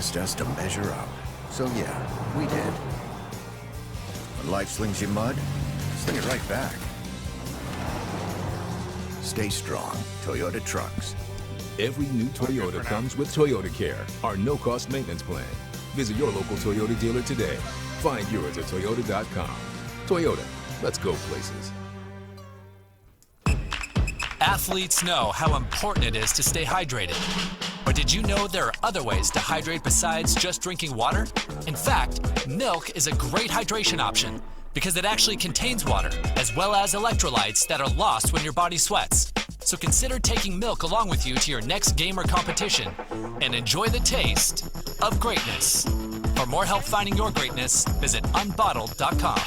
asked us to measure up. So yeah, we did. When life slings you mud, sling it right back. Stay strong, Toyota Trucks. Every new Toyota comes with Toyota Care, our no-cost maintenance plan. Visit your local Toyota dealer today. Find yours at Toyota.com. Toyota, let's go places. Athletes know how important it is to stay hydrated. But did you know there are other ways to hydrate besides just drinking water? In fact, milk is a great hydration option because it actually contains water as well as electrolytes that are lost when your body sweats. So consider taking milk along with you to your next game or competition and enjoy the taste of greatness. For more help finding your greatness, visit unbottled.com.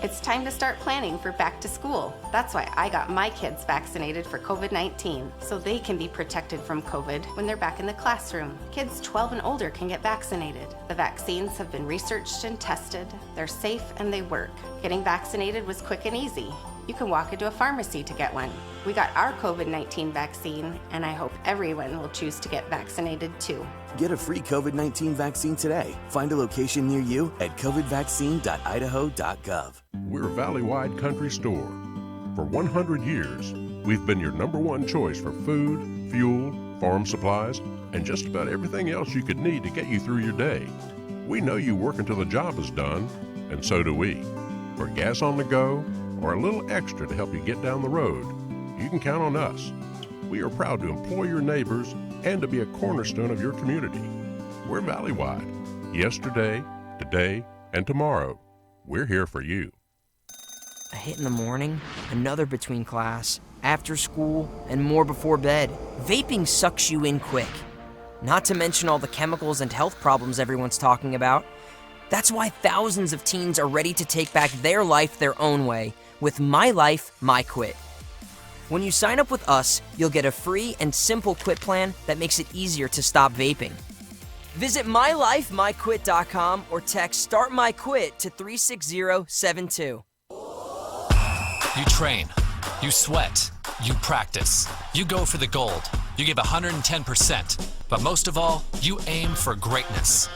It's time to start planning for back to school. That's why I got my kids vaccinated for COVID-19, so they can be protected from COVID when they're back in the classroom. Kids 12 and older can get vaccinated. The vaccines have been researched and tested. They're safe and they work. Getting vaccinated was quick and easy. You can walk into a pharmacy to get one. We got our COVID-19 vaccine, and I hope everyone will choose to get vaccinated too. Get a free COVID-19 vaccine today. Find a location near you at covidvaccine.idaho.gov. We're a valley-wide country store. For 100 years, we've been your #1 choice for food, fuel, farm supplies, and just about everything else you could need to get you through your day. We know you work until the job is done, and so do we. For gas on the go, or a little extra to help you get down the road, you can count on us. We are proud to employ your neighbors and to be a cornerstone of your community. We're valley-wide. Yesterday, today, and tomorrow, we're here for you. A hit in the morning, another between class, after school, and more before bed. Vaping sucks you in quick. Not to mention all the chemicals and health problems everyone's talking about. That's why thousands of teens are ready to take back their life their own way with My Life, My Quit. When you sign up with us, you'll get a free and simple quit plan that makes it easier to stop vaping. Visit mylifemyquit.com or text Start My Quit to 36072. You train, you sweat, you practice, you go for the gold, you give 110%, but most of all, you aim for greatness.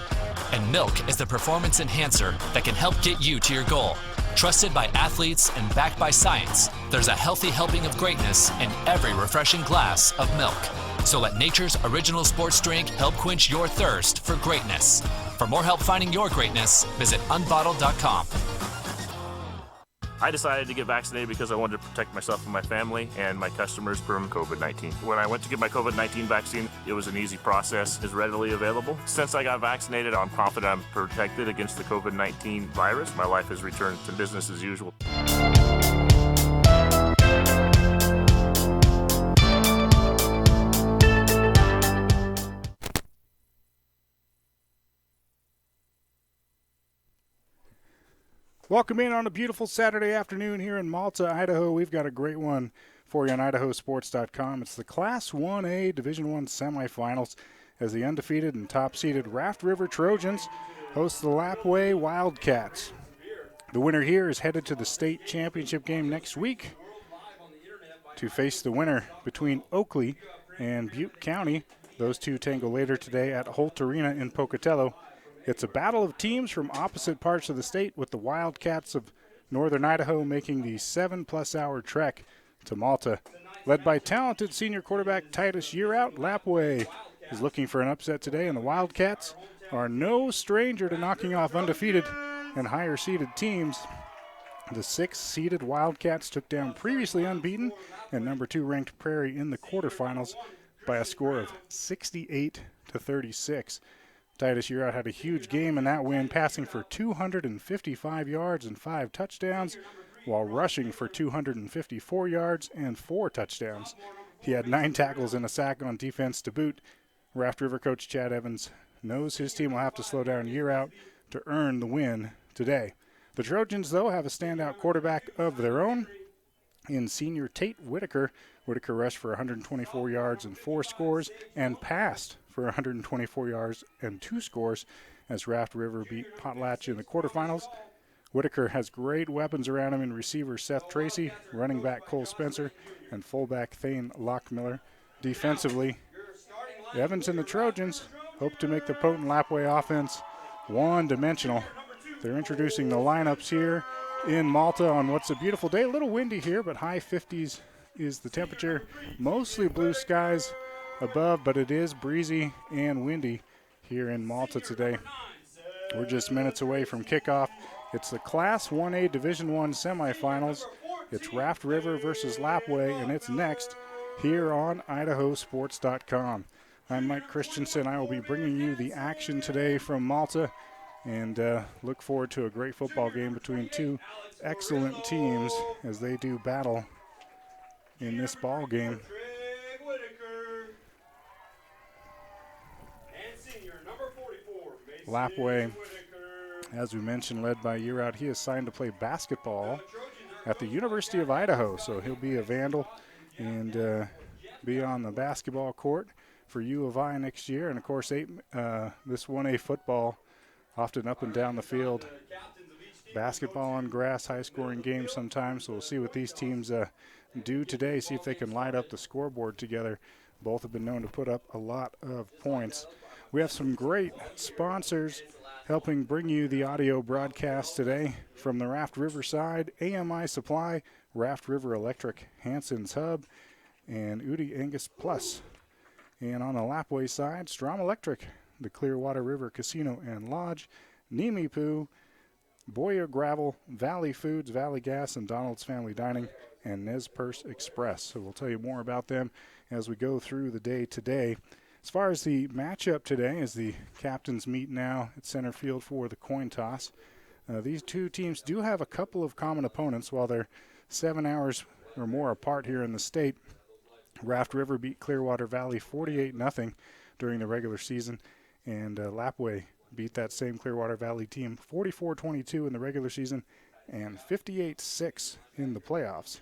And milk is the performance enhancer that can help get you to your goal. Trusted by athletes and backed by science, there's a healthy helping of greatness in every refreshing glass of milk. So let nature's original sports drink help quench your thirst for greatness. For more help finding your greatness, visit unbottled.com. I decided to get vaccinated because I wanted to protect myself and my family and my customers from COVID-19. When I went to get my COVID-19 vaccine, it was an easy process. It's readily available. Since I got vaccinated, I'm confident I'm protected against the COVID-19 virus. My life has returned to business as usual. Welcome in on a beautiful Saturday afternoon here in Malta, Idaho. We've got a great one for you on IdahoSports.com. It's the Class 1A Division I semifinals as the undefeated and top-seeded Raft River Trojans host the Lapwai Wildcats. The winner here is headed to the state championship game next week to face the winner between Oakley and Butte County. Those two tango later today at Holt Arena in Pocatello. It's a battle of teams from opposite parts of the state, with the Wildcats of northern Idaho making the 7+ hour trek to Malta. Led by talented senior quarterback Titus Yearout, Lapwai is looking for an upset today, and the Wildcats are no stranger to knocking off undefeated and higher-seeded teams. The 6th-seeded Wildcats took down previously unbeaten and number 2 ranked Prairie in the quarterfinals by a score of 68-36. Titus Yearout had a huge game in that win, passing for 255 yards and 5 touchdowns, while rushing for 254 yards and 4 touchdowns. He had 9 tackles and a sack on defense to boot. Raft River coach Chad Evans knows his team will have to slow down Yearout to earn the win today. The Trojans, though, have a standout quarterback of their own in senior Tate Whitaker. Whitaker rushed for 124 yards and 4 scores and passed for 124 yards and 2 scores as Raft River beat Potlatch in the quarterfinals. Whitaker has great weapons around him in receiver Seth Tracy, running back Cole Spencer, and fullback Thane Lockmiller. defensively. Evans and the Trojans hope to make the potent Lapwai offense one-dimensional. They're introducing the lineups here in Malta on what's a beautiful day. A little windy here, but high 50s is the temperature. Mostly blue skies above, but it is breezy and windy here in Malta today. We're just minutes away from kickoff. It's the Class 1A Division I semifinals. It's Raft River versus Lapwai, and it's next here on IdahoSports.com. I'm Mike Christensen. I will be bringing you the action today from Malta, and look forward to a great football game between two excellent teams as they do battle in this ball game. Lapwai, as we mentioned, led by year out. He is signed to play basketball at the University of Idaho, so he'll be a Vandal and be on the basketball court for U of I next year. And, of course, this 1A football, often up and down the field. Basketball on grass, high-scoring games sometimes. So we'll see what these teams do today, see if they can light up the scoreboard together. Both have been known to put up a lot of points. We have some great sponsors helping bring you the audio broadcast today from the Raft River side. AMI Supply, Raft River Electric, Hanson's Hub, and Udi Angus Plus. And on the Lapwai side, Strom Electric, the Clearwater River Casino and Lodge, Nimi Poo, Boya Gravel, Valley Foods, Valley Gas, and Donald's Family Dining, and Nez Perce Express. So we'll tell you more about them as we go through the day today. As far as the matchup today, as the captains meet now at center field for the coin toss, these two teams do have a couple of common opponents. While they're 7 hours or more apart here in the state, Raft River beat Clearwater Valley 48-0 during the regular season, and Lapwai beat that same Clearwater Valley team 44-22 in the regular season and 58-6 in the playoffs.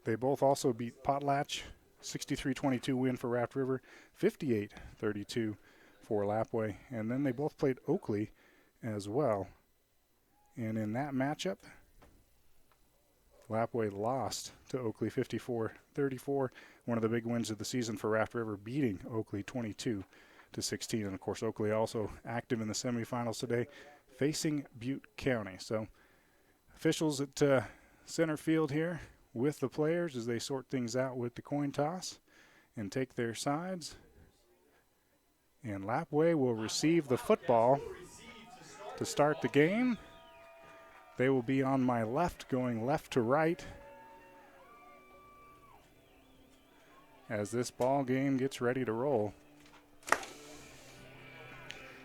They both also beat Potlatch, 63-22 win for Raft River, 58-32 for Lapwai. And then they both played Oakley as well. And in that matchup, Lapwai lost to Oakley 54-34, one of the big wins of the season for Raft River, beating Oakley 22-16. And, of course, Oakley also active in the semifinals today, facing Butte County. So officials at center field here with the players as they sort things out with the coin toss and take their sides. And Lapwai will receive the football to start the game. They will be on my left, going left to right, as this ball game gets ready to roll.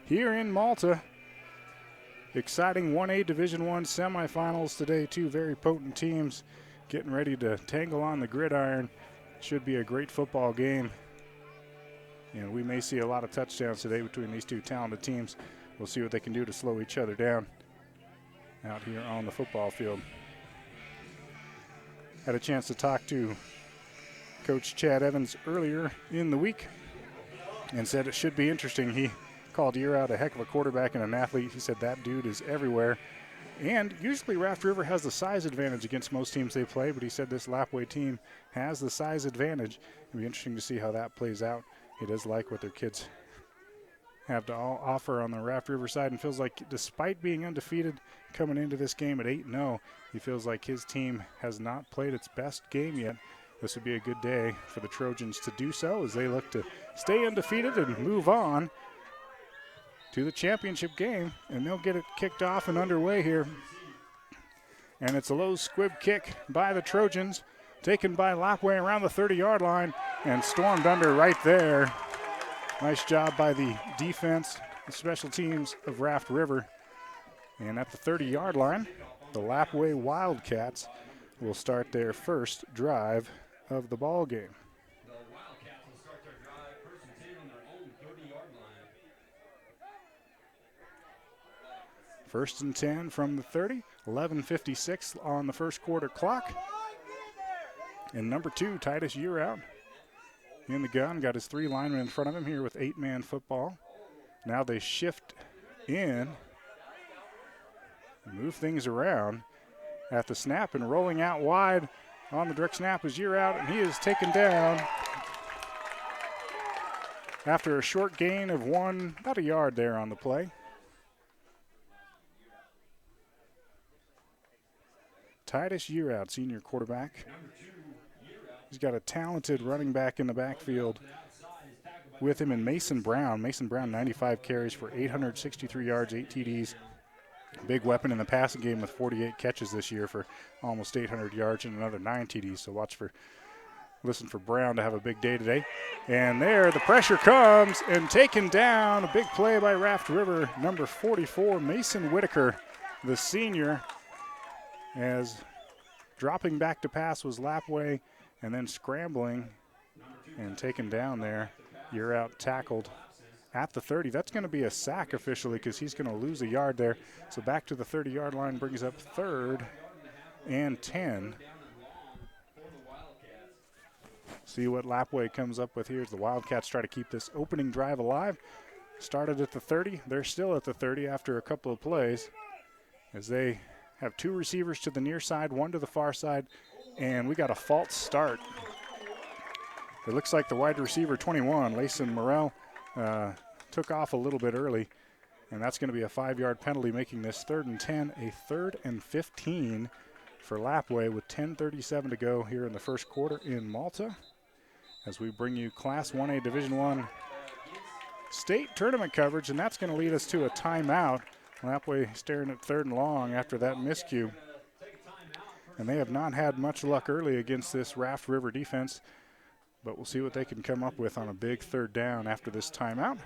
Here in Malta, exciting 1A Division I semifinals today. Two very potent teams getting ready to tangle on the gridiron. Should be a great football game. And we may see a lot of touchdowns today between these two talented teams. We'll see what they can do to slow each other down out here on the football field. Had a chance to talk to Coach Chad Evans earlier in the week and said it should be interesting. He called year out a heck of a quarterback and an athlete. He said that dude is everywhere. And usually Raft River has the size advantage against most teams they play, but he said this Lapwai team has the size advantage. It'll be interesting to see how that plays out. He does like what their kids have to offer on the Raft River side, and feels like despite being undefeated coming into this game at 8-0, he feels like his team has not played its best game yet. This would be a good day for the Trojans to do so as they look to stay undefeated and move on to the championship game, and they'll get it kicked off and underway here. And it's a low squib kick by the Trojans, taken by Lapwai around the 30-yard line and stormed under right there. Nice job by the defense, the special teams of Raft River. And at the 30-yard line, the Lapwai Wildcats will start their first drive of the ball game. First and 10 from the 30, 11:56 on the first quarter clock. And number 2, Titus Yearout in the gun, got his 3 linemen in front of him here with 8-man football. Now they shift in, move things around at the snap, and rolling out wide on the direct snap is Year Out, and he is taken down after a short gain of about a yard there on the play. Titus Year Out, senior quarterback. He's got a talented running back in the backfield with him in Mason Brown. Mason Brown, 95 carries for 863 yards, 8 TDs. Big weapon in the passing game with 48 catches this year for almost 800 yards and another 9 TDs. So listen for Brown to have a big day today. And there, the pressure comes and taken down. A big play by Raft River, number 44, Mason Whitaker, the senior, as dropping back to pass was Lapwai, and then scrambling and taken down there. Year Out tackled at the 30. That's going to be a sack officially because he's going to lose a yard there. So back to the 30-yard line brings up 3rd and 10. See what Lapwai comes up with here as the Wildcats try to keep this opening drive alive. Started at the 30. They're still at the 30 after a couple of plays as they have 2 receivers to the near side, 1 to the far side, and we got a false start. It looks like the wide receiver 21, Layson Morrell, took off a little bit early, and that's going to be a 5-yard penalty, making this 3rd and 10, a 3rd and 15 for Lapwai with 10:37 to go here in the first quarter in Malta as we bring you Class 1A Division I state tournament coverage, and that's going to lead us to a timeout. Lapwai staring at 3rd and long after that miscue. And they have not had much luck early against this Raft River defense, but we'll see what they can come up with on a big 3rd down after this timeout.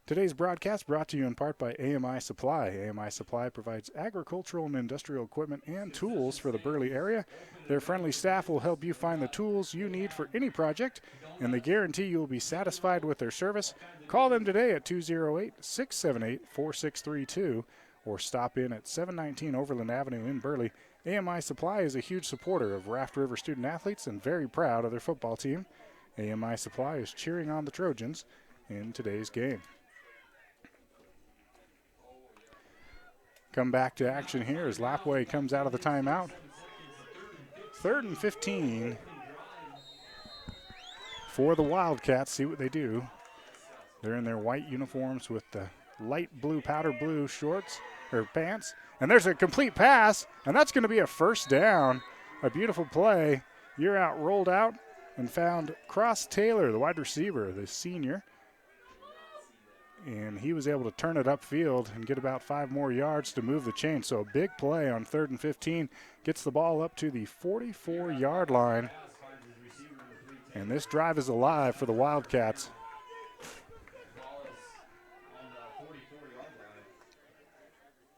Today's broadcast brought to you in part by AMI Supply. AMI Supply provides agricultural and industrial equipment and tools for the Burley area. Their friendly staff will help you find the tools you need for any project, and they guarantee you will be satisfied with their service. Call them today at 208-678-4632 or stop in at 719 Overland Avenue in Burley. AMI Supply is a huge supporter of Raft River student athletes and very proud of their football team. AMI Supply is cheering on the Trojans in today's game. Come back to action here as Lapwai comes out of the timeout. 3rd and 15 for the Wildcats. See what they do. They're in their white uniforms with the light blue, powder blue shorts or pants. And there's a complete pass, and that's going to be a 1st down. A beautiful play. Year Out rolled out and found Cross Taylor, the wide receiver, the senior. And he was able to turn it upfield and get about 5 more yards to move the chain. So a big play on 3rd and 15. Gets the ball up to the 44-yard line. And this drive is alive for the Wildcats.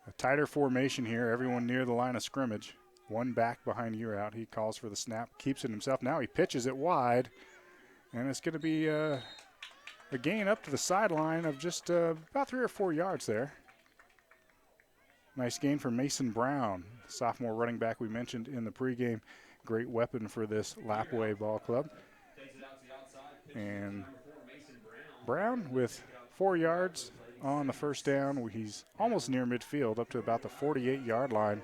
A tighter formation here, everyone near the line of scrimmage. 1 back behind Year Out. He calls for the snap, keeps it himself. Now he pitches it wide, and it's going to be a gain up to the sideline of just about 3 or 4 yards there. Nice gain for Mason Brown, sophomore running back we mentioned in the pregame. Great weapon for this Lapwai ball club. And Brown with 4 yards on the 1st down. He's almost near midfield, up to about the 48-yard line.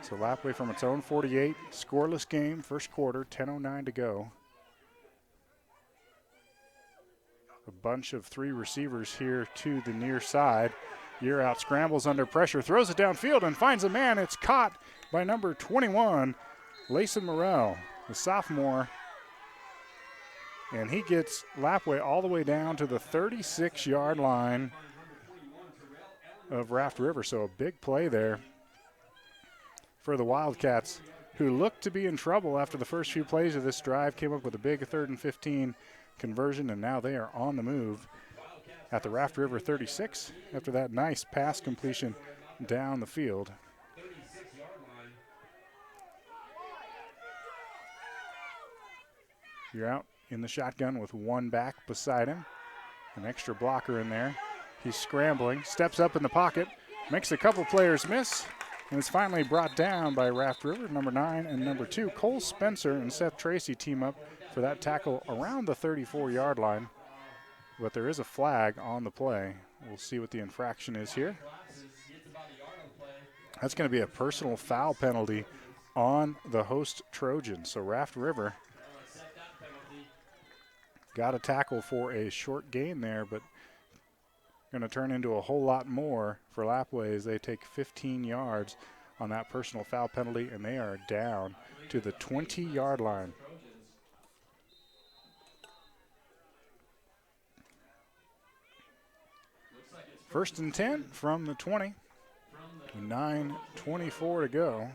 So Lapwai from its own 48, scoreless game, first quarter, 10:09 to go. A bunch of 3 receivers here to the near side. Year Out scrambles under pressure, throws it downfield and finds a man. It's caught by number 21, Layson Morrell, the sophomore. And he gets Lapwai all the way down to the 36-yard line of Raft River. So a big play there for the Wildcats, who looked to be in trouble after the first few plays of this drive, came up with a big 3rd and 15 conversion, and now they are on the move at the Raft River 36 after that nice pass completion down the field. You're out in the shotgun with 1 back beside him, an extra blocker in there. He's scrambling, steps up in the pocket, makes a couple players miss, and is finally brought down by Raft River. Number 9 and number 2, Cole Spencer and Seth Tracy team up for that tackle around the 34-yard line. But there is a flag on the play. We'll see what the infraction is here. That's going to be a personal foul penalty on the host Trojans. So Raft River got a tackle for a short gain there, but going to turn into a whole lot more for Lapwai as they take 15 yards on that personal foul penalty, and they are down to the 20-yard line. First and 10 from the 20. 9:24 to go.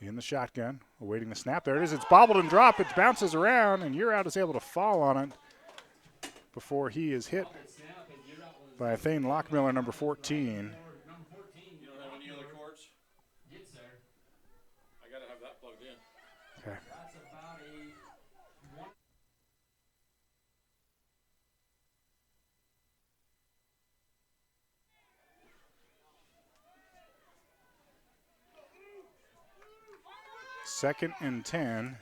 In the shotgun, awaiting the snap. There it is. It's bobbled and dropped. It bounces around, and Uraut is able to fall on it before he is hit by Thane Lockmiller, number 14. You don't have any other cords? I got to have that plugged in. Okay. Second and 10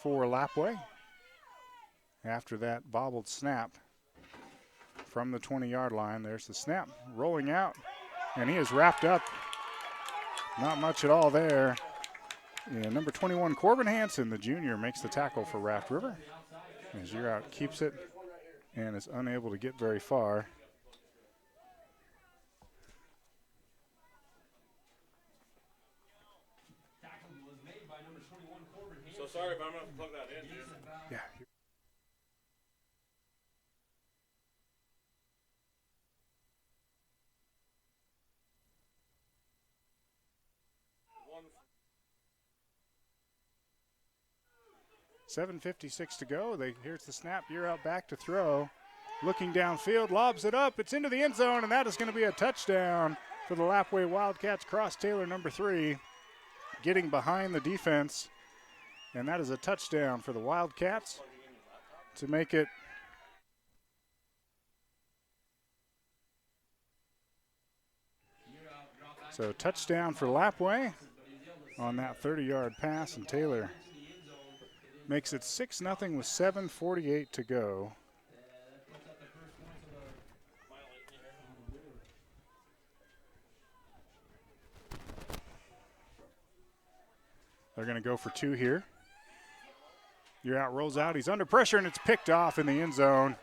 for Lapwai. After that bobbled snap from the 20-yard line, there's the snap rolling out, and he is wrapped up. Not much at all there. And number 21, Corbin Hansen, the junior, makes the tackle for Raft River. As Uraut keeps it and is unable to get very far. So sorry, but I'm going to have to plug that in, dude. Yeah. $7:56 to go. Here's the snap. Uraut back to throw. Looking downfield, lobs it up. It's into the end zone, and that is going to be a touchdown for the Lapwai Wildcats. Cross Taylor, number 3, getting behind the defense. And that is a touchdown for the Wildcats to make it so touchdown for Lapwai on that 30-yard pass, and Taylor makes it 6-0 with 7:48 to go. They're going to go for 2 here. Uraut rolls out. He's under pressure, and it's picked off in the end zone.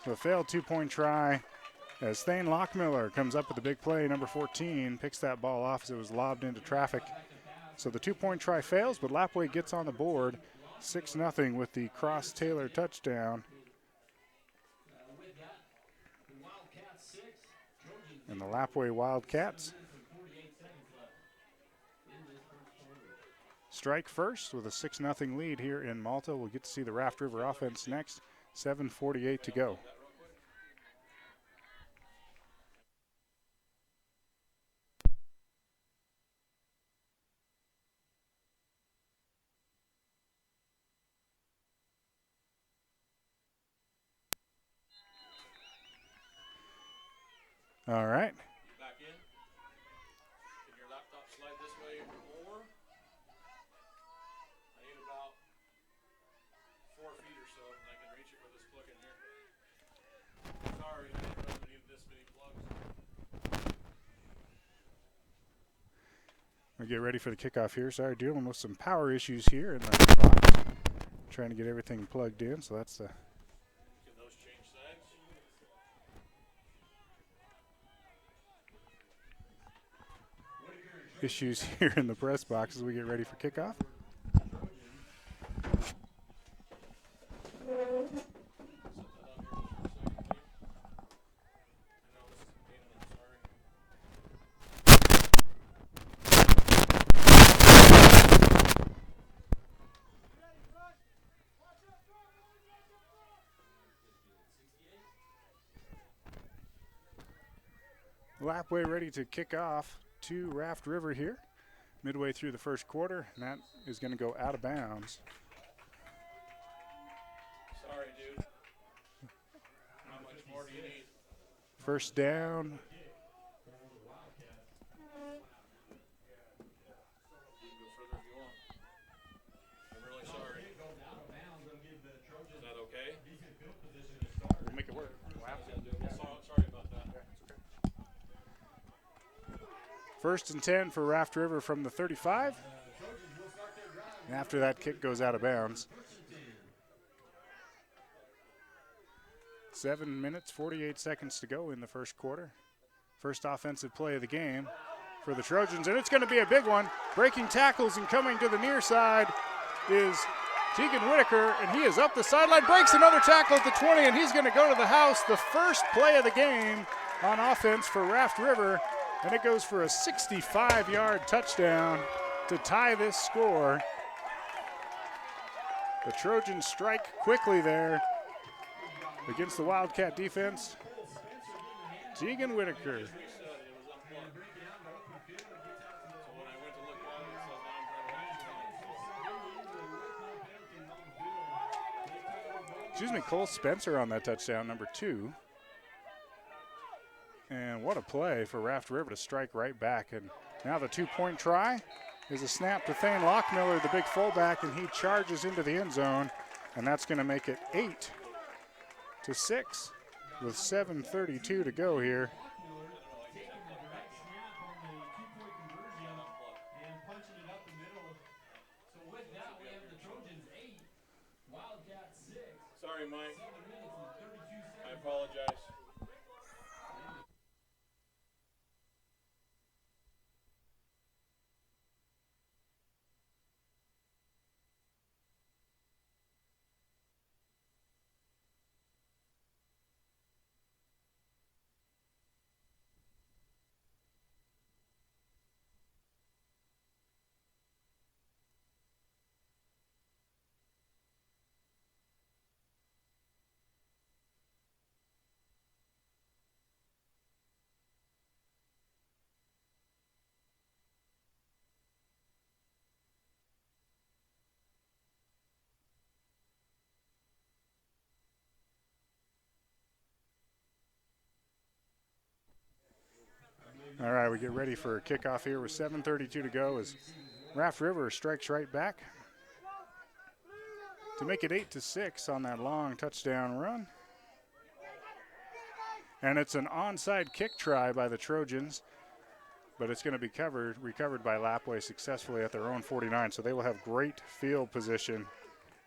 So a failed 2-point try as Thane Lockmiller comes up with the big play. Number 14 picks that ball off as it was lobbed into traffic. So the 2-point try fails, but Lapwai gets on the board. 6-0 with the Cross Taylor touchdown. And the Lapwai Wildcats strike first with a 6-0 lead here in Malta. We'll get to see the Raft River offense next. 7:48 to go. All right. Back in. Can your laptop slide this way more? I need about 4 feet or so, and I can reach it with this plug in here. Sorry, I didn't realize we needed this many plugs. We'll get ready for the kickoff here. Sorry, dealing with some power issues here in the box. Trying to get everything plugged in, so that's the Can those change sides? issues here in the press box as we get ready for kickoff. Lapwai ready to kick off to Raft River here. Midway through the first quarter, and that is going to go out of bounds. Sorry, dude. How much more do you need? First down. You can go further if you want. I'm really sorry. Is that okay? We'll make it work. We'll have to. Sorry about that. First and 10 for Raft River from the 35. And after that kick goes out of bounds. 7 minutes, 48 seconds to go in the first quarter. First offensive play of the game for the Trojans, and it's going to be a big one. Breaking tackles and coming to the near side is Tegan Whitaker, and he is up the sideline, breaks another tackle at the 20, and he's going to go to the house. The first play of the game on offense for Raft River, and it goes for a 65-yard touchdown to tie this score. The Trojans strike quickly there against the Wildcat defense. Tegan Whitaker. Cole Spencer on that touchdown, number 2. And what a play for Raft River to strike right back. And now the 2-point try is a snap to Thane Lockmiller, the big fullback, and he charges into the end zone. And that's going to make it 8-6 with 7:32 to go here. Sorry, Mike. I apologize. All right, we get ready for a kickoff here with 7:32 to go as Raft River strikes right back to make it 8-6 on that long touchdown run. And it's an onside kick try by the Trojans, but it's going to be recovered by Lapwai successfully at their own 49. So they will have great field position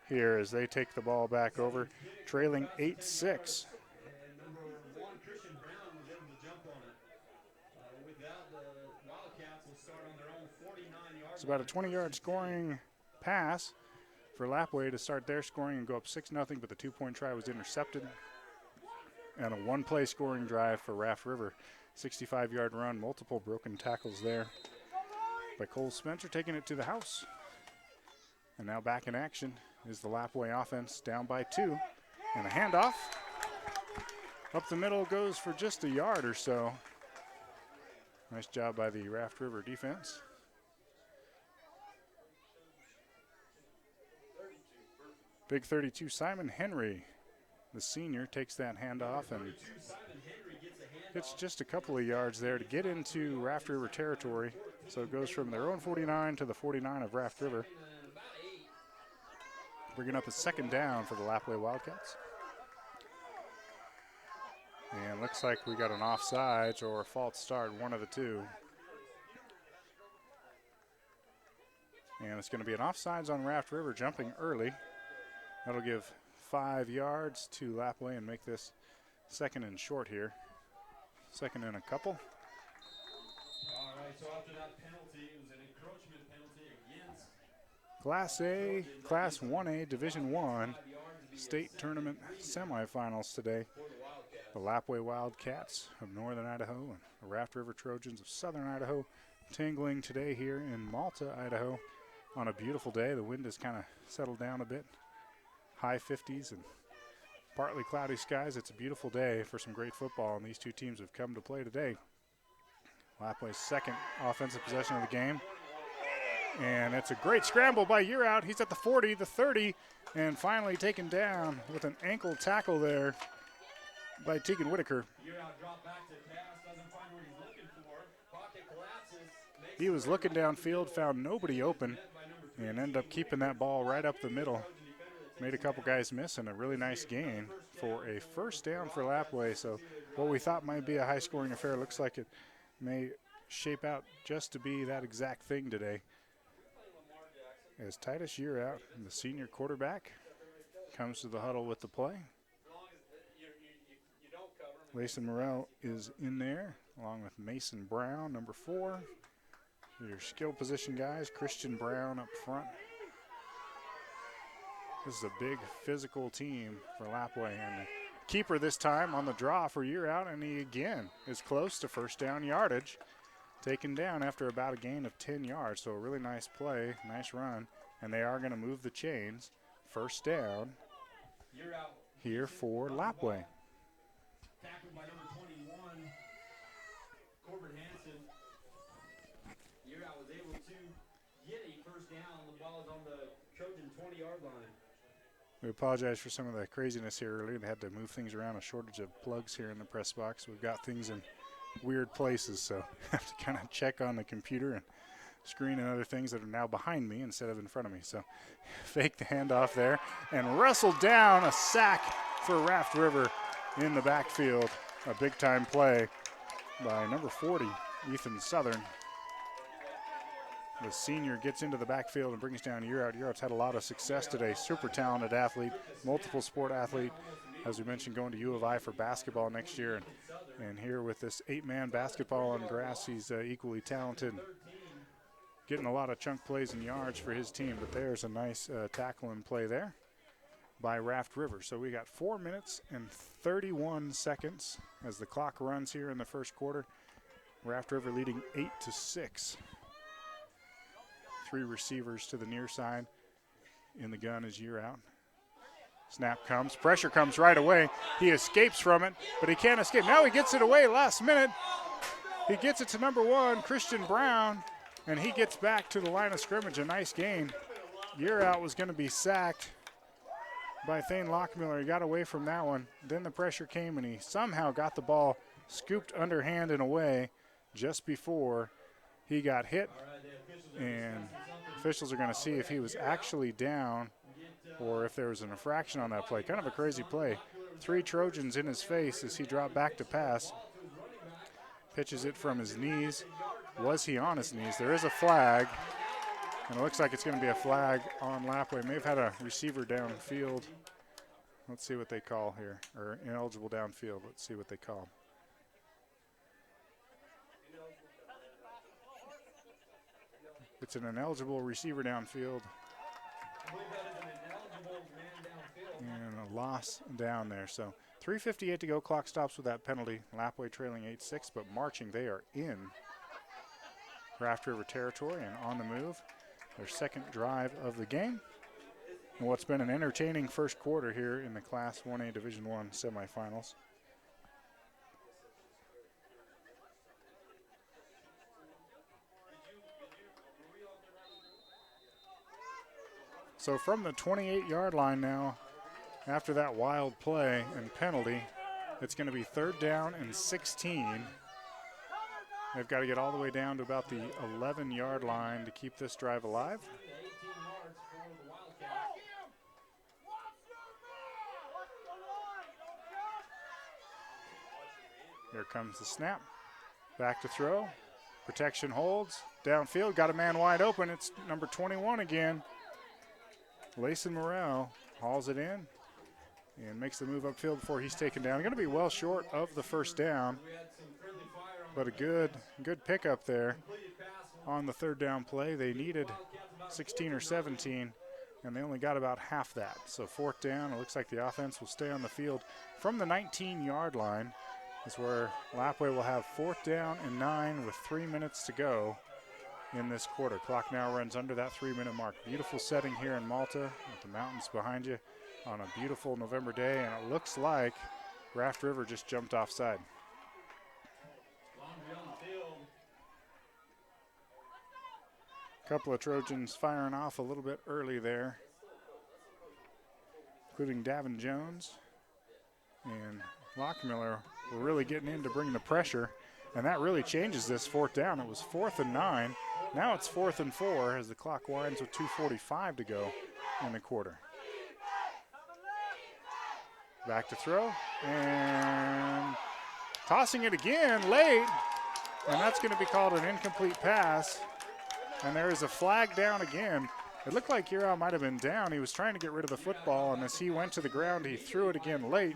here as they take the ball back over, trailing 8-6. It's about a 20-yard scoring pass for Lapwai to start their scoring and go up 6-0, but the 2-point try was intercepted. And a 1-play scoring drive for Raft River. 65-yard run, multiple broken tackles there by Cole Spencer, taking it to the house. And now back in action is the Lapwai offense, down by 2. And a handoff. Up the middle goes for just a yard or so. Nice job by the Raft River defense. Big 32, Simon Henry, the senior, takes that handoff and gets just a couple of yards there to get into Raft River territory. So it goes from their own 49 to the 49 of Raft River. Bringing up a second down for the Lapwai Wildcats. And looks like we got an offsides or a false start, one of the two. And it's going to be an offsides on Raft River, jumping early. That'll give 5 yards to Lapwai and make this second and short here. Second and a couple. All right, so after that penalty, it was an encroachment penalty against Class A, Class 1A, Division I state tournament semifinals today. The Lapwai Wildcats of Northern Idaho and the Raft River Trojans of Southern Idaho tingling today here in Malta, Idaho on a beautiful day. The wind has kind of settled down a bit. High 50s and partly cloudy skies. It's a beautiful day for some great football, and these two teams have come to play today. Lapwai's second offensive possession of the game. And it's a great scramble by Yearout. He's at the 40, the 30, and finally taken down with an ankle tackle there by Tegan Whitaker. He was looking downfield, found nobody open, and ended up keeping that ball right up the middle. Made a couple guys miss, and a really nice gain for a first down for Lapwai. So what we thought might be a high-scoring affair looks like it may shape out just to be that exact thing today. As Titus Yearout, the senior quarterback, comes to the huddle with the play. Layson Morrell is in there, along with Mason Brown, number 4. Your skill position guys, Christian Brown up front. This is a big physical team for Lapwai, and the keeper this time on the draw for Yearout, and he again is close to first down yardage. Taken down after about a gain of 10 yards, so a really nice play, nice run, and they are going to move the chains. First down here for Lapwai. Tackled by number 21, Corbin Hansen. Yearout was able to get a first down. The ball is on the Trojan 20-yard line. We apologize for some of the craziness here earlier. They had to move things around, a shortage of plugs here in the press box. We've got things in weird places, so have to kind of check on the computer and screen and other things that are now behind me instead of in front of me. So fake the handoff there and wrestled down, a sack for Raft River in the backfield. A big-time play by number 40, Ethan Southern. The senior gets into the backfield and brings down Yearout. Yearout's had a lot of success today. Super talented athlete, multiple sport athlete. As we mentioned, going to U of I for basketball next year. And here with this 8-man basketball on grass, he's equally talented. Getting a lot of chunk plays and yards for his team, but there's a nice tackle and play there by Raft River. So we got 4 minutes and 31 seconds as the clock runs here in the first quarter. Raft River leading 8-6. 3 receivers to the near side. In the gun is Yearout. Snap comes, pressure comes right away. He escapes from it, but he can't escape. Now he gets it away last minute. He gets it to number 1, Christian Brown, and he gets back to the line of scrimmage. A nice gain. Yearout was going to be sacked by Thane Lockmiller. He got away from that one. Then the pressure came, and he somehow got the ball scooped underhand and away just before he got hit. And officials are going to see if he was actually down or if there was an infraction on that play. Kind of a crazy play. 3 Trojans in his face as he dropped back to pass. Pitches it from his knees. Was he on his knees? There is a flag, and it looks like it's going to be a flag on Lapwai. May have had a receiver downfield. Let's see what they call here, or ineligible downfield. Let's see what they call. It's an ineligible receiver downfield. And a loss down there. So 3:58 to go. Clock stops with that penalty. Lapwai trailing 8-6, but marching. They are in Raft River territory and on the move. Their second drive of the game. And what's been an entertaining first quarter here in the Class 1A Division I semifinals. So from the 28-yard line now, after that wild play and penalty, it's going to be 3rd down and 16. They've got to get all the way down to about the 11-yard line to keep this drive alive. Here comes the snap. Back to throw. Protection holds. Downfield, got a man wide open. It's number 21 again. Layson Morrell hauls it in and makes the move upfield before he's taken down. Going to be well short of the first down, but a good pickup there on the 3rd down play. They needed 16 or 17, and they only got about half that. So 4th down, it looks like the offense will stay on the field from the 19-yard line. Is where Lapwai will have 4th down and 9 with 3 minutes to go in this quarter. Clock now runs under that 3-minute mark. Beautiful setting here in Malta with the mountains behind you on a beautiful November day, and it looks like Raft River just jumped offside. A couple of Trojans firing off a little bit early there, including Davin Jones and Lockmiller were really getting in to bring the pressure, and that really changes this 4th down. It was 4th and 9. Now it's 4th and 4 as the clock winds with 2:45 to go in the quarter. Back to throw, and tossing it again late And that's going to be called an incomplete pass. And there is a flag down again. It looked like Ural might have been down. He was trying to get rid of the football, and as he went to the ground, he threw it again late.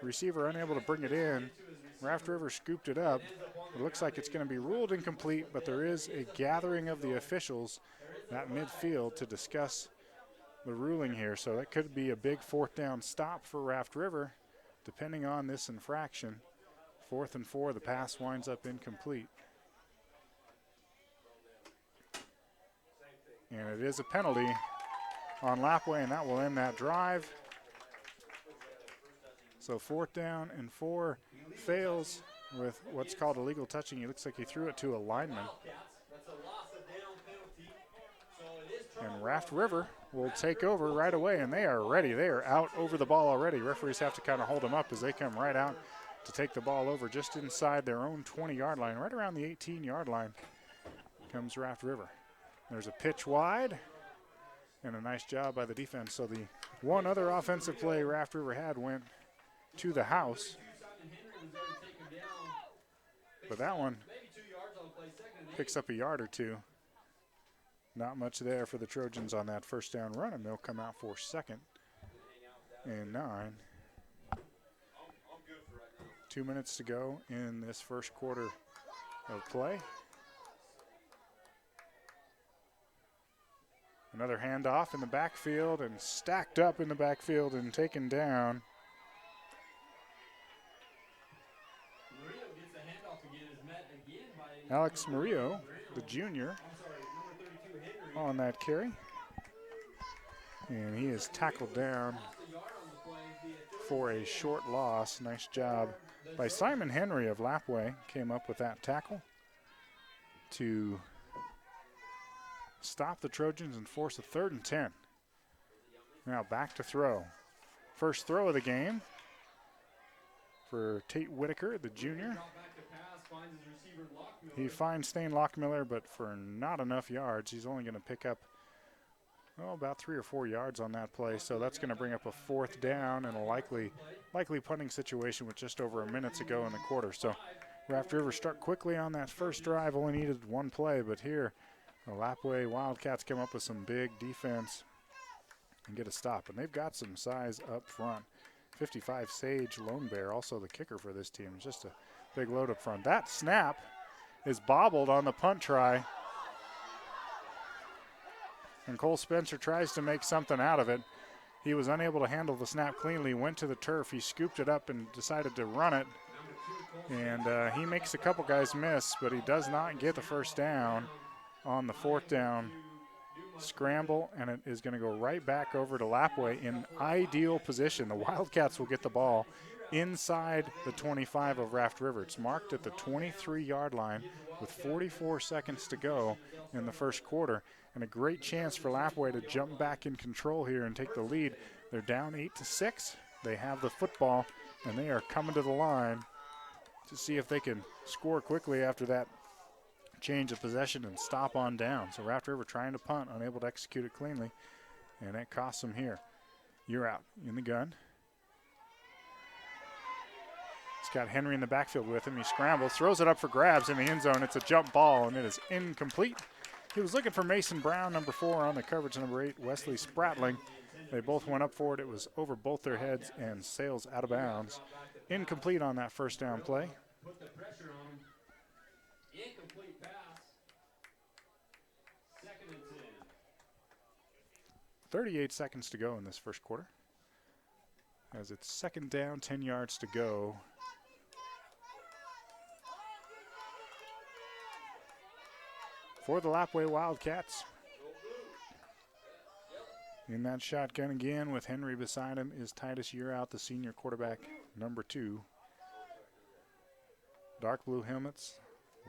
Receiver unable to bring it in. Raft River scooped it up. It looks like it's going to be ruled incomplete, but there is a gathering of the officials at midfield to discuss the ruling here. So that could be a big fourth down stop for Raft River, depending on this infraction. 4th and 4, the pass winds up incomplete. And it is a penalty on Lapwai, and that will end that drive. So 4th down and 4 fails with what's called illegal touching. It looks like he threw it to a lineman. And Raft River will take over right away, and they are ready. They are out over the ball already. Referees have to kind of hold them up as they come right out to take the ball over just inside their own 20-yard line. Right around the 18-yard line comes Raft River. There's a pitch wide, and a nice job by the defense. So the one other offensive play Raft River had went to the house. But that one picks up a yard or two. Not much there for the Trojans on that first down run, and they'll come out for 2nd and 9. 2 minutes to go in this first quarter of play. Another handoff in the backfield and stacked up in the backfield and taken down. Alex Murillo, the junior, on that carry. And he is tackled down for a short loss. Nice job by Simon Henry of Lapwai. Came up with that tackle to stop the Trojans and force a 3rd and 10. Now back to throw. First throw of the game for Tate Whitaker, the junior. He finds Thane Lockmiller, but for not enough yards. He's only going to pick up about 3 or 4 yards on that play. So that's going to bring up a 4th down and a likely punting situation with just over a minute to go in the quarter. So Raft River struck quickly on that first drive, only needed one play, but here the Lapwai Wildcats come up with some big defense and get a stop. And they've got some size up front. 55 Sage Lone Bear, also the kicker for this team. Just a big load up front. That snap is bobbled on the punt try. And Cole Spencer tries to make something out of it. He was unable to handle the snap cleanly, went to the turf. He scooped it up and decided to run it. And he makes a couple guys miss, but he does not get the first down on the 4th down scramble, and it is going to go right back over to Lapwai in ideal position. The Wildcats will get the ball inside the 25 of Raft River. It's marked at the 23-yard line with 44 seconds to go in the first quarter, and a great chance for Lapwai to jump back in control here and take the lead. They're down 8-6. They have the football, and they are coming to the line to see if they can score quickly after that change of possession and stop on down. So Raft River trying to punt, unable to execute it cleanly, and that costs them here. You're out in the gun. He's got Henry in the backfield with him. He scrambles, throws it up for grabs in the end zone. It's a jump ball, and it is incomplete. He was looking for Mason Brown, number 4, on the coverage, number 8, Wesley Spratling. They both went up for it. It was over both their heads and sails out of bounds. Incomplete on that first down play. Put the pressure on him. Incomplete pass. 2nd and 10. 38 seconds to go in this first quarter. As it's 2nd down, 10 yards to go. For the Lapwai Wildcats. In that shotgun again with Henry beside him is Titus Yearout, the senior quarterback, number 2. Dark blue helmets,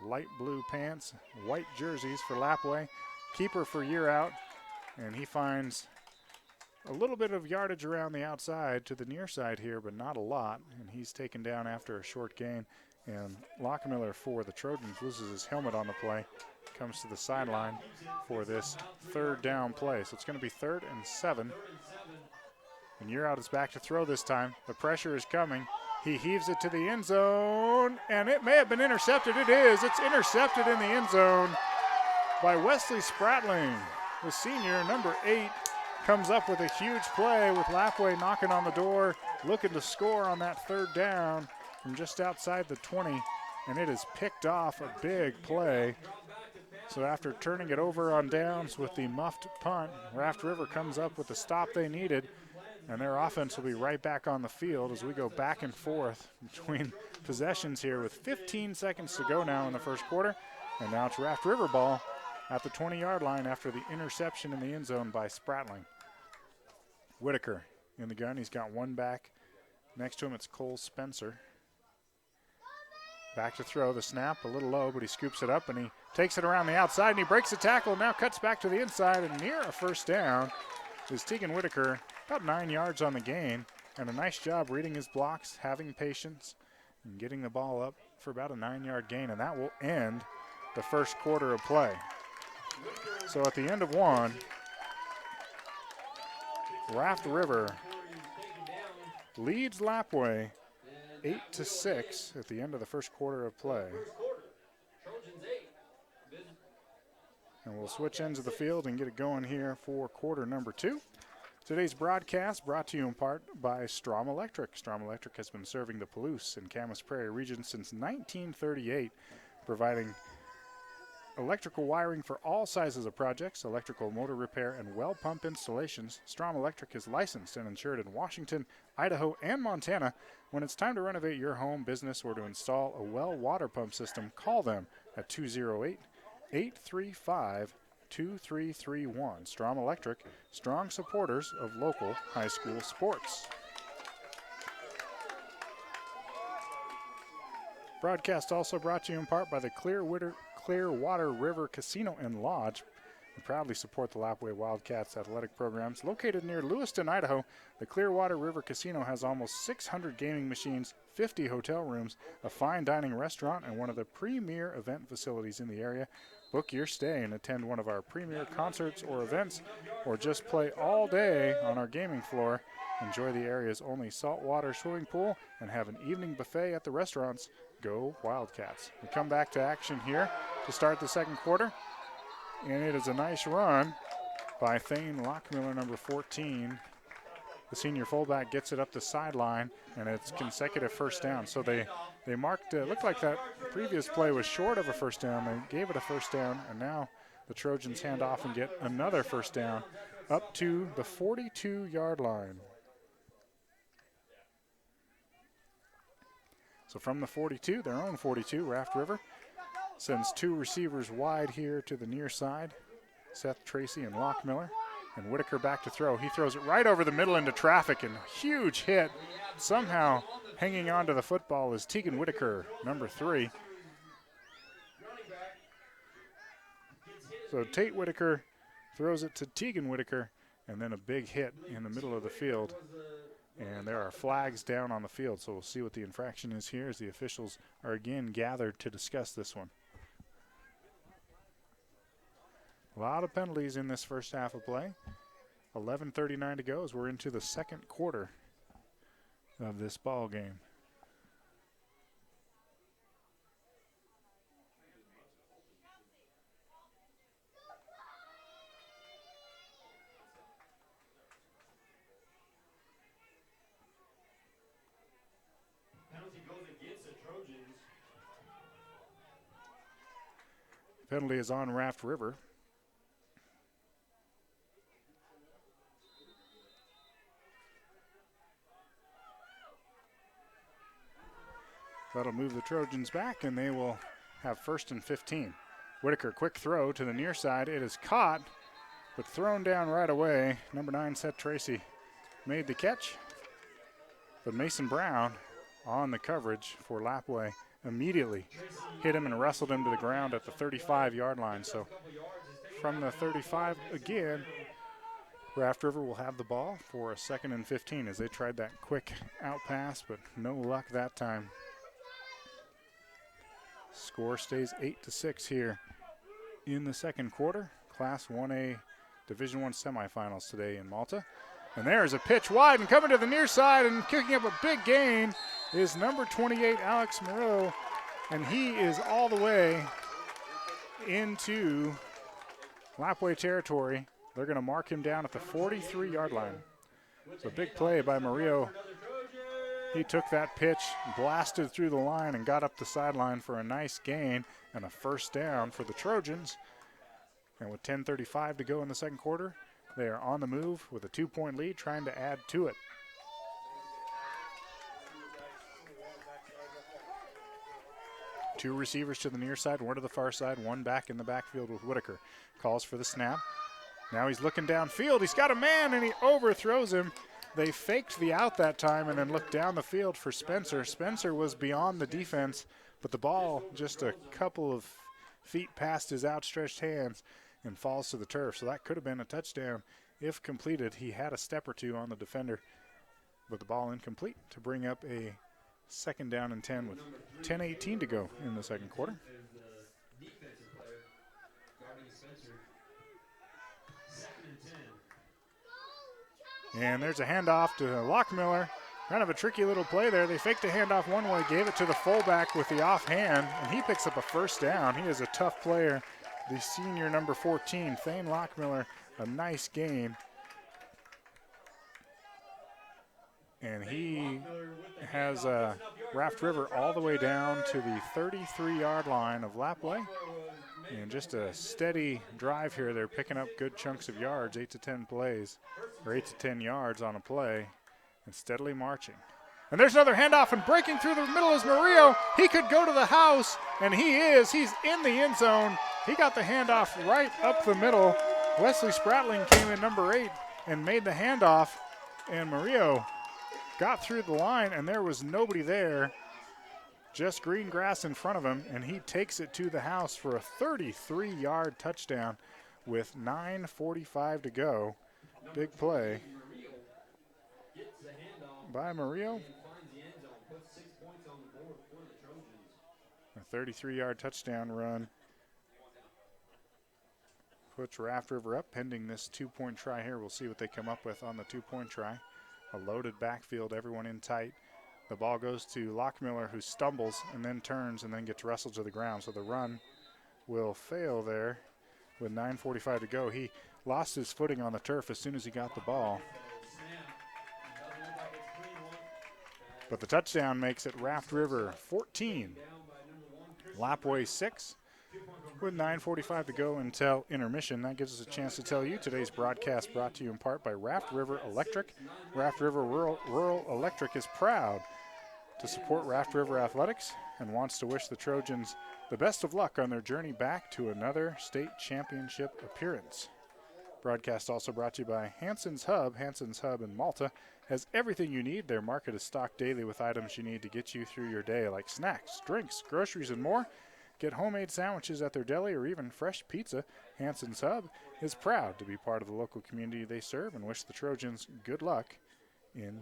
light blue pants, white jerseys for Lapwai. Keeper for Yearout, and he finds a little bit of yardage around the outside to the near side here, but not a lot, and he's taken down after a short gain. And Lockmiller for the Trojans loses his helmet on the play, comes to the sideline for this 3rd down play. So it's going to be 3rd and 7. And Yearout is back to throw this time. The pressure is coming. He heaves it to the end zone, and it may have been intercepted. It is. It's intercepted in the end zone by Wesley Spratling. The senior, number 8, comes up with a huge play with Lapwai knocking on the door, looking to score on that third down from just outside the 20, and it is picked off, a big play. So after turning it over on downs with the muffed punt, Raft River comes up with the stop they needed, and their offense will be right back on the field as we go back and forth between possessions here with 15 seconds to go now in the first quarter. And now it's Raft River ball at the 20-yard line after the interception in the end zone by Spratling. Whitaker in the gun. He's got one back. Next to him, it's Cole Spencer. Back to throw. The snap a little low, but he scoops it up and he takes it around the outside and he breaks the tackle. Now cuts back to the inside and near a first down is Tegan Whitaker. About 9 yards on the gain, and a nice job reading his blocks, having patience, and getting the ball up for about a 9-yard gain, and that will end the first quarter of play. So at the end of one, Raft River leads Lapwai 8-6 at the end of the first quarter of play. And we'll switch ends of the field and get it going here for quarter number 2. Today's broadcast brought to you in part by Strom Electric. Strom Electric has been serving the Palouse and Camas Prairie region since 1938, providing electrical wiring for all sizes of projects, electrical motor repair, and well pump installations. Strom Electric is licensed and insured in Washington, Idaho, and Montana. When it's time to renovate your home, business, or to install a well water pump system, call them at 208-835-2331. Strom Electric, strong supporters of local high school sports. Broadcast also brought to you in part by the Clearwater River Casino and Lodge. We proudly support the Lapwai Wildcats athletic programs. Located near Lewiston, Idaho, the Clearwater River Casino has almost 600 gaming machines, 50 hotel rooms, a fine dining restaurant, and one of the premier event facilities in the area. Book your stay and attend one of our premier concerts or events, or just play all day on our gaming floor. Enjoy the area's only saltwater swimming pool and have an evening buffet at the restaurants. Go Wildcats. We come back to action here to start the second quarter, and it is a nice run by Thane Lockmiller, number 14. The senior fullback gets it up the sideline, and it's consecutive first down. So they marked, looked like that previous play was short of a first down. They gave it a first down, and now the Trojans hand off and get another first down up to the 42-yard line. So from the 42, their own 42, Raft River sends two receivers wide here to the near side, Seth Tracy and Lockmiller. And Whitaker back to throw. He throws it right over the middle into traffic, and huge hit. Somehow hanging on to the football is Tegan Whitaker, number 3. So Tate Whitaker throws it to Tegan Whitaker, and then a big hit in the middle of the field. And there are flags down on the field, so we'll see what the infraction is here as the officials are again gathered to discuss this one. A lot of penalties in this first half of play. 11:39 to go as we're into the second quarter of this ball game. Penalty goes against the Trojans. Penalty is on Raft River. That'll move the Trojans back, and they will have 1st and 15. Whitaker, quick throw to the near side. It is caught, but thrown down right away. Number 9, Seth Tracy, made the catch. But Mason Brown on the coverage for Lapwai immediately hit him and wrestled him to the ground at the 35-yard line. So from the 35 again, Raft River will have the ball for a 2nd and 15 as they tried that quick out pass, but no luck that time. Score stays 8-6 here in the second quarter. Class 1A Division I semifinals today in Malta. And there's a pitch wide and coming to the near side and kicking up a big gain is number 28, Alex Moreau, and he is all the way into Lapwai territory. They're going to mark him down at the 43-yard line. So big play by Murillo. He took that pitch, blasted through the line, and got up the sideline for a nice gain and a first down for the Trojans. And with 10:35 to go in the second quarter, they are on the move with a 2-point lead, trying to add to it. Two receivers to the near side, one to the far side, one back in the backfield with Whitaker. Calls for the snap. Now he's looking downfield. He's got a man, and he overthrows him. They faked the out that time and then looked down the field for Spencer. Spencer was beyond the defense, but the ball just a couple of feet past his outstretched hands and falls to the turf. So that could have been a touchdown if completed. He had a step or two on the defender, but the ball incomplete to bring up a second down and 10 with 10:18 to go in the second quarter. And there's a handoff to Lockmiller. Kind of a tricky little play there. They faked a handoff one way, gave it to the fullback with the offhand, and he picks up a first down. He is a tough player. The senior number 14, Thane Lockmiller, a nice gain. And he has Raft River all the way down to the 33-yard line of Lapwai. And just a steady drive here. They're picking up good chunks of yards, 8 to 10 plays, or 8 to 10 yards on a play, and steadily marching. And there's another handoff, and breaking through the middle is Murillo. He could go to the house, and he is. He's in the end zone. He got the handoff right up the middle. Wesley Spratling came in number 8 and made the handoff, and Murillo got through the line, and there was nobody there. Just green grass in front of him, and he takes it to the house for a 33-yard touchdown with 9:45 to go. Big play by Murillo. A 33-yard touchdown run puts Raft River up, pending this 2-point try here. We'll see what they come up with on the 2-point try. A loaded backfield, everyone in tight. The ball goes to Lockmiller, who stumbles and then turns and then gets wrestled to the ground. So the run will fail there with 9:45 to go. He lost his footing on the turf as soon as he got the ball. But the touchdown makes it Raft River 14, Lapwai 6. With 9:45 to go until intermission, that gives us a chance to tell you today's broadcast brought to you in part by Raft River Electric. Raft River Rural Electric is proud to support Raft River Athletics and wants to wish the Trojans the best of luck on their journey back to another state championship appearance. Broadcast also brought to you by Hanson's Hub. Hanson's Hub in Malta has everything you need. Their market is stocked daily with items you need to get you through your day, like snacks, drinks, groceries, and more. Get homemade sandwiches at their deli or even fresh pizza. Hanson's Hub is proud to be part of the local community they serve and wish the Trojans good luck in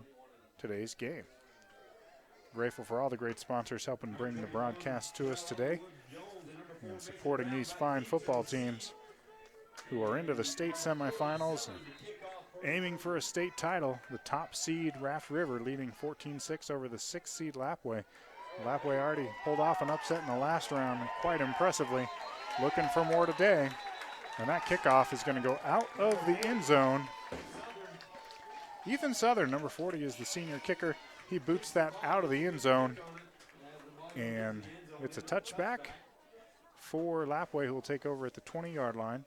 today's game. Grateful for all the great sponsors helping bring the broadcast to us today and supporting these fine football teams who are into the state semifinals and aiming for a state title. The top seed, Raft River, leading 14-6 over the 6th seed Lapwai. Lapwai already pulled off an upset in the last round quite impressively. Looking for more today. And that kickoff is going to go out of the end zone. Ethan Southern, number 40, is the senior kicker. He boots that out of the end zone. And it's a touchback for Lapwai, who will take over at the 20-yard line.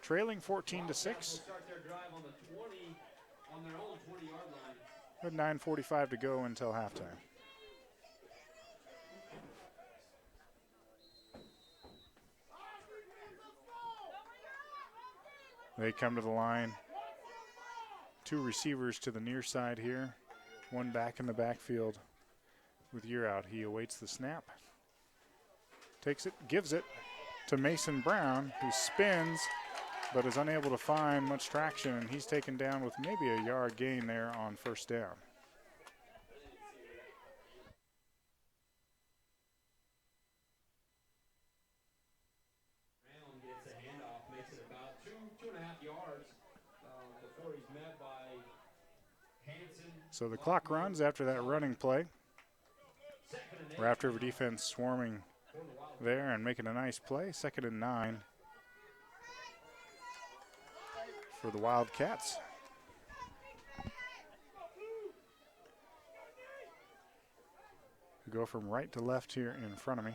Trailing 14-6. With 9:45 to go until halftime. They come to the line. Two receivers to the near side here. One back in the backfield with Year out. He awaits the snap. Takes it, gives it to Mason Brown, who spins but is unable to find much traction, and he's taken down with maybe a yard gain there on first down. So the clock runs after that running play. Raft River defense swarming there and making a nice play. 2nd and 9 for the Wildcats. Go from right to left here in front of me.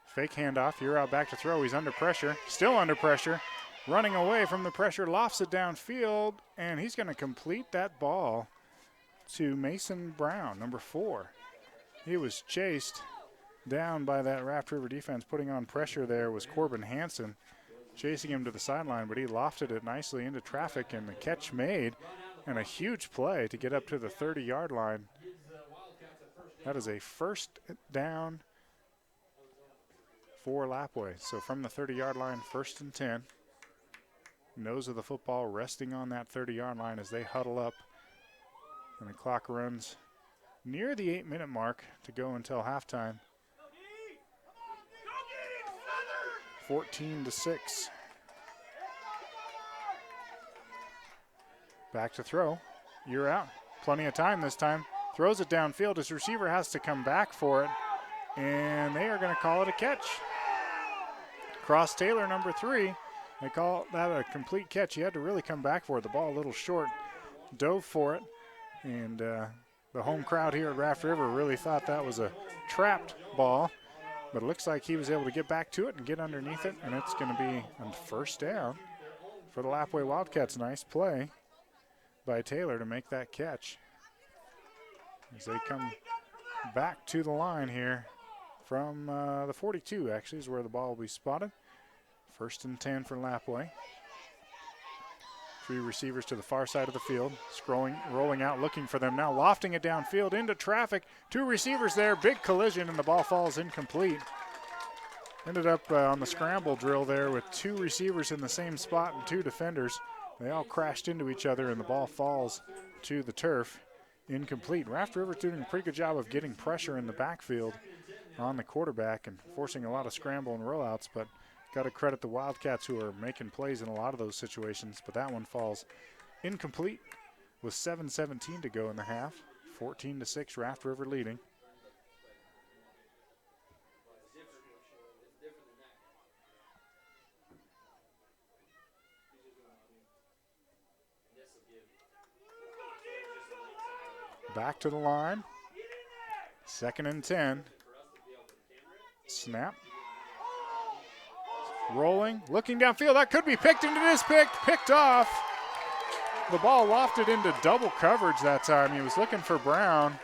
Fake handoff. You're out back to throw. He's under pressure. Still under pressure. Running away from the pressure. Lofts it downfield. And he's going to complete that ball to Mason Brown, number 4. He was chased down by that Raft River defense. Putting on pressure there was Corbin Hansen, chasing him to the sideline, but he lofted it nicely into traffic, and the catch made, and a huge play to get up to the 30-yard line. That is a 1st down for Lapwai. So from the 30-yard line, 1st and 10. Nose of the football resting on that 30-yard line as they huddle up, and the clock runs near the 8-minute mark to go until halftime. 14-6. Back to throw. You're out. Plenty of time this time. Throws it downfield. His receiver has to come back for it, and they are going to call it a catch. Cross Taylor, number 3. They call that a complete catch. He had to really come back for it. The ball a little short. Dove for it, and the home crowd here at Raft River really thought that was a trapped ball, but it looks like he was able to get back to it and get underneath it, and it's going to be on 1st down for the Lapwai Wildcats. Nice play by Taylor to make that catch as they come back to the line here from the 42, actually, is where the ball will be spotted. 1st and 10 for Lapwai. 3 receivers to the far side of the field, rolling out, looking for them now, lofting it downfield into traffic. 2 receivers there, big collision, and the ball falls incomplete. Ended up on the scramble drill there with 2 receivers in the same spot and 2 defenders. They all crashed into each other, and the ball falls to the turf. Incomplete. Raft River doing a pretty good job of getting pressure in the backfield on the quarterback and forcing a lot of scramble and rollouts, but got to credit the Wildcats who are making plays in a lot of those situations, but that one falls incomplete with 7:17 to go in the half. 14-6, Raft River leading. Back to the line. 2nd and 10. Snap. Rolling, looking downfield. That could be picked, and it is picked off. The ball lofted into double coverage that time. He was looking for Brown,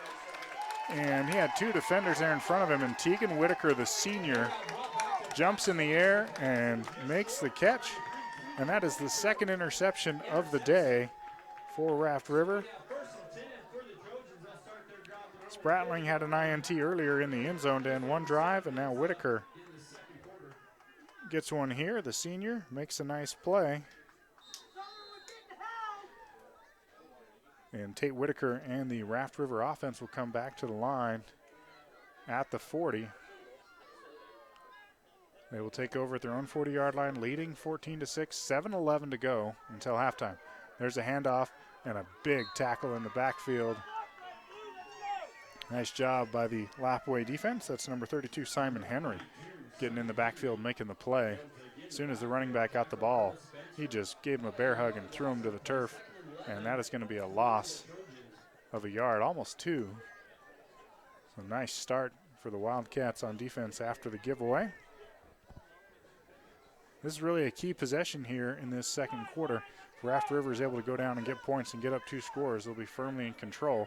and he had 2 defenders there in front of him, and Tegan Whitaker, the senior, jumps in the air and makes the catch, and that is the 2nd interception of the day for Raft River. Spratling had an INT earlier in the end zone to end one drive, and now Whitaker gets one here. The senior makes a nice play. And Tate Whitaker and the Raft River offense will come back to the line at the 40. They will take over at their own 40-yard line, leading 14-6, 7:11 to go until halftime. There's a handoff and a big tackle in the backfield. Nice job by the Lapwai defense. That's number 32, Simon Henry, getting in the backfield, making the play. As soon as the running back got the ball, he just gave him a bear hug and threw him to the turf, and that is going to be a loss of a yard, almost 2. So nice start for the Wildcats on defense after the giveaway. This is really a key possession here in this 2nd quarter. If Raft River is able to go down and get points and get up 2 scores, they'll be firmly in control.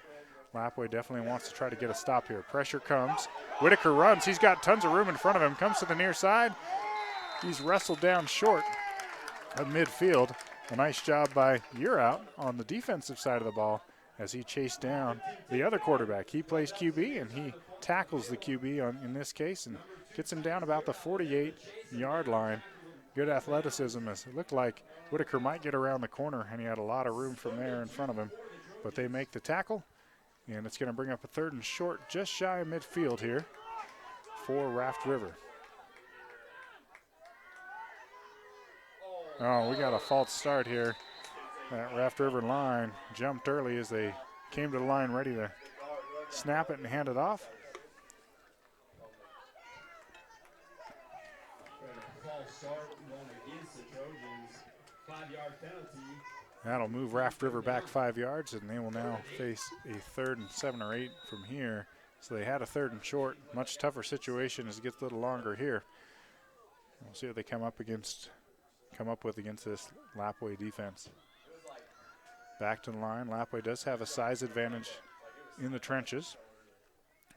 Lapwai definitely wants to try to get a stop here. Pressure comes. Whitaker runs. He's got tons of room in front of him. Comes to the near side. He's wrestled down short of midfield. A nice job by Yearout on the defensive side of the ball as he chased down the other quarterback. He plays QB, and he tackles the QB in this case and gets him down about the 48-yard line. Good athleticism, as it looked like Whitaker might get around the corner, and he had a lot of room from there in front of him. But they make the tackle. And it's going to bring up a 3rd and short, just shy of midfield here for Raft River. Oh, we got a false start here. That Raft River line jumped early as they came to the line ready to snap it and hand it off. start going against the Trojans. 5-yard penalty. That'll move Raft River back 5 yards, and they will now face a 3rd and 7 or 8 from here. So they had a 3rd and short. Much tougher situation as it gets a little longer here. We'll see what they come up with against this Lapwai defense. Back to the line. Lapwai does have a size advantage in the trenches.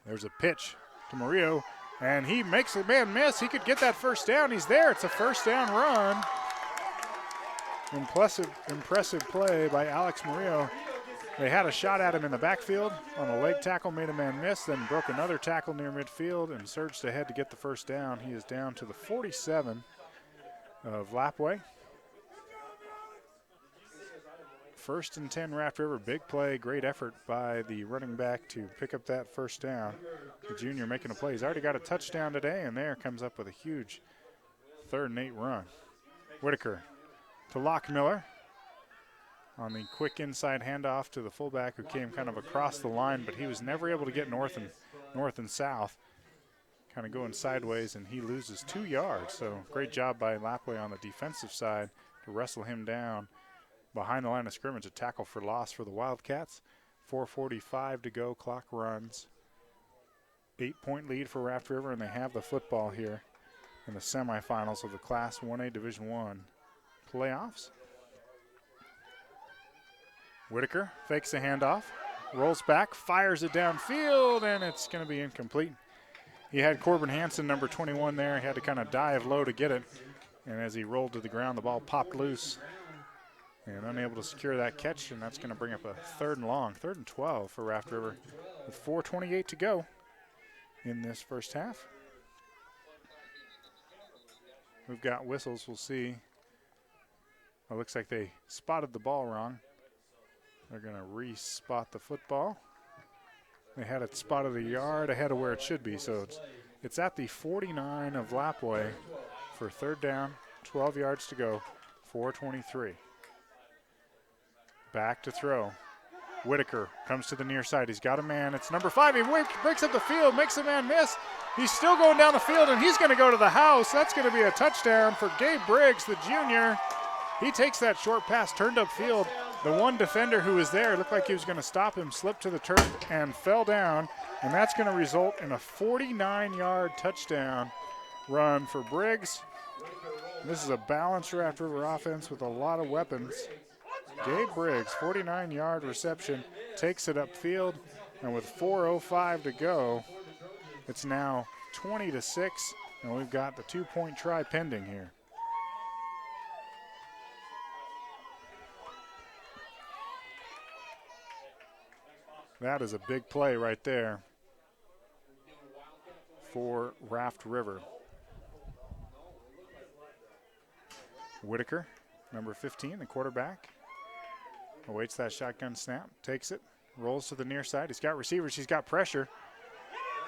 There's a pitch to Murillo, and he makes a man miss. He could get that first down. He's there. It's a first down run. Impressive play by Alex Murillo. They had a shot at him in the backfield on a leg tackle, made a man miss, then broke another tackle near midfield and surged ahead to get the first down. He is down to the 47 of Lapwai. 1st and 10 Raft River, big play, great effort by the running back to pick up that first down. The junior making a play. He's already got a touchdown today, and there comes up with a huge 3rd and 8 run. Whitaker to Lockmiller on the quick inside handoff to the fullback who came kind of across the line, but he was never able to get north and south, kind of going sideways, and he loses 2 yards. So great job by Lapwai on the defensive side to wrestle him down behind the line of scrimmage. A tackle for loss for the Wildcats. 4:45 to go, clock runs. 8-point lead for Raft River, and they have the football here in the semifinals of the Class 1A Division I playoffs. Whitaker fakes a handoff, rolls back, fires it downfield, and it's going to be incomplete. He had Corbin Hansen, number 21 there. He had to kind of dive low to get it, and as he rolled to the ground, the ball popped loose and unable to secure that catch, and that's going to bring up a 3rd and long, 3rd and 12 for Raft River with 4:28 to go in this first half. We've got whistles. We'll see. It looks like they spotted the ball wrong. They're going to re-spot the football. They had it spotted a yard ahead of where it should be, so it's at the 49 of Lapwai for 3rd down, 12 yards to go, 4:23. Back to throw. Whitaker comes to the near side. He's got a man. It's number 5. He breaks up the field, makes a man miss. He's still going down the field, and he's going to go to the house. That's going to be a touchdown for Gabe Briggs, the junior. He takes that short pass, turned up field. The one defender who was there looked like he was going to stop him, slipped to the turf, and fell down. And that's going to result in a 49-yard touchdown run for Briggs. This is a balanced Raft River offense with a lot of weapons. Gabe Briggs, 49-yard reception, takes it upfield, and with 4:05 to go, it's now 20-6, and we've got the 2-point try pending here. That is a big play right there for Raft River. Whitaker, number 15, the quarterback, awaits that shotgun snap, takes it, rolls to the near side. He's got receivers, he's got pressure.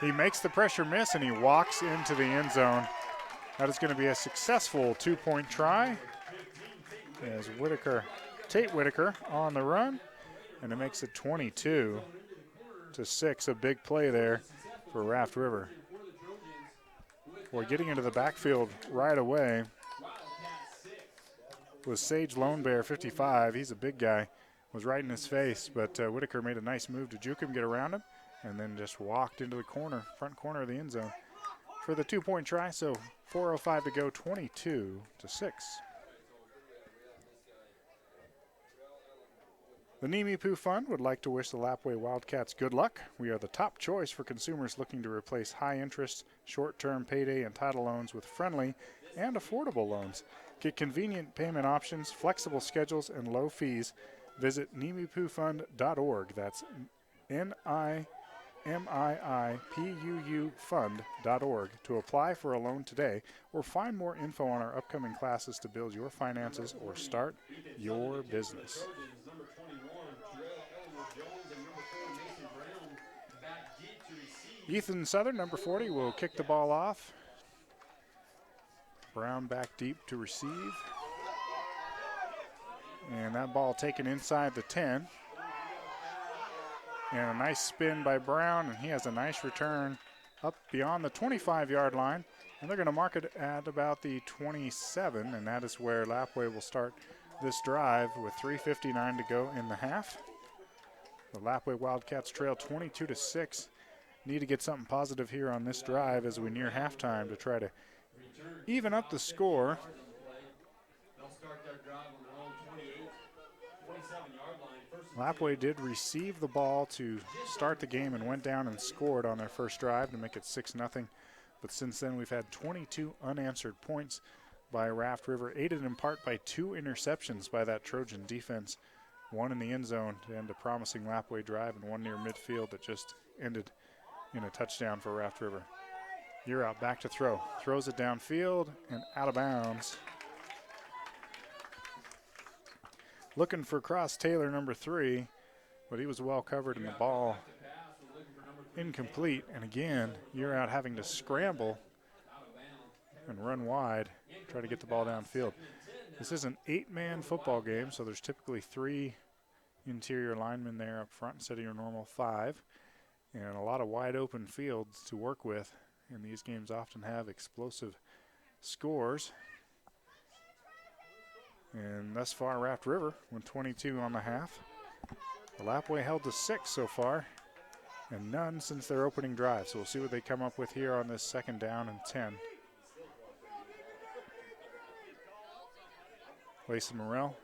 He makes the pressure miss, and he walks into the end zone. That is going to be a successful 2-point try as Tate Whitaker on the run, and it makes it 22-6, a big play there for Raft River. Boy, getting into the backfield right away was Sage Lone Bear, 55. He's a big guy. Was right in his face, but Whitaker made a nice move to juke him, get around him, and then just walked into the front corner of the end zone for the 2-point try. So 4:05 to go, 22-6. The Nimi Poo Fund would like to wish the Lapwai Wildcats good luck. We are the top choice for consumers looking to replace high-interest, short-term payday and title loans with friendly and affordable loans. Get convenient payment options, flexible schedules, and low fees. Visit NimiPooFund.org. That's NIMIIPUU Fund.org to apply for a loan today, or find more info on our upcoming classes to build your finances or start your business. Ethan Southern, number 40, will kick the ball off. Brown back deep to receive. And that ball taken inside the 10. And a nice spin by Brown, and he has a nice return up beyond the 25-yard line, and they're going to mark it at about the 27, and that is where Lapwai will start this drive with 3:59 to go in the half. The Lapwai Wildcats trail 22-6. Need to get something positive here on this drive as we near halftime to try to even up the score. They'll start their drive on their own 27-yard line. Lapwai did receive the ball to start the game and went down and scored on their first drive to make it 6-0. But since then, we've had 22 unanswered points by Raft River, aided in part by 2 interceptions by that Trojan defense. One in the end zone to end a promising Lapwai drive, and one near midfield that just ended in a touchdown for Raft River. You're out, back to throw. Throws it downfield and out of bounds. Looking for Cross Taylor, number 3, but he was well covered in the ball. Incomplete, and again, you're out having to scramble and run wide, try to get the ball downfield. This is an 8-man football game, so there's typically 3 interior linemen there up front instead of your normal 5, and a lot of wide open fields to work with, and these games often have explosive scores. And thus far, Raft River won 22 on the half. The Lapwai held to 6 so far, and none since their opening drive. So we'll see what they come up with here on this 2nd down and 10. Lacey Morrell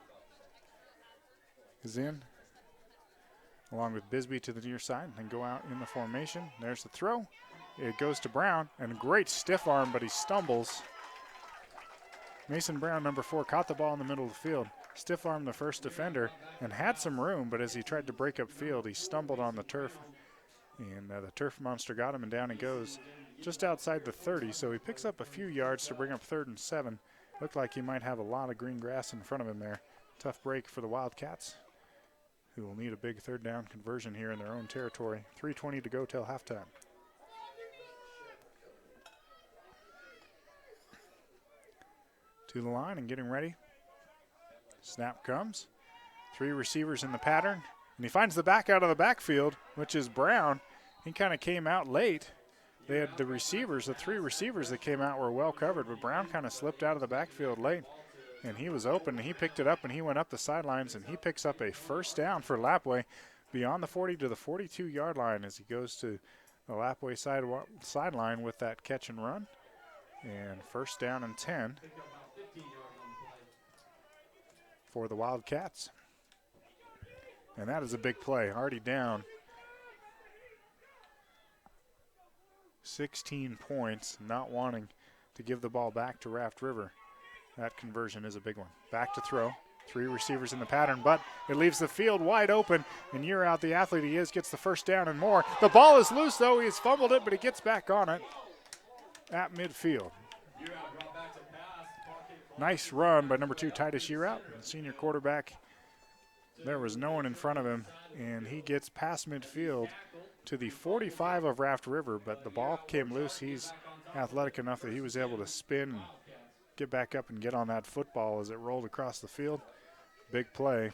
is in, along with Bisbee to the near side, and go out in the formation. There's the throw. It goes to Brown, and great stiff arm, but he stumbles. Mason Brown, number 4, caught the ball in the middle of the field, stiff armed the first defender, and had some room, but as he tried to break up field, he stumbled on the turf. And the turf monster got him, and down he goes just outside the 30, so he picks up a few yards to bring up 3rd and 7. Looked like he might have a lot of green grass in front of him there. Tough break for the Wildcats, who will need a big 3rd down conversion here in their own territory. 3:20 to go till halftime. To the line and getting ready. Snap comes. 3 receivers in the pattern, and he finds the back out of the backfield, which is Brown. He kind of came out late. They had the receivers, the 3 receivers that came out were well covered, but Brown kind of slipped out of the backfield late, and he was open, and he picked it up, and he went up the sidelines, and he picks up a 1st down for Lapwai beyond the 40 to the 42-yard line as he goes to the Lapwai sideline with that catch and run. And 1st down and 10 for the Wildcats. And that is a big play, already down 16 points, not wanting to give the ball back to Raft River. That conversion is a big one. Back to throw. 3 receivers in the pattern, but it leaves the field wide open, and you're out. The athlete he is gets the 1st down and more. The ball is loose, though. He's fumbled it, but he gets back on it at midfield. Nice run by number 2, Titus Yearout, senior quarterback. There was no one in front of him, and he gets past midfield to the 45 of Raft River, but the ball came loose. He's athletic enough that he was able to spin and get back up and get on that football as it rolled across the field. Big play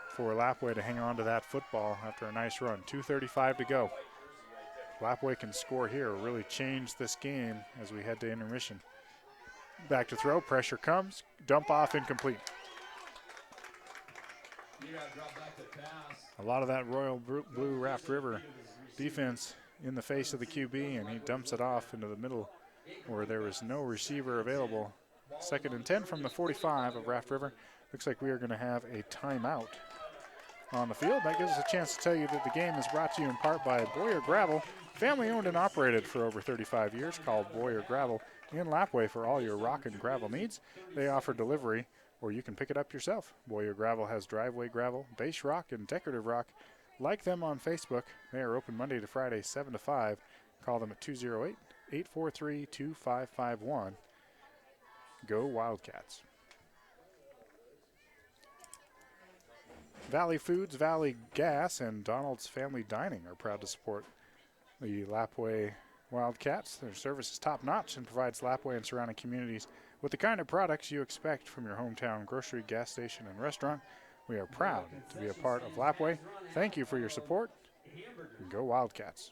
for Lapwai to hang on to that football after a nice run. 2:35 to go. Lapwai can score here, really change this game as we head to intermission. Back to throw, pressure comes, dump off, incomplete. A lot of that Royal Blue Raft River defense in the face of the QB, and he dumps it off into the middle where there was no receiver available. 2nd and 10 from the 45 of Raft River. Looks like we are going to have a timeout on the field. That gives us a chance to tell you that the game is brought to you in part by Boyer Gravel, family owned and operated for over 35 years. Call Boyer Gravel in Lapwai for all your rock and gravel needs. They offer delivery, or you can pick it up yourself. Boyer Gravel has driveway gravel, base rock, and decorative rock. Like them on Facebook. They are open Monday to Friday, 7 to 5. Call them at 208-843-2551. Go Wildcats. Valley Foods, Valley Gas, and Donald's Family Dining are proud to support the Lapwai Wildcats. Their service is top-notch and provides Lapwai and surrounding communities with the kind of products you expect from your hometown grocery, gas station, and restaurant. We are proud to be a part of Lapwai. Thank you for your support, and go Wildcats.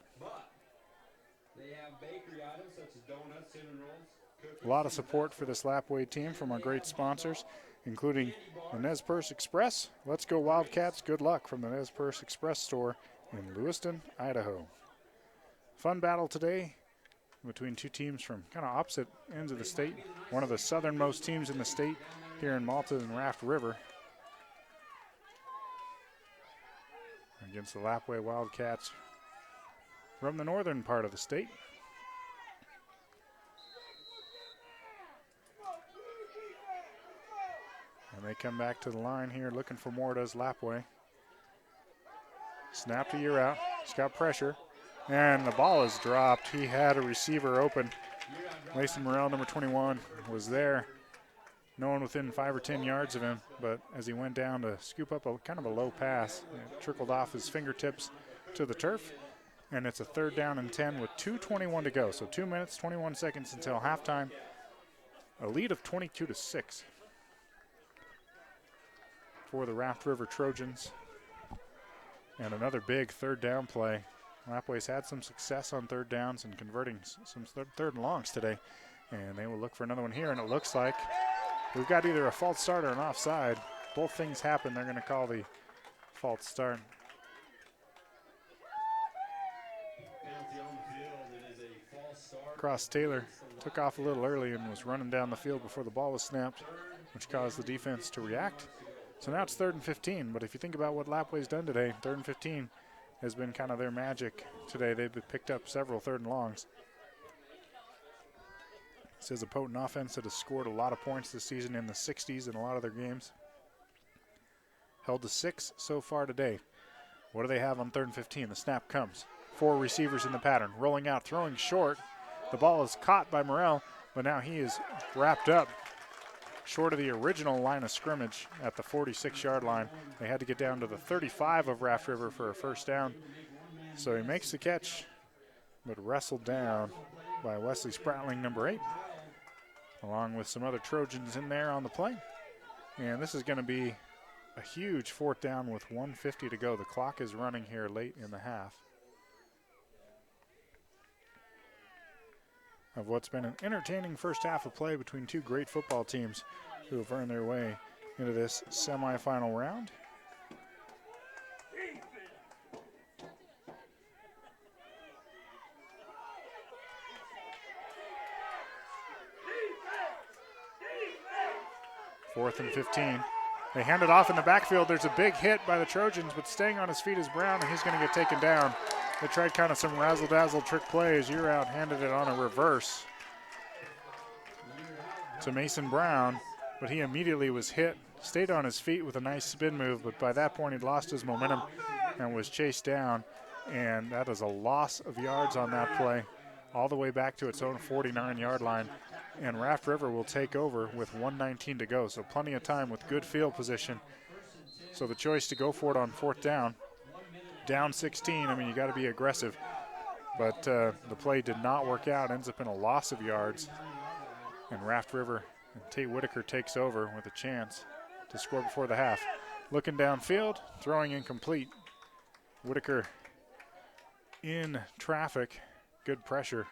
They have bakery items such as donuts, cinnamon rolls, cookies. A lot of support for this Lapwai team from our great sponsors, including the Nez Perce Express. Let's go Wildcats. Good luck from the Nez Perce Express store in Lewiston, Idaho. Fun battle today between two teams from kind of opposite ends of the state. One of the southernmost teams in the state here in Malta and Raft River against the Lapwai Wildcats from the northern part of the state. And they come back to the line here looking for more, does Lapwai. Snap to year out. He's got pressure. And the ball is dropped. He had a receiver open. Mason Morrell, number 21, was there. No one within 5 or 10 yards of him, but as he went down to scoop up a kind of a low pass, it trickled off his fingertips to the turf. And it's a 3rd down and 10 with 2:21 to go. So 2 minutes, 21 seconds until halftime. A lead of 22-6 for the Raft River Trojans. And another big 3rd down play. Lapwai's had some success on 3rd downs and converting some 3rd and longs today. And they will look for another one here, and it looks like we've got either a false start or an offside. Both things happen. They're going to call the false start. Cross Taylor took off a little early and was running down the field before the ball was snapped, which caused the defense to react. So now it's 3rd and 15, but if you think about what Lapwai's done today, 3rd and 15 has been kind of their magic today. They've picked up several 3rd and longs. This is a potent offense that has scored a lot of points this season in the 60s in a lot of their games. Held to 6 so far today. What do they have on 3rd and 15? The snap comes. 4 receivers in the pattern. Rolling out, throwing short. The ball is caught by Morrell, but now he is wrapped up short of the original line of scrimmage at the 46-yard line. They had to get down to the 35 of Raft River for a 1st down. So he makes the catch, but wrestled down by Wesley Spratling, number 8, along with some other Trojans in there on the play. And this is going to be a huge 4th down with 1:50 to go. The clock is running here late in the half of what's been an entertaining first half of play between two great football teams who have earned their way into this semifinal round. Fourth and 15. They hand it off in the backfield. There's a big hit by the Trojans, but staying on his feet is Brown, and he's going to get taken down. They tried kind of some razzle-dazzle trick plays. Year out handed it on a reverse to Mason Brown, but he immediately was hit, stayed on his feet with a nice spin move, but by that point he'd lost his momentum and was chased down, and that is a loss of yards on that play, all the way back to its own 49-yard line. And Raft River will take over with 1:19 to go, so plenty of time with good field position. So the choice to go for it on 4th down. Down 16, I mean, you got to be aggressive. But the play did not work out, ends up in a loss of yards. And Raft River and Tate Whitaker takes over with a chance to score before the half. Looking downfield, throwing incomplete. Whitaker in traffic, good pressure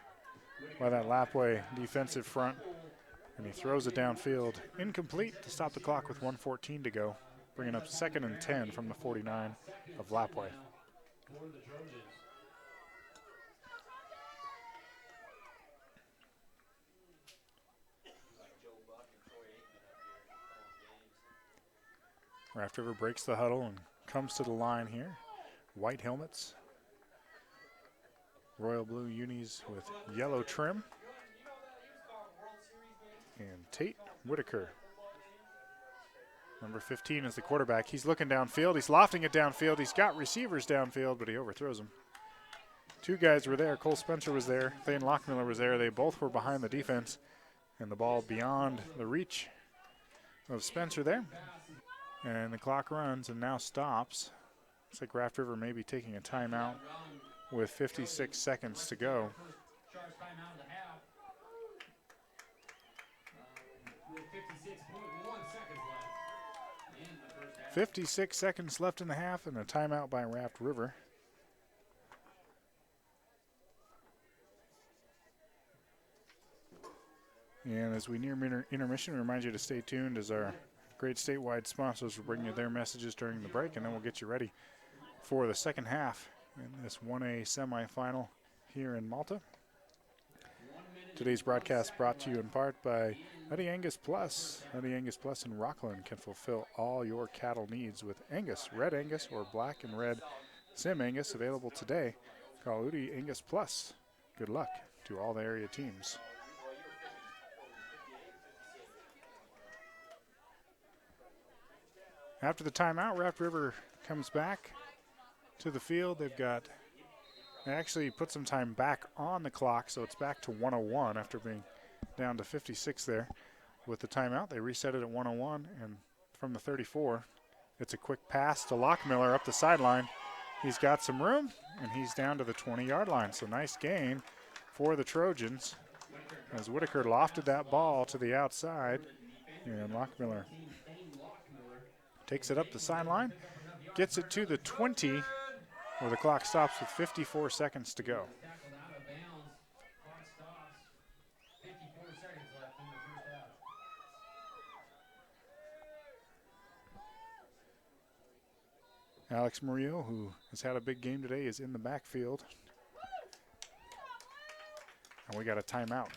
by that Lapwai defensive front, and he throws it downfield, incomplete to stop the clock with 1:14 to go, bringing up 2nd and 10 from the 49 of Lapwai. Raft River breaks the huddle and comes to the line here. White helmets, royal blue unis with yellow trim. And Tate Whitaker, number 15, is the quarterback. He's looking downfield. He's lofting it downfield. He's got receivers downfield, but he overthrows them. 2 guys were there. Cole Spencer was there. Thane Lockmiller was there. They both were behind the defense, and the ball beyond the reach of Spencer there. And the clock runs and now stops. Looks like Raft River may be taking a timeout with 56 seconds to go. 56 seconds left in the half, and a timeout by Raft River. And as we near intermission, we remind you to stay tuned as our great statewide sponsors will bring you their messages during the break, and then we'll get you ready for the second half in this 1A semifinal here in Malta. Today's broadcast brought to you in part by Honey Angus Plus. Honey Angus Plus in Rockland can fulfill all your cattle needs with Angus, Red Angus, or Black and Red Sim Angus available today. Call Udi Angus Plus. Good luck to all the area teams. After the timeout, Raft River comes back to the field. They actually put some time back on the clock, so it's back to 101 after being down to 56 there. With the timeout, they reset it at 101, and from the 34, it's a quick pass to Lockmiller up the sideline. He's got some room, and he's down to the 20-yard line. So nice gain for the Trojans as Whitaker lofted that ball to the outside, and Lockmiller takes it up the sideline, gets it to the 20, where the clock stops with 54 seconds to go. Alex Murillo, who has had a big game today, is in the backfield. And we got a timeout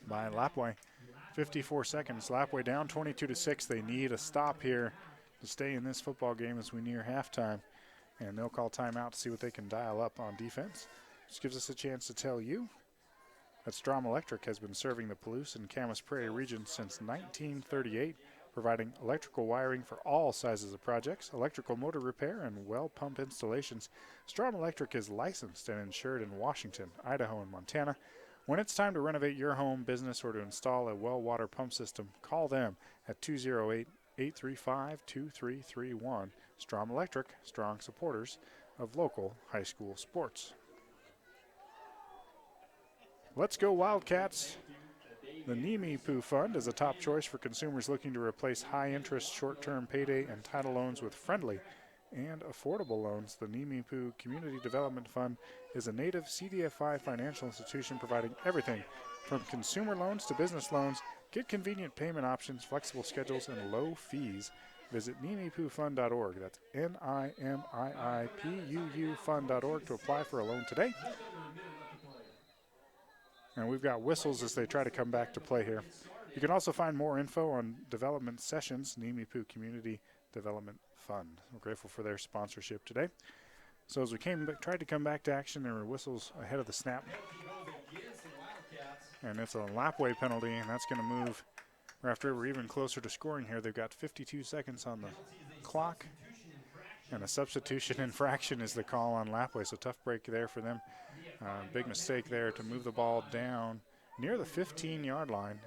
by Lapwai. 54 seconds. Lapwai down 22-6. They need a stop here to stay in this football game as we near halftime. And they'll call timeout to see what they can dial up on defense. This gives us a chance to tell you that Strom Electric has been serving the Palouse and Camas Prairie region since 1938, providing electrical wiring for all sizes of projects, electrical motor repair, and well pump installations. Strom Electric is licensed and insured in Washington, Idaho, and Montana. When it's time to renovate your home, business, or to install a well water pump system, call them at 208-835-2331. Strom Electric, strong supporters of local high school sports. Let's go Wildcats. The Nimi Poo Fund is a top choice for consumers looking to replace high-interest short-term payday and title loans with friendly and affordable loans. The Nimi Poo Community Development Fund is a native CDFI financial institution providing everything from consumer loans to business loans. Get convenient payment options, flexible schedules, and low fees. Visit NimiPooFund.org. That's NIMIIPUU Fund.org to apply for a loan today. And we've got whistles as they try to come back to play here. You can also find more info on development sessions, Nimi Poo Community Development Fund. We're grateful for their sponsorship today. So as we tried to come back to action, there were whistles ahead of the snap. And it's a Lapwai penalty, and that's going to move Raft River even closer to scoring here. They've got 52 seconds on the clock. And a substitution infraction is the call on Lapwai, so tough break there for them. Big mistake there to move the ball down near the 15-yard line.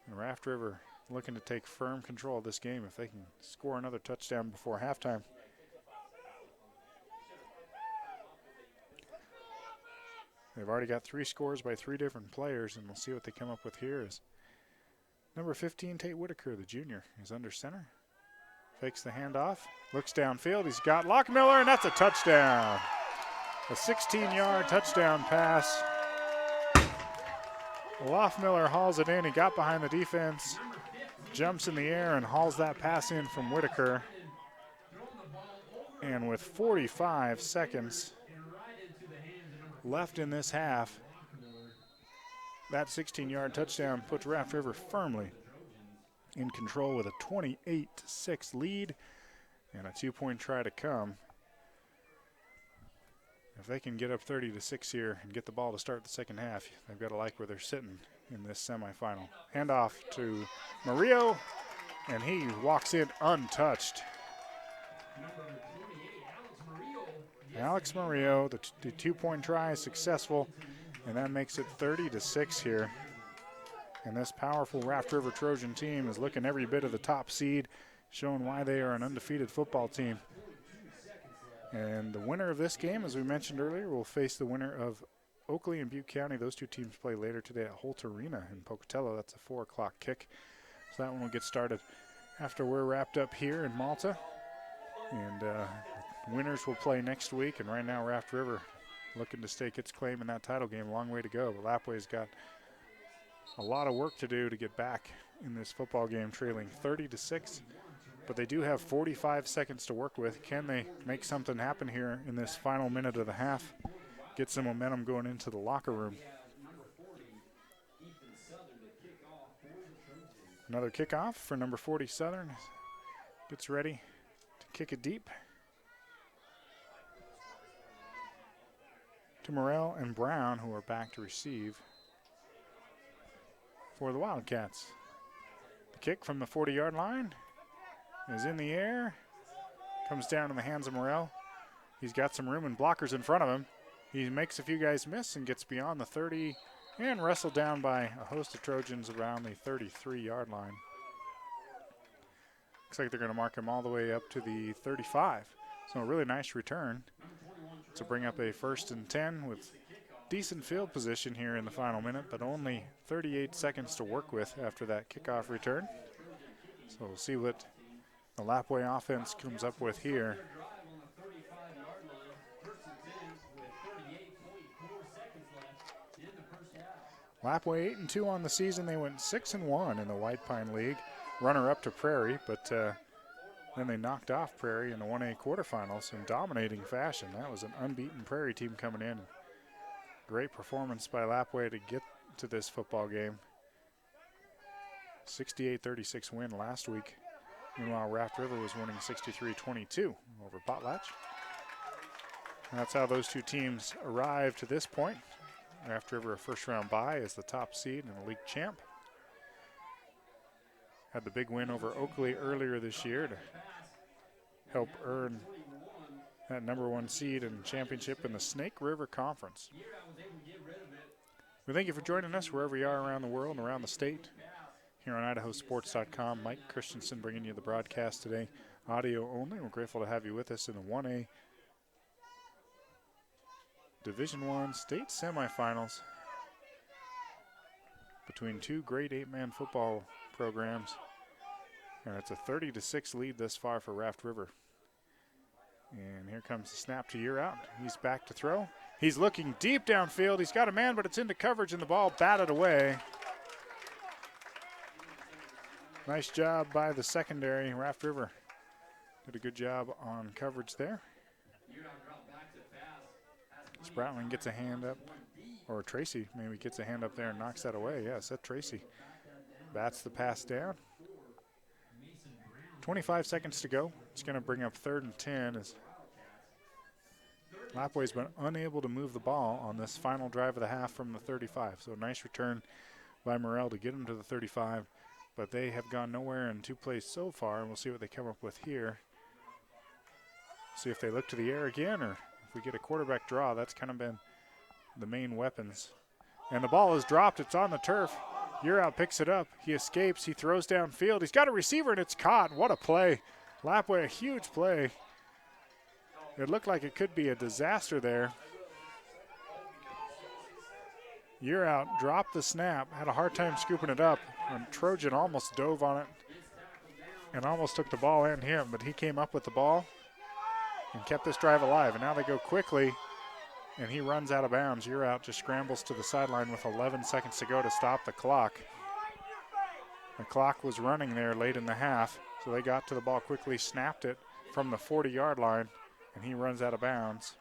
And Raft River looking to take firm control of this game if they can score another touchdown before halftime. They've already got 3 scores by 3 different players, and we'll see what they come up with here. Is number 15, Tate Whitaker, the junior, is under center. Fakes the handoff, looks downfield. He's got Lockmiller, and that's a touchdown. A 16-yard touchdown pass. Lockmiller hauls it in. He got behind the defense, jumps in the air, and hauls that pass in from Whitaker. And with 45 seconds left in this half, that 16-yard touchdown puts Raft River firmly in control with a 28-6 lead and a 2-point try to come. If they can get up 30-6 here and get the ball to start the second half, they've got to like where they're sitting in this semifinal. Handoff to Murillo, and he walks in untouched. Alex Murillo, the 2-point try is successful, and that makes it 30-6 here. And this powerful Raft River Trojan team is looking every bit of the top seed, showing why they are an undefeated football team. And the winner of this game, as we mentioned earlier, will face the winner of Oakley and Butte County. Those two teams play later today at Holt Arena in Pocatello. That's a 4 o'clock kick. So that one will get started after we're wrapped up here in Malta. And winners will play next week. And right now, Raft River looking to stake its claim in that title game. Long way to go. But Lapwai's got a lot of work to do to get back in this football game, trailing 30-6. But they do have 45 seconds to work with. Can they make something happen here in this final minute of the half? Get some momentum going into the locker room. Another kickoff for number 40 Southern. Gets ready to kick it deep to Morrell and Brown, who are back to receive for the Wildcats. The kick from the 40-yard line is in the air, comes down in the hands of Morrell. He's got some room and blockers in front of him. He makes a few guys miss and gets beyond the 30 and wrestled down by a host of Trojans around the 33-yard line. Looks like they're going to mark him all the way up to the 35. So a really nice return to bring up a 1st and 10 with decent field position here in the final minute, but only 38 seconds to work with after that kickoff return. So we'll see what the Lapwai offense comes up with here. Lapwai 8-2 on the season. They went 6-1 in the White Pine League, runner-up to Prairie, but then they knocked off Prairie in the 1A quarterfinals in dominating fashion. That was an unbeaten Prairie team coming in. Great performance by Lapwai to get to this football game. 68-36 win last week. Meanwhile, Raft River was winning 63-22 over Potlatch. That's how those two teams arrived to this point. Raft River a first-round bye as the top seed and the league champ. Had the big win over Oakley earlier this year to help earn that #1 seed and championship in the Snake River Conference. We thank you for joining us wherever you are around the world and around the state. Here on IdahoSports.com, Mike Christensen bringing you the broadcast today. Audio only. We're grateful to have you with us in the 1A Division I state semifinals between two great 8-man football programs. And it's a 30-6 lead thus far for Raft River. And here comes the snap to year out. He's back to throw. He's looking deep downfield. He's got a man, but it's into coverage, and the ball batted away. Nice job by the secondary. Raft River did a good job on coverage there. Spratling gets a hand up, or Tracy maybe gets a hand up there and knocks that away. Yes, that Tracy bats the pass down. 25 seconds to go. It's going to bring up 3rd and 10 as Lapwai's been unable to move the ball on this final drive of the half from the 35. So nice return by Morrell to get him to the 35, but they have gone nowhere in 2 plays so far, and we'll see what they come up with here. See if they look to the air again, or if we get a quarterback draw. That's kind of been the main weapons. And the ball is dropped. It's on the turf. Urow picks it up. He escapes. He throws downfield. He's got a receiver, and it's caught. What a play. Lapwai, a huge play. It looked like it could be a disaster there. Urow dropped the snap, had a hard time scooping it up, and Trojan almost dove on it and almost took the ball and him, but he came up with the ball and kept this drive alive. And now they go quickly, and he runs out of bounds. Urow just scrambles to the sideline with 11 seconds to go to stop the clock. The clock was running there late in the half, so they got to the ball quickly, snapped it from the 40-yard line, and he runs out of bounds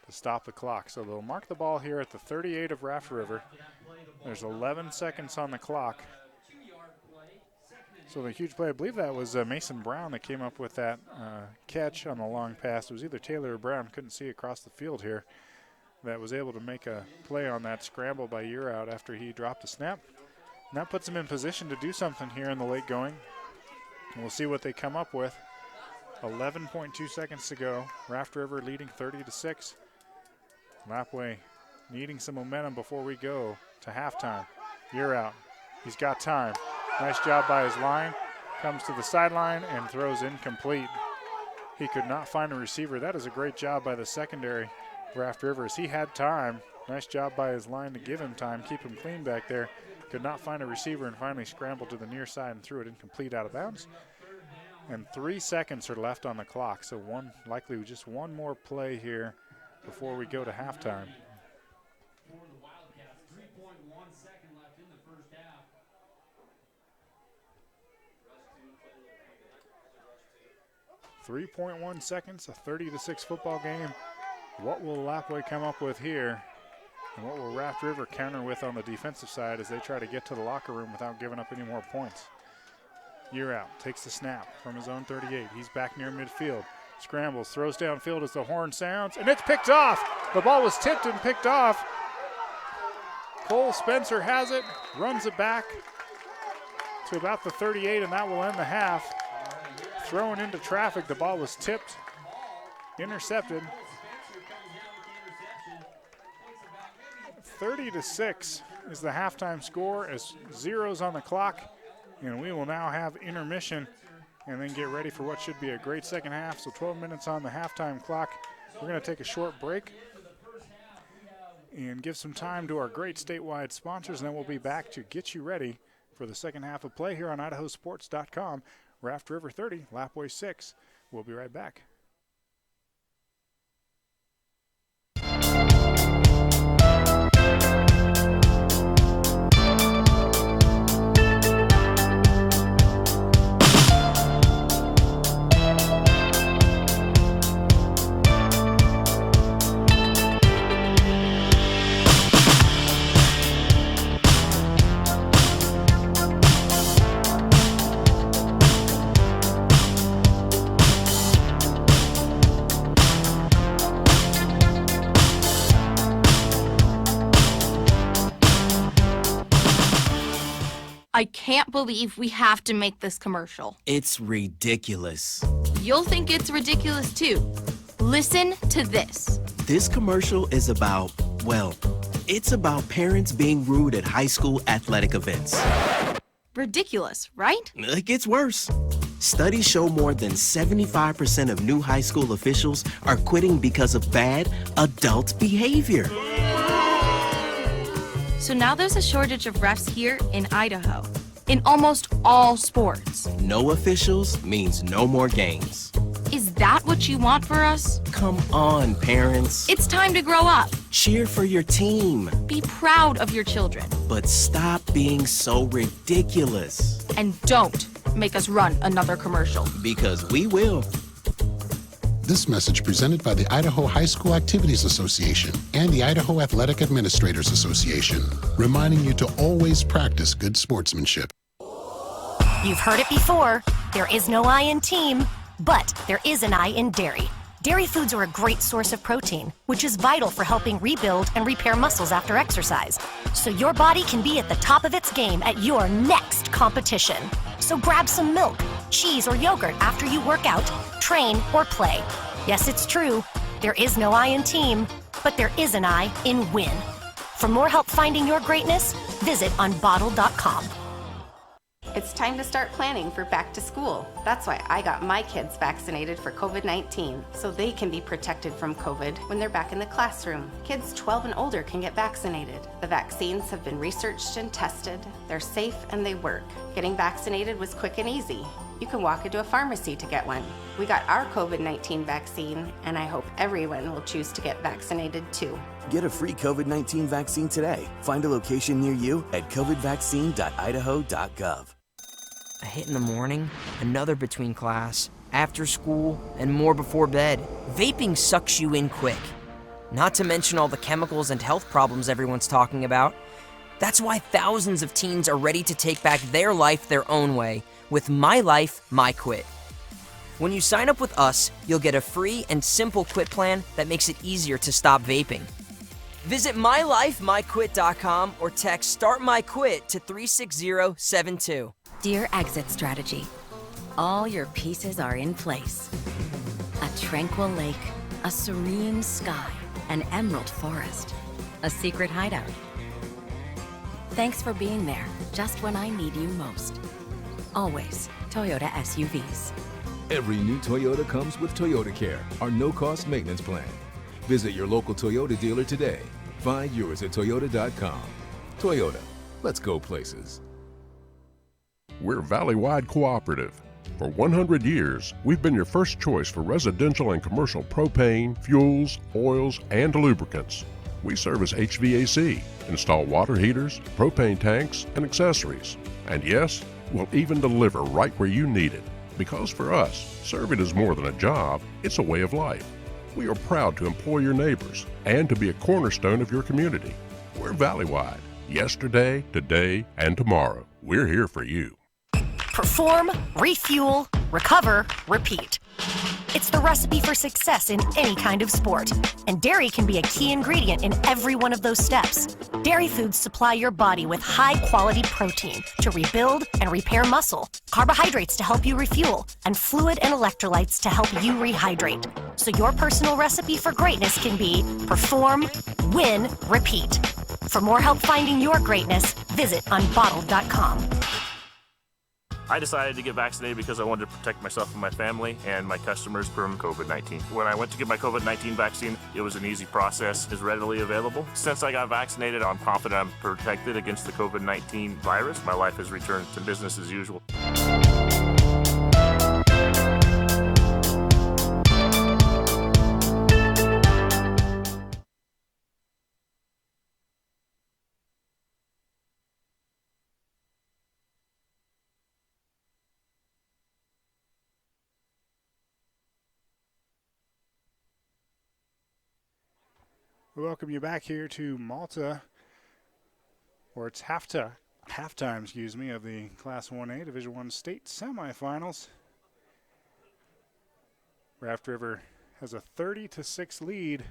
to stop the clock. So they'll mark the ball here at the 38 of Raft River. There's 11 seconds on the clock. So the huge play, I believe that was Mason Brown that came up with that catch on the long pass. It was either Taylor or Brown, couldn't see across the field here, that was able to make a play on that scramble by Urow after he dropped the snap. And that puts him in position to do something here in the late going. And we'll see what they come up with. 11.2 seconds to go. Raft River leading 30-6. Lapwai needing some momentum before we go to halftime. Urow, he's got time. Nice job by his line. Comes to the sideline and throws incomplete. He could not find a receiver. That is a great job by the secondary, Raft Rivers. He had time. Nice job by his line to give him time, keep him clean back there. Could not find a receiver and finally scrambled to the near side and threw it incomplete out of bounds. And 3 seconds are left on the clock, so likely just one more play here before we go to halftime. 3.1 seconds, a 30-6 football game. What will Lapwai come up with here? And what will Raft River counter with on the defensive side as they try to get to the locker room without giving up any more points? Year out, takes the snap from his own 38. He's back near midfield. Scrambles, throws downfield as the horn sounds, and it's picked off. The ball was tipped and picked off. Cole Spencer has it, runs it back to about the 38, and that will end the half. Thrown into traffic, the ball was tipped, intercepted. 30-6 is the halftime score as zeros on the clock, and we will now have intermission and then get ready for what should be a great second half. So 12 minutes on the halftime clock. We're going to take a short break and give some time to our great statewide sponsors, and then we'll be back to get you ready for the second half of play here on IdahoSports.com. Raft River 30, Lapwai 6. We'll be right back. I can't believe we have to make this commercial. It's ridiculous. You'll think it's ridiculous too. Listen to this. This commercial is about, well, it's about parents being rude at high school athletic events. Ridiculous, right? It gets worse. Studies show more than 75% of new high school officials are quitting because of bad adult behavior. So now there's a shortage of refs here in Idaho, in almost all sports. No officials means no more games. Is that what you want for us? Come on, parents. It's time to grow up. Cheer for your team. Be proud of your children. But stop being so ridiculous. And don't make us run another commercial. Because we will. This message presented by the Idaho High School Activities Association and the Idaho Athletic Administrators Association, reminding you to always practice good sportsmanship. You've heard it before. There is no I in team, but there is an I in dairy. Dairy foods are a great source of protein, which is vital for helping rebuild and repair muscles after exercise, so your body can be at the top of its game at your next competition. So grab some milk, cheese, or yogurt after you work out, train, or play. Yes, it's true. There is no I in team, but there is an I in win. For more help finding your greatness, visit unbottled.com. It's time to start planning for back to school. That's why I got my kids vaccinated for COVID-19, so they can be protected from COVID when they're back in the classroom. Kids 12 and older can get vaccinated. The vaccines have been researched and tested. They're safe and they work. Getting vaccinated was quick and easy. You can walk into a pharmacy to get one. We got our COVID-19 vaccine, and I hope everyone will choose to get vaccinated too. Get a free COVID-19 vaccine today. Find a location near you at covidvaccine.idaho.gov. A hit in the morning, another between class, after school, and more before bed. Vaping sucks you in quick. Not to mention all the chemicals and health problems everyone's talking about. That's why thousands of teens are ready to take back their life their own way with My Life, My Quit. When you sign up with us, you'll get a free and simple quit plan that makes it easier to stop vaping. Visit mylifemyquit.com or text Start My Quit to 36072. Dear Exit Strategy, all your pieces are in place. A tranquil lake, a serene sky, an emerald forest, a secret hideout. Thanks for being there just when I need you most. Always Toyota SUVs. Every new Toyota comes with Toyota Care, our no-cost maintenance plan. Visit your local Toyota dealer today. Find yours at Toyota.com. Toyota, let's go places. We're Valley-wide cooperative. For 100 years, we've been your first choice for residential and commercial propane, fuels, oils, and lubricants. We service HVAC, install water heaters, propane tanks, and accessories. And yes, we'll even deliver right where you need it. Because for us, serving is more than a job, it's a way of life. We are proud to employ your neighbors and to be a cornerstone of your community. We're Valleywide. Yesterday, today, and tomorrow. We're here for you. Perform, refuel, recover, repeat. It's the recipe for success in any kind of sport, and dairy can be a key ingredient in every one of those steps. Dairy foods supply your body with high-quality protein to rebuild and repair muscle, carbohydrates to help you refuel, and fluid and electrolytes to help you rehydrate. So your personal recipe for greatness can be perform, win, repeat. For more help finding your greatness, visit unbottled.com. I decided to get vaccinated because I wanted to protect myself and my family and my customers from COVID-19. When I went to get my COVID-19 vaccine, it was an easy process. It's readily available. Since I got vaccinated, I'm confident I'm protected against the COVID-19 virus. My life has returned to business as usual. We welcome you back here to Malta, or it's halftime, of the Class 1A Division I state semifinals. Raft River has a 30-6 lead.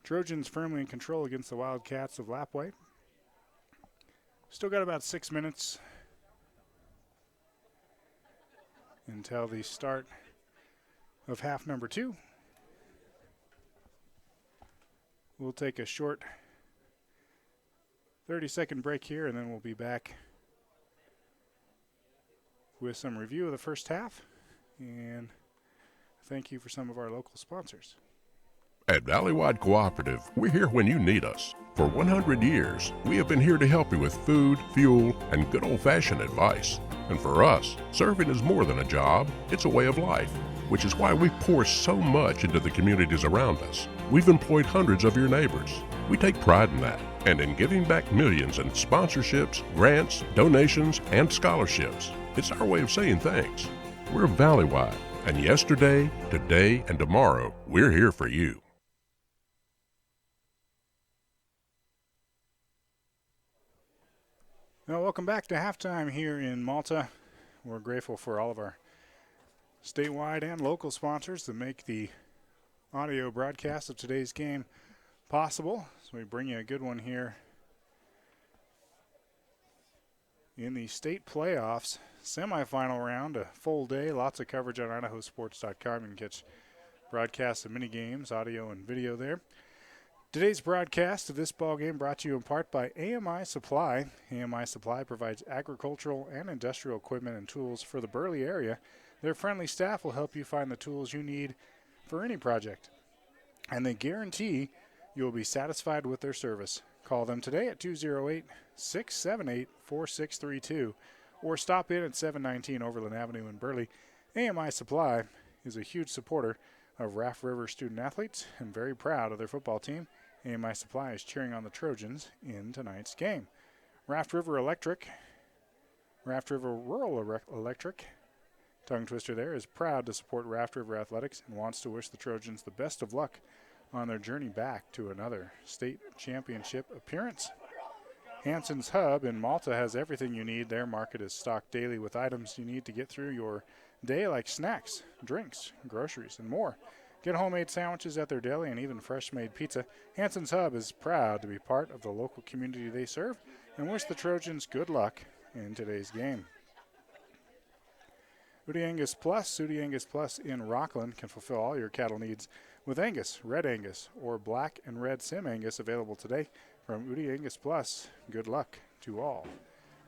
Trojans firmly in control against the Wildcats of Lapwai. Still got about 6 minutes until the start of half number 2. We'll take a short 30-second break here, and then we'll be back with some review of the first half. And thank you for some of our local sponsors. At Valleywide Cooperative, we're here when you need us. For 100 years, we have been here to help you with food, fuel, and good old-fashioned advice. And for us, serving is more than a job, it's a way of life, which is why we pour so much into the communities around us. We've employed hundreds of your neighbors. We take pride in that, and in giving back millions in sponsorships, grants, donations, and scholarships. It's our way of saying thanks. We're Valleywide, and yesterday, today, and tomorrow, we're here for you. Well, welcome back to halftime here in Malta. We're grateful for all of our statewide and local sponsors that make the audio broadcast of today's game possible. So we bring you a good one here in the state playoffs semifinal round, a full day, lots of coverage on IdahoSports.com. You can catch broadcasts of many games, audio and video there. Today's broadcast of this ball game brought to you in part by AMI Supply. AMI Supply provides agricultural and industrial equipment and tools for the Burley area. Their friendly staff will help you find the tools you need for any project, and they guarantee you will be satisfied with their service. Call them today at 208-678-4632 or stop in at 719 Overland Avenue in Burley. AMI Supply is a huge supporter of Raft River student athletes and very proud of their football team. AMI Supply is cheering on the Trojans in tonight's game. Raft River Rural Electric, tongue twister there, is proud to support Raft River Athletics and wants to wish the Trojans the best of luck on their journey back to another state championship appearance. Hanson's Hub in Malta has everything you need. Their market is stocked daily with items you need to get through your day, like snacks, drinks, groceries, and more. Get homemade sandwiches at their deli and even fresh-made pizza. Hanson's Hub is proud to be part of the local community they serve and wish the Trojans good luck in today's game. Udi Angus Plus in Rockland can fulfill all your cattle needs with Angus, Red Angus, or Black and Red Sim Angus available today from Udi Angus Plus. Good luck to all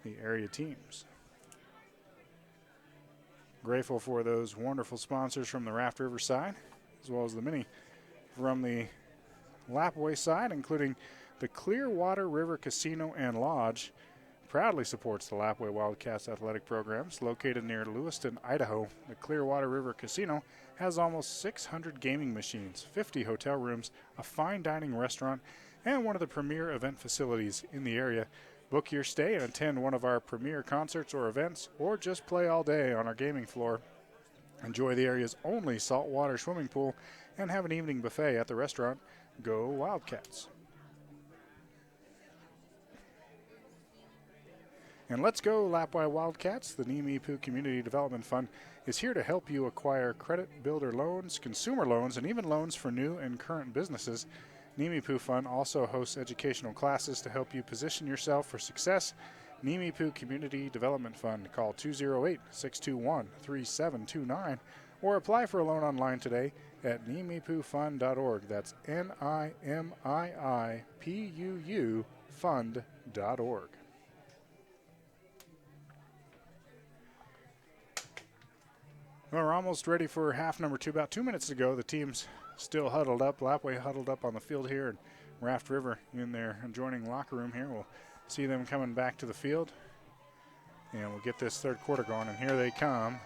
the area teams. Grateful for those wonderful sponsors from the Raft River side, as well as the many from the Lapwai side, including the Clearwater River Casino and Lodge. Proudly supports the Lapwai Wildcats athletic programs. Located near Lewiston, Idaho, the Clearwater River Casino has almost 600 gaming machines, 50 hotel rooms, a fine dining restaurant, and one of the premier event facilities in the area. Book your stay and attend one of our premier concerts or events, or just play all day on our gaming floor Enjoy the area's only saltwater swimming pool and have an evening buffet at the restaurant. Go Wildcats. And let's go Lapwai Wildcats. The Nimipu Community Development Fund is here to help you acquire credit builder loans, consumer loans, and even loans for new and current businesses. Nimipu Fund also hosts educational classes to help you position yourself for success. Nimipu Community Development Fund. Call 208-621-3729 or apply for a loan online today at nimipufund.org. That's NIMIIPUU fund.org. Well, we're almost ready for half number 2. About 2 minutes to go. The team's still huddled up. Lapwai huddled up on the field here, and Raft River in their adjoining locker room here. We'll see them coming back to the field, and we'll get this third quarter going, and here they come.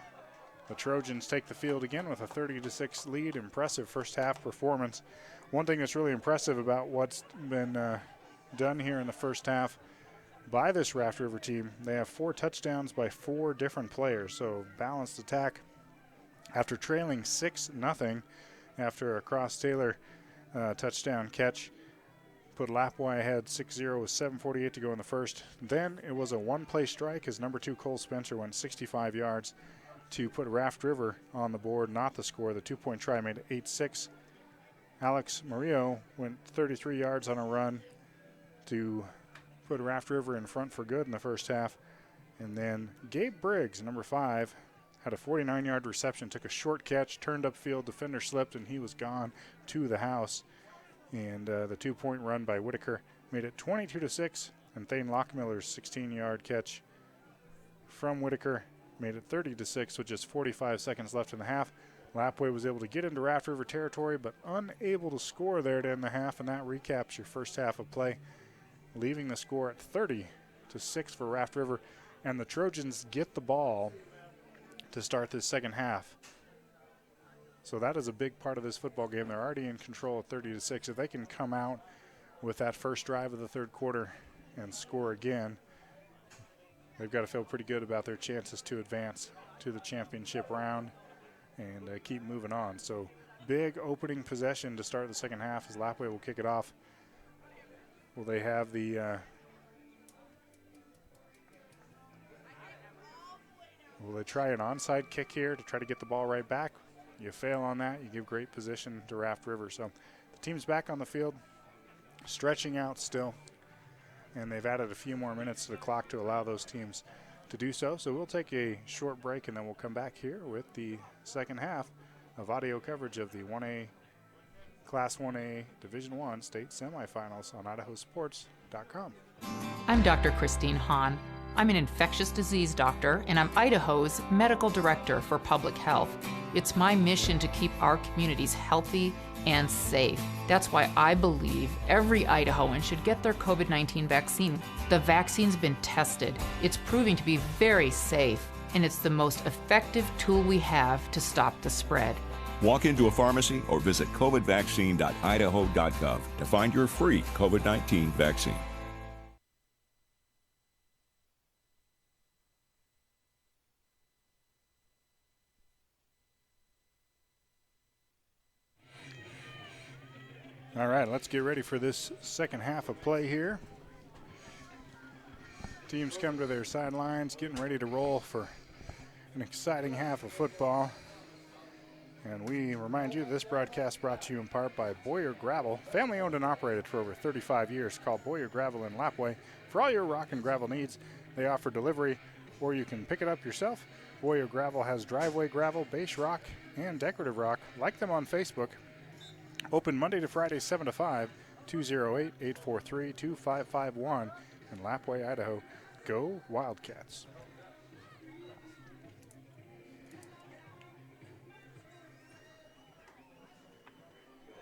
The Trojans take the field again with a 30-6 lead. Impressive first half performance. One thing that's really impressive about what's been done here in the first half by this Raft River team, they have 4 touchdowns by 4 different players, so balanced attack. After trailing 6-0 after a Cross-Taylor touchdown catch, put Lapwai ahead 6-0 with 7:48 to go in the first. Then it was a one-play strike as number 2 Cole Spencer went 65 yards to put Raft River on the board, not the score. The 2-point try made it 8-6. Alex Murillo went 33 yards on a run to put Raft River in front for good in the first half. And then Gabe Briggs, number 5, had a 49-yard reception, took a short catch, turned upfield, defender slipped, and he was gone to the house. And the 2-point run by Whitaker made it 22-6, and Thane Lockmiller's 16-yard catch from Whitaker made it 30-6 with just 45 seconds left in the half. Lapwai was able to get into Raft River territory, but unable to score there to end the half, and that recaps your first half of play, leaving the score at 30-6 for Raft River. And the Trojans get the ball to start this second half. So that is a big part of this football game. They're already in control at 30-6. If they can come out with that first drive of the third quarter and score again, they've got to feel pretty good about their chances to advance to the championship round and keep moving on. So big opening possession to start the second half as Lapwai will kick it off. Will they have the will they try an onside kick here to try to get the ball right back? You fail on that, you give great position to Raft River. So the team's back on the field, stretching out still, and they've added a few more minutes to the clock to allow those teams to do so. So we'll take a short break, and then we'll come back here with the second half of audio coverage of the 1A Class 1A Division I State Semifinals on IdahoSports.com. I'm Dr. Christine Hahn. I'm an infectious disease doctor, and I'm Idaho's medical director for public health. It's my mission to keep our communities healthy and safe. That's why I believe every Idahoan should get their COVID-19 vaccine. The vaccine's been tested. It's proving to be very safe, and it's the most effective tool we have to stop the spread. Walk into a pharmacy or visit covidvaccine.idaho.gov to find your free COVID-19 vaccine. All right, let's get ready for this second half of play here. Teams come to their sidelines, getting ready to roll for an exciting half of football. And we remind you this broadcast brought to you in part by Boyer Gravel, family owned and operated for over 35 years. Call Boyer Gravel in Lapwai for all your rock and gravel needs. They offer delivery, or you can pick it up yourself. Boyer Gravel has driveway gravel, base rock, and decorative rock. Like them on Facebook. Open Monday to Friday, 7 to 5, 208-843-2551 in Lapwai, Idaho. Go Wildcats.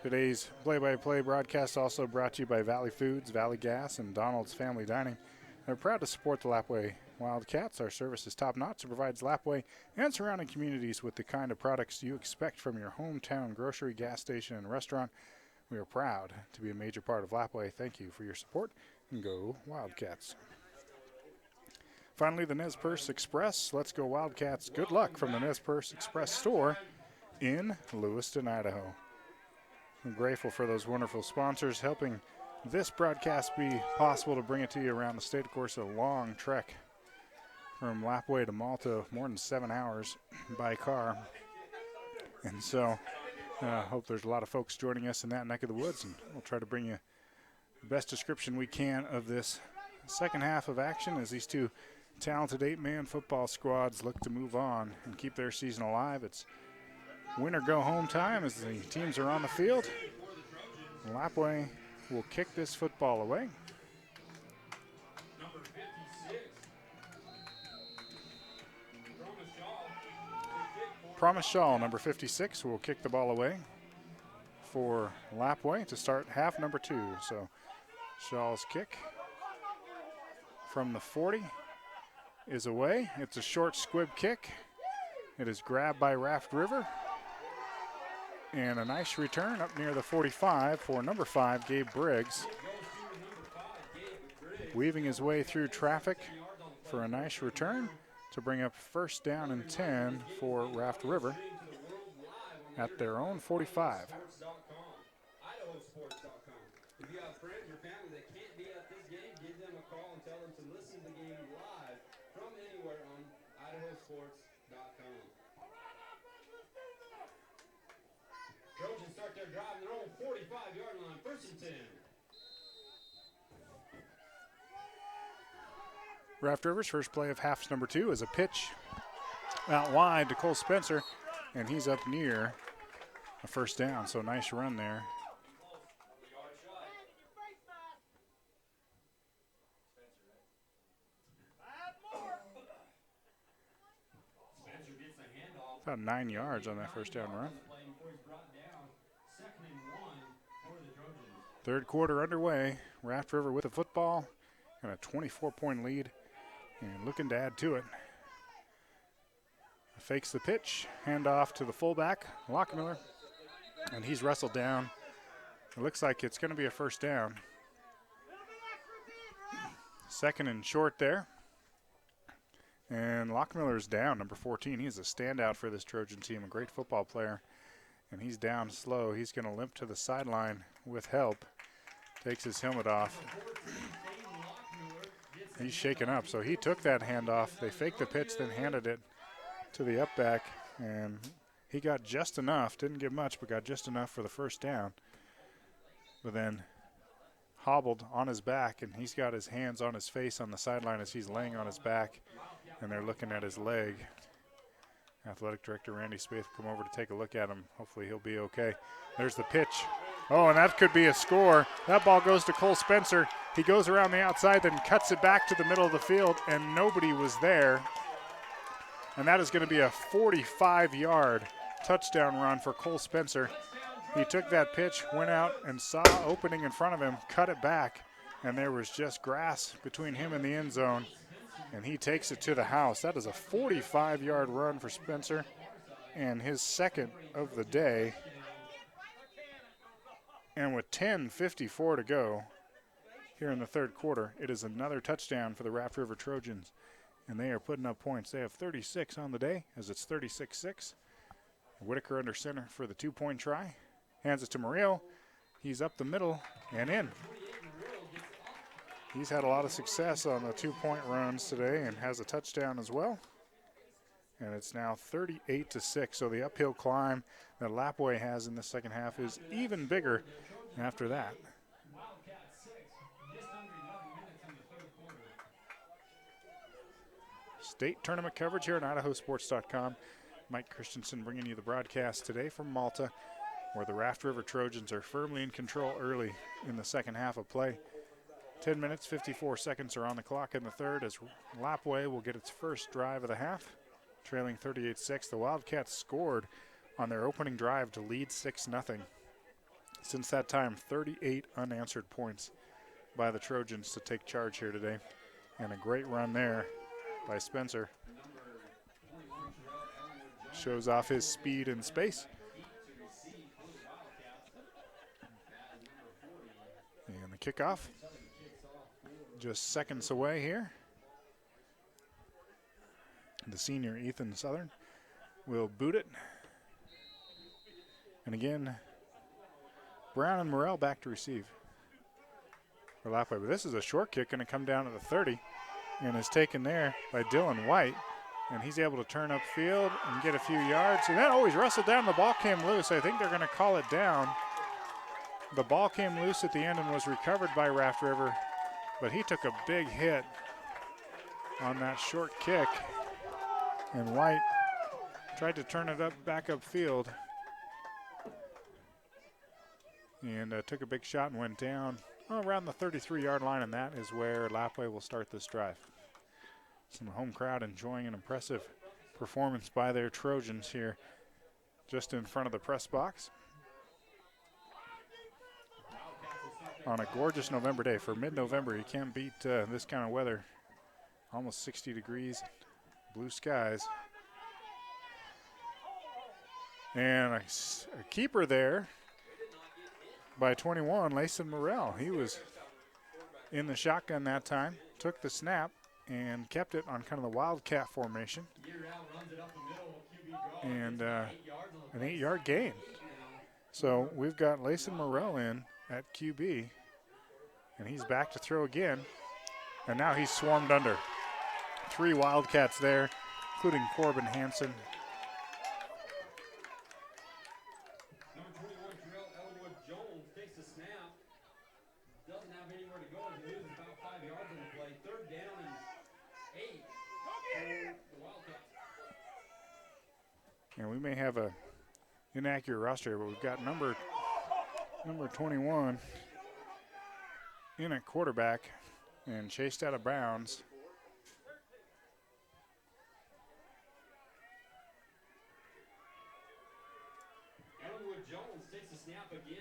Today's play-by-play broadcast also brought to you by Valley Foods, Valley Gas, and Donald's Family Dining. They're proud to support the Lapwai Wildcats. Our service is top-notch and provides Lapwai and surrounding communities with the kind of products you expect from your hometown grocery, gas station, and restaurant. We are proud to be a major part of Lapwai. Thank you for your support, and go Wildcats. Finally, the Nez Perce Express. Let's go Wildcats. Good luck from the Nez Perce Express store in Lewiston, Idaho. I'm grateful for those wonderful sponsors helping this broadcast be possible to bring it to you around the state. Of course, a long trek from Lapwai to Malta, more than 7 hours by car. And so I hope there's a lot of folks joining us in that neck of the woods, and we'll try to bring you the best description we can of this second half of action as these two talented 8-man football squads look to move on and keep their season alive. It's win or go home time as the teams are on the field. Lapwai will kick this football away. Promise Shaw, number 56, will kick the ball away for Lapwai to start half number 2. So Shaw's kick from the 40 is away. It's a short squib kick. It is grabbed by Raft River. And a nice return up near the 45 for number 5, Gabe Briggs. Weaving his way through traffic for a nice return to bring up first down and 10 for Raft River at their own 45. IdahoSports.com. If you have friends or family that can't be at this game, give them a call and tell them to listen to the game live from anywhere on IdahoSports.com. Trojans start their drive on their own 45-yard line, first and 10. Raft River's first play of half number 2 is a pitch out wide to Cole Spencer, and he's up near a first down. So nice run there. About 9 yards on that first down run. Third quarter underway. Raft River with the football and a 24-point lead and looking to add to it. Fakes the pitch, handoff to the fullback, Lockmiller, and he's wrestled down. It looks like it's going to be a first down. Second and short there. And Lockmiller's down, number 14. He's a standout for this Trojan team, a great football player. And he's down slow. He's going to limp to the sideline with help. Takes his helmet off. He's shaken up, so he took that handoff. They faked the pitch, then handed it to the up back, and he got just enough. Didn't get much, but got just enough for the first down. But then hobbled on his back, and he's got his hands on his face on the sideline as he's laying on his back, and they're looking at his leg. Athletic Director Randy Spaeth come over to take a look at him. Hopefully he'll be okay. There's the pitch. Oh, and that could be a score. That ball goes to Cole Spencer. He goes around the outside, then cuts it back to the middle of the field, and nobody was there. And that is going to be a 45-yard touchdown run for Cole Spencer. He took that pitch, went out and saw opening in front of him, cut it back, and there was just grass between him and the end zone, and he takes it to the house. That is a 45-yard run for Spencer and his second of the day. And with 10:54 to go here in the third quarter, it is another touchdown for the Raft River Trojans. And they are putting up points. They have 36 on the day as it's 36-6. Whitaker under center for the two-point try. Hands it to Murillo. He's up the middle and in. He's had a lot of success on the two-point runs today and has a touchdown as well. And it's now 38-6. So the uphill climb that Lapwai has in the second half is even bigger after that. State tournament coverage here on IdahoSports.com. Mike Christensen bringing you the broadcast today from Malta, where the Raft River Trojans are firmly in control early in the second half of play. 10 minutes, 54 seconds are on the clock in the third as Lapwai will get its first drive of the half, trailing 38-6. The Wildcats scored on their opening drive to lead 6-0. Since that time, 38 unanswered points by the Trojans to take charge here today. And a great run there by Spencer. Shows off his speed and space. And the kickoff just seconds away here. The senior Ethan Southern will boot it. And again, Brown and Morrell back to receive for Lapwai. But this is a short kick going to come down to the 30 and is taken there by Dylan White. And he's able to turn upfield and get a few yards. And then, he's wrestled down. The ball came loose. I think they're going to call it down. The ball came loose at the end and was recovered by Raft River. But he took a big hit on that short kick. And White tried to turn it back upfield. And took a big shot and went down around the 33-yard line. And that is where Lapwai will start this drive. Some home crowd enjoying an impressive performance by their Trojans here just in front of the press box on a gorgeous November day. For mid-November, you can't beat this kind of weather. Almost 60 degrees, blue skies. And a keeper there by 21, Layson Morrell. He was in the shotgun that time, took the snap, and kept it on kind of the Wildcat formation. And an 8-yard gain. So we've got Layson Morrell in at QB, and he's back to throw again. And now he's swarmed under. 3 Wildcats there, including Corbin Hansen. Number 21, Terrell Elwood Jones takes the snap. Doesn't have anywhere to go. He loses about 5 yards on the play. 3rd down and 8 for the Wildcats. And we may have a inaccurate roster here, but we've got number 21 in at quarterback and chased out of bounds. Elwood Jones takes the snap again.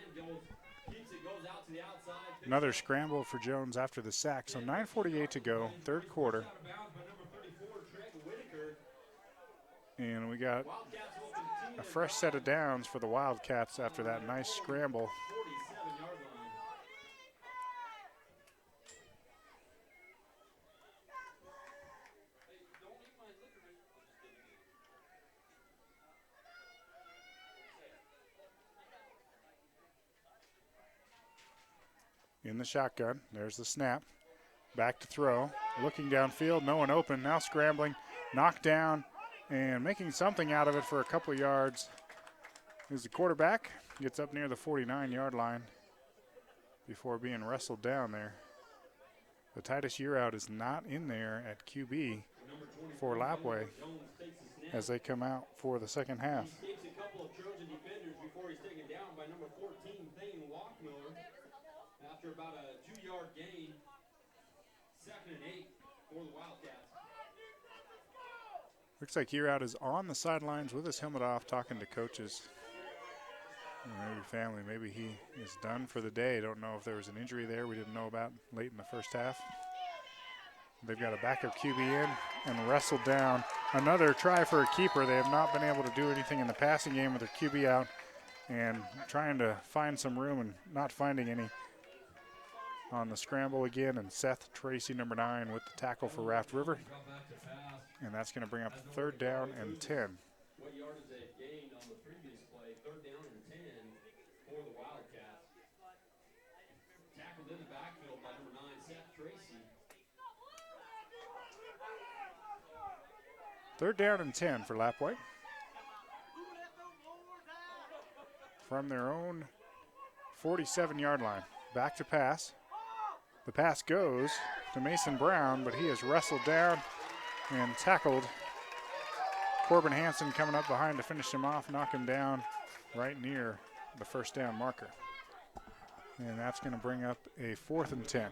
Keeps it, goes out to the outside. Another scramble for Jones after the sack. So 9:48 to go, 3rd quarter. And we got a fresh set of downs for the Wildcats after that nice scramble. In the shotgun, there's the snap. Back to throw, looking downfield, no one open, now scrambling, knocked down, and making something out of it for a couple of yards is the quarterback. Gets up near the 49-yard line before being wrestled down there. The Titus Yearout is not in there at QB for Lapwai as they come out for the second half. He escapes a couple of Trojan defenders before he's taken down by number 14, Thane Lockmiller. After about a 2-yard gain, 2nd and 8 for the Wildcats. Looks like Yearout is on the sidelines with his helmet off talking to coaches. Maybe family, maybe he is done for the day. Don't know if there was an injury there we didn't know about late in the first half. They've got a backup QB in and wrestled down. Another try for a keeper. They have not been able to do anything in the passing game with their QB out and trying to find some room and not finding any on the scramble again. And Seth Tracy, number 9, with the tackle for Raft River. And that's going to bring up 3rd down and 10. What yardage they gained on the previous play? 3rd down and 10 for the Wildcats. Tackled in the backfield by number 9, Seth Tracy. 3rd down and 10 for Lapwai. From their own 47-yard line. Back to pass. The pass goes to Mason Brown, but he is wrestled down and tackled. Corbin Hansen coming up behind to finish him off, knock him down right near the 1st down marker. And that's going to bring up a 4th and 10.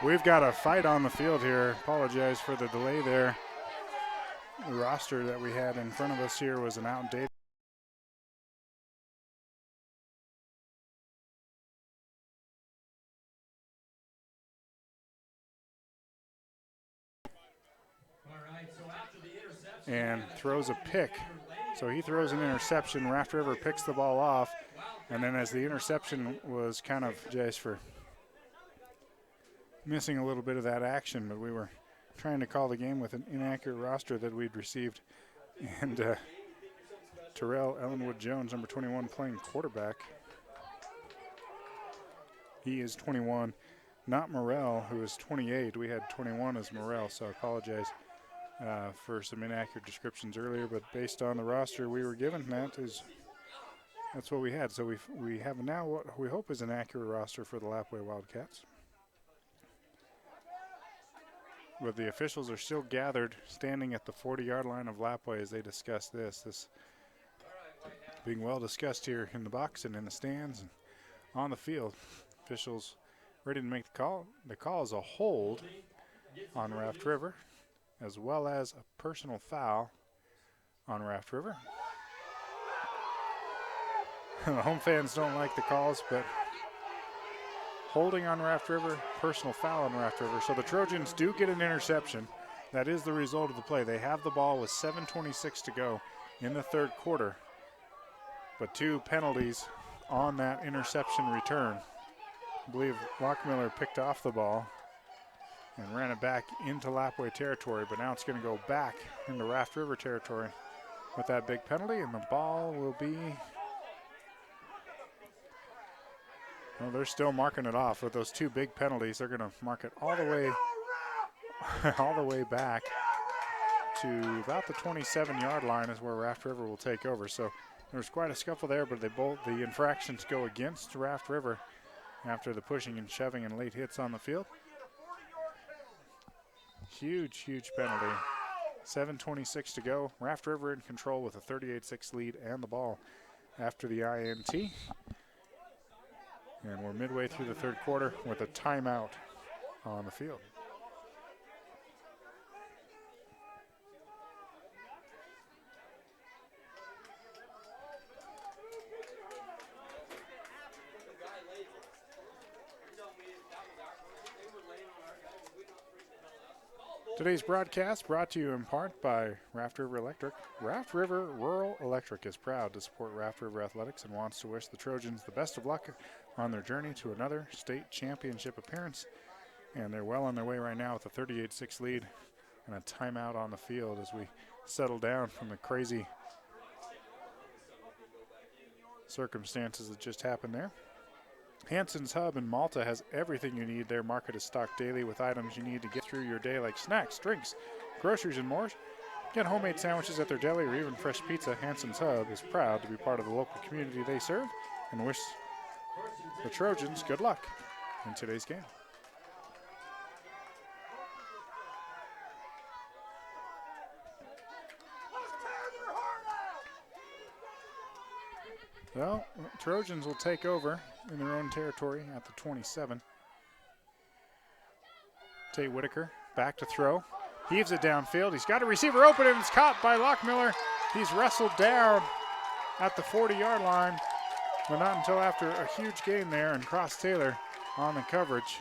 We've got a fight on the field here. Apologize for the delay there. The roster that we had in front of us here was an outdated. And throws a pick. So he throws an interception. Raft River picks the ball off. And then as the interception was kind of just for missing a little bit of that action, but we were trying to call the game with an inaccurate roster that we'd received. And Terrell Ellenwood Jones, number 21, playing quarterback. He is 21, not Morrell, who is 28. We had 21 as Morrell, so I apologize for some inaccurate descriptions earlier, but based on the roster we were given, that's what we had. So we have now what we hope is an accurate roster for the Lapwai Wildcats. But the officials are still gathered, standing at the 40-yard line of Lapwai as they discuss this being well discussed here in the box and in the stands and on the field. Officials ready to make the call. The call is a hold on Raft River, as well as a personal foul on Raft River. The home fans don't like the calls, but holding on Raft River, personal foul on Raft River. So the Trojans do get an interception. That is the result of the play. They have the ball with 7:26 to go in the third quarter, but 2 penalties on that interception return. I believe Lockmiller picked off the ball and ran it back into Lapwai territory, but now it's going to go back into Raft River territory with that big penalty, and the ball will be, well, they're still marking it off with those 2 big penalties. They're going to mark it all the way back to about the 27-yard line is where Raft River will take over. So there's quite a scuffle there, but the infractions go against Raft River after the pushing and shoving and late hits on the field. Huge penalty. 7:26 to go. Raft River in control with a 38-6 lead and the ball after the INT. And we're midway through the third quarter with a timeout on the field. Today's broadcast brought to you in part by Raft River Electric. Raft River Rural Electric is proud to support Raft River Athletics and wants to wish the Trojans the best of luck on their journey to another state championship appearance. And they're well on their way right now with a 38-6 lead and a timeout on the field as we settle down from the crazy circumstances that just happened there. Hanson's Hub in Malta has everything you need. Their market is stocked daily with items you need to get through your day, like snacks, drinks, groceries, and more. Get homemade sandwiches at their deli or even fresh pizza. Hanson's Hub is proud to be part of the local community they serve and wish the Trojans good luck in today's game. Well, Trojans will take over in their own territory at the 27. Tate Whitaker back to throw. Heaves it downfield. He's got a receiver open and it's caught by Lockmiller. He's wrestled down at the 40-yard line, but not until after a huge gain there, and Cross Taylor on the coverage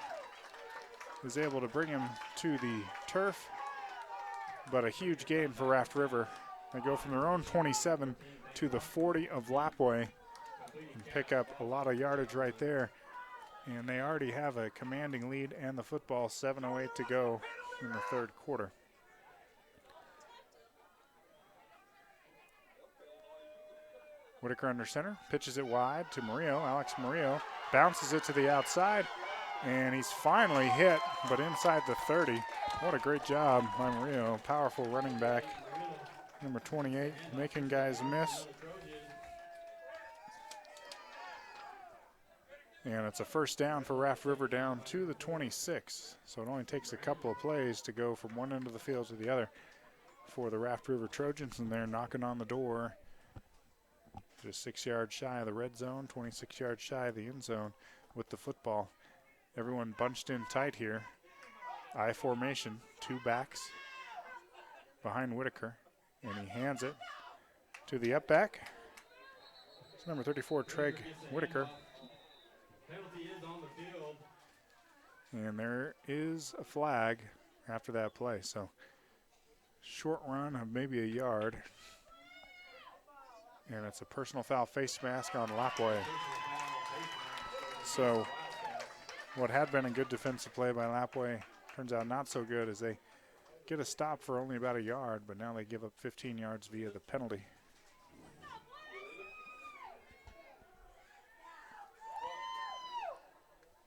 is able to bring him to the turf, but a huge gain for Raft River. They go from their own 27 to the 40 of Lapwai and pick up a lot of yardage right there. And they already have a commanding lead and the football, 7:08 to go in the third quarter. Whitaker under center, pitches it wide to Murillo. Alex Murillo bounces it to the outside, and he's finally hit, but inside the 30. What a great job by Murillo. Powerful running back, number 28, making guys miss. And it's a first down for Raft River down to the 26. So it only takes a couple of plays to go from one end of the field to the other for the Raft River Trojans, and they're knocking on the door just 6 yards shy of the red zone, 26 yards shy of the end zone with the football. Everyone bunched in tight here I formation, 2 backs behind Whitaker, and he hands it to the up back. It's number 34, Treg Whitaker. Penalty is on the field. And there is a flag after that play. So short run of maybe a yard. And it's a personal foul face mask on Lapwai. So what had been a good defensive play by Lapwai turns out not so good as they get a stop for only about a yard, but now they give up 15 yards via the penalty.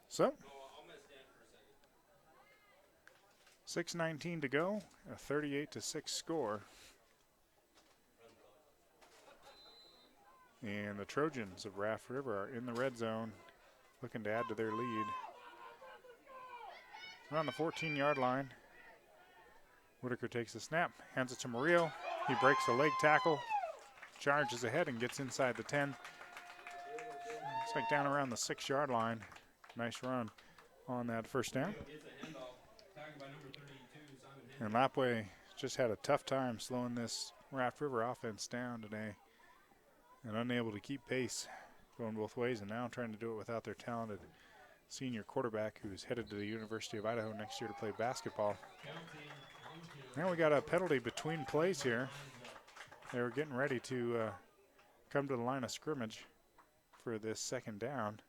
So 6:19 to go, a 38-6 score. And the Trojans of Raft River are in the red zone, looking to add to their lead. We're on the 14-yard line. Whitaker takes the snap, hands it to Murillo. He breaks the leg tackle, charges ahead and gets inside the 10. Looks like down around the 6-yard line. Nice run on that first down. And Lapwai just had a tough time slowing this Raft River offense down today and unable to keep pace going both ways, and now trying to do it without their talented senior quarterback who's headed to the University of Idaho next year to play basketball. Now we got a penalty between plays here. They were getting ready to come to the line of scrimmage for this second down.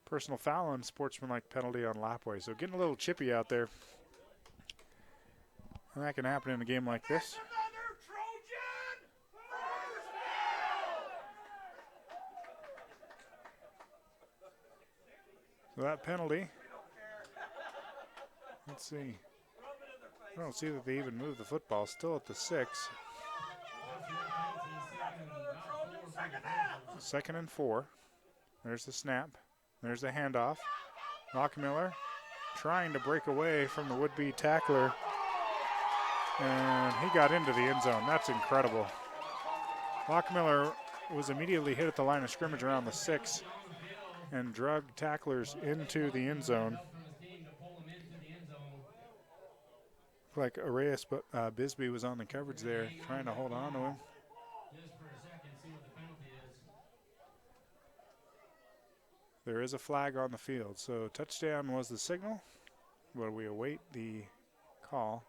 Personal foul and sportsmanlike penalty on Lapwai. So getting a little chippy out there. And that can happen in a game like this. So that penalty, let's see. I don't see that they even moved the football. Still at the 6. 2nd and 4. There's the snap. There's the handoff. Lockmiller trying to break away from the would-be tackler. And he got into the end zone. That's incredible. Lockmiller was immediately hit at the line of scrimmage around the 6 and drug tacklers into the end zone. Like Arias Bisbee was on the coverage there trying to hold on to him. There is a flag on the field, so touchdown was the signal, but we await the call.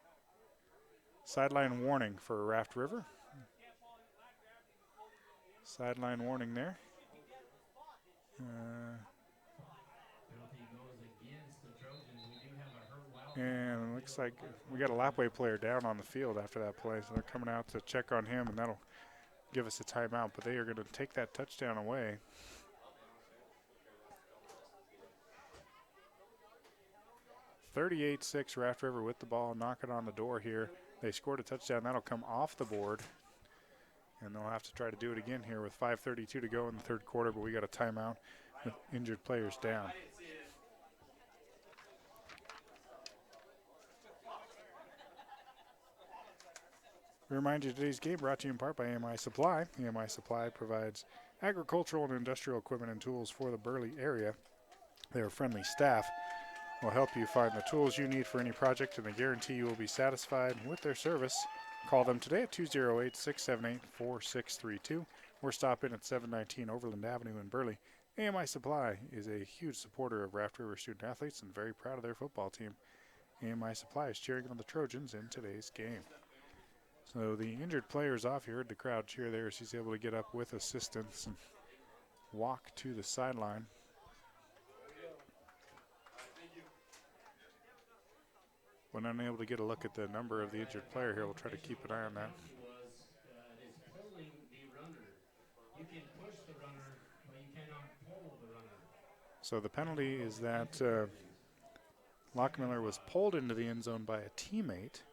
Sideline warning for Raft River. Sideline warning there. And it looks like we got a Lapwai player down on the field after that play, so they're coming out to check on him, and that'll give us a timeout, but they are going to take that touchdown away. (38-6) Raft River with the ball, knocking on the door here. They scored a touchdown. That'll come off the board, and they'll have to try to do it again here with 5:32 to go in the third quarter, but we got a timeout with injured players down. We remind you today's game brought to you in part by AMI Supply. AMI Supply provides agricultural and industrial equipment and tools for the Burley area. Their friendly staff will help you find the tools you need for any project, and they guarantee you will be satisfied with their service. Call them today at 208-678-4632 or stop in at 719 Overland Avenue in Burley. AMI Supply is a huge supporter of Raft River student athletes and very proud of their football team. AMI Supply is cheering on the Trojans in today's game. So the injured player's off. You heard the crowd cheer there as he's able to get up with assistance and walk to the sideline. When unable to get a look at the number of the injured player here, we'll try to keep an eye on that. So the penalty is that Lockmiller was pulled into the end zone by a teammate,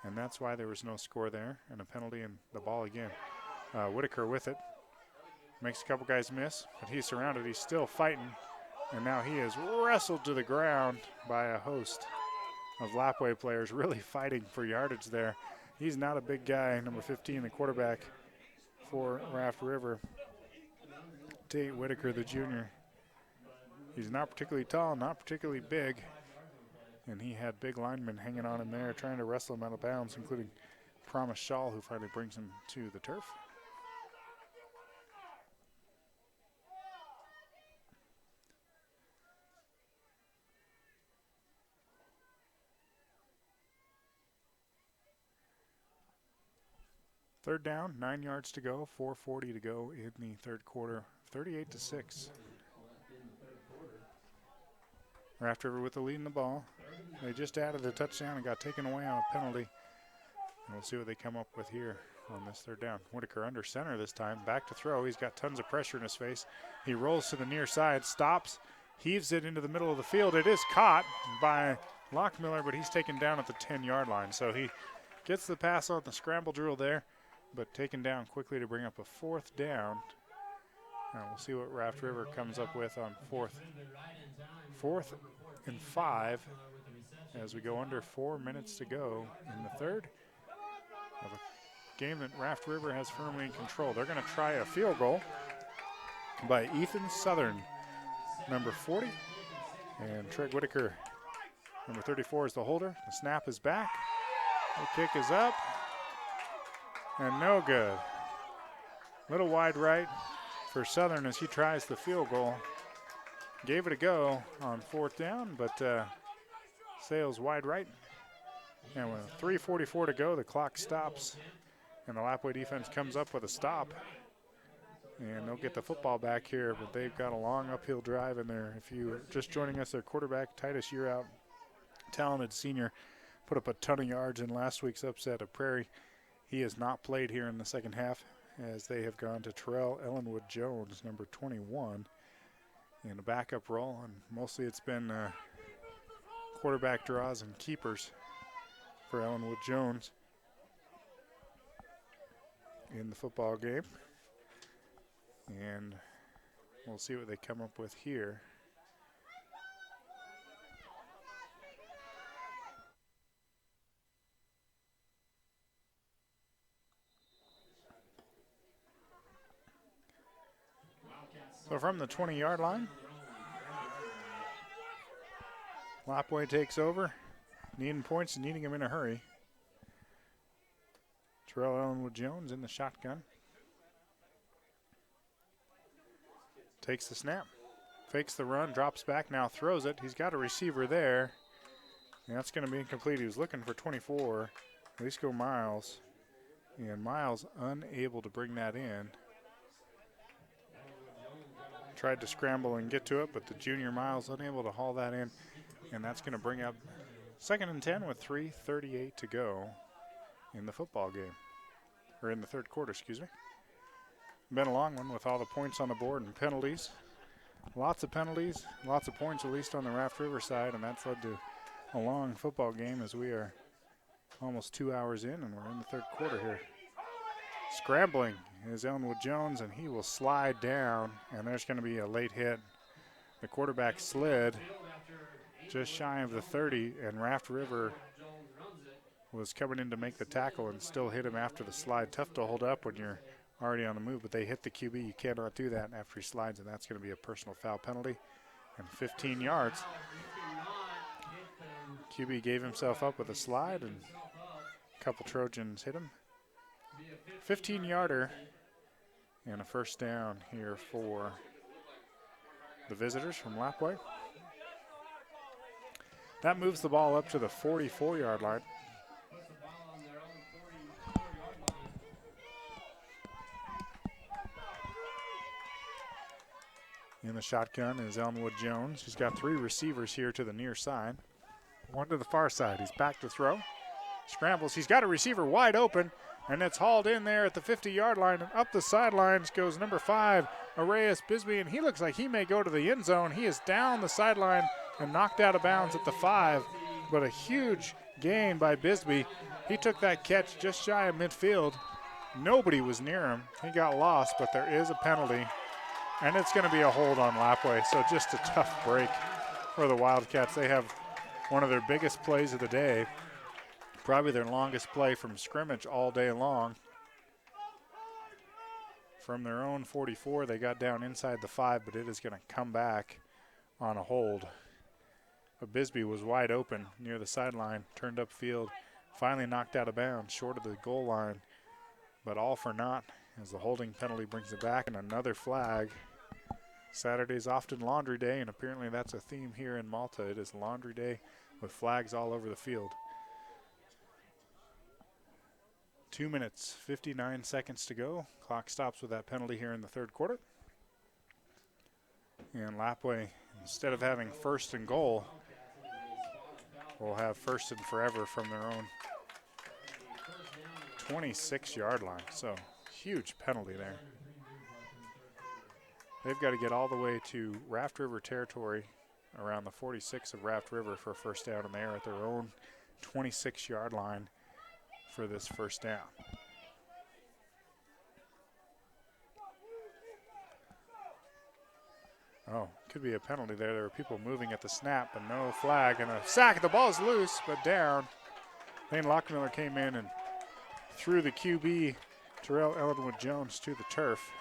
and that's why there was no score there, and a penalty and the ball again. Whitaker with it. Makes a couple guys miss, but he's surrounded. He's still fighting, and now he is wrestled to the ground by a host of Lapwai players really fighting for yardage there. He's not a big guy, number 15, the quarterback for Raft River. Tate Whitaker, the junior. He's not particularly tall, not particularly big, and he had big linemen hanging on him there trying to wrestle him out of bounds, including Promise Shaw, who finally brings him to the turf. Third down, 9 yards to go, 4:40 to go in the third quarter, 38-6. Raft River with the lead in the ball. They just added a touchdown and got taken away on a penalty. And we'll see what they come up with here on this third down. Whitaker under center this time, back to throw. He's got tons of pressure in his face. He rolls to the near side, stops, heaves it into the middle of the field. It is caught by Lockmiller, but he's taken down at the 10-yard line. So he gets the pass on the scramble drill there, but taken down quickly to bring up a fourth down. And we'll see what Raft River comes up with on fourth and 5 as we go under 4 minutes to go in the third of a game that Raft River has firmly in control. They're going to try a field goal by Ethan Southern, number 40, and Treg Whitaker, number 34, is the holder. The snap is back. The kick is up, and no good. Little wide right for Southern as he tries the field goal. Gave it a go on fourth down, but sails wide right. And with 3:44 to go, the clock stops, and the Lapwai defense comes up with a stop. And they'll get the football back here, but they've got a long uphill drive in there. If you're just joining us, their quarterback, Titus Yearout, talented senior, put up a ton of yards in last week's upset of Prairie. He has not played here in the second half, as they have gone to Terrell Ellenwood Jones, number 21, in a backup role, and mostly it's been quarterback draws and keepers for Ellenwood Jones in the football game. And we'll see what they come up with here. So from the 20-yard line, Lapwai takes over, needing points and needing them in a hurry. Terrell Ellenwood Jones in the shotgun. Takes the snap, fakes the run, drops back, now throws it. He's got a receiver there, and that's going to be incomplete. He was looking for 24, at least go Miles, and Miles unable to bring that in. Tried to scramble and get to it, but the junior Miles unable to haul that in, and that's going to bring up 2nd and 10 with 3:38 to go in the football game, or in the third quarter, excuse me. Been a long one with all the points on the board and penalties. Lots of penalties, lots of points, at least on the Raft River side, and that's led to a long football game as we are almost 2 hours in, and we're in the third quarter here. Scrambling is Ellenwood Jones, and he will slide down, and there's going to be a late hit. The quarterback slid just shy of the 30, and Raft River was coming in to make the tackle and still hit him after the slide. Tough to hold up when you're already on the move, but they hit the QB. You cannot do that after he slides, and that's going to be a personal foul penalty. And 15 yards. QB gave himself up with a slide, and a couple Trojans hit him. 15-yarder and a first down here for the visitors from Lapwai. That moves the ball up to the 44-yard line. In the shotgun is Ellenwood Jones. He's got 3 receivers here to the near side. One to the far side. He's back to throw. Scrambles. He's got a receiver wide open, and it's hauled in there at the 50-yard line. And up the sidelines goes number 5, Arias Bisbee, and he looks like he may go to the end zone. He is down the sideline and knocked out of bounds at the 5, but a huge gain by Bisbee. He took that catch just shy of midfield. Nobody was near him. He got lost, but there is a penalty, and it's going to be a hold on Lapwai. So just a tough break for the Wildcats. They have one of their biggest plays of the day, probably their longest play from scrimmage all day long. from their own 44. They got down inside the 5, but it is going to come back on a hold. But Bisbee was wide open near the sideline, turned upfield, finally knocked out of bounds, short of the goal line, but all for naught as the holding penalty brings it back, and another flag. Saturday's often laundry day, and apparently that's a theme here in Malta. It is laundry day with flags all over the field. 2 minutes, 59 seconds to go. Clock stops with that penalty here in the third quarter. And Lapwai, instead of having first and goal, will have first and forever from their own 26-yard line. So huge penalty there. They've got to get all the way to Raft River territory around the 46 of Raft River for a first down, and they are at their own 26-yard line for this first down. Oh, could be a penalty there. There were people moving at the snap, but no flag, and a sack. The ball's loose, but down. Lane Lockmiller came in and threw the QB, Terrell Ellenwood Jones, to the turf.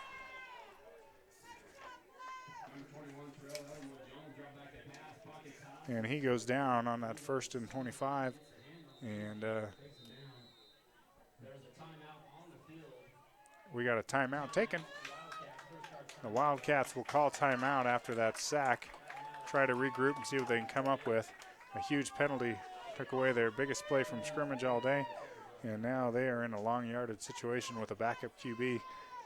And he goes down on that 1st and 25. And we got a timeout taken. The Wildcats will call timeout after that sack, try to regroup and see what they can come up with. A huge penalty took away their biggest play from scrimmage all day, and now they are in a long yardage situation with a backup QB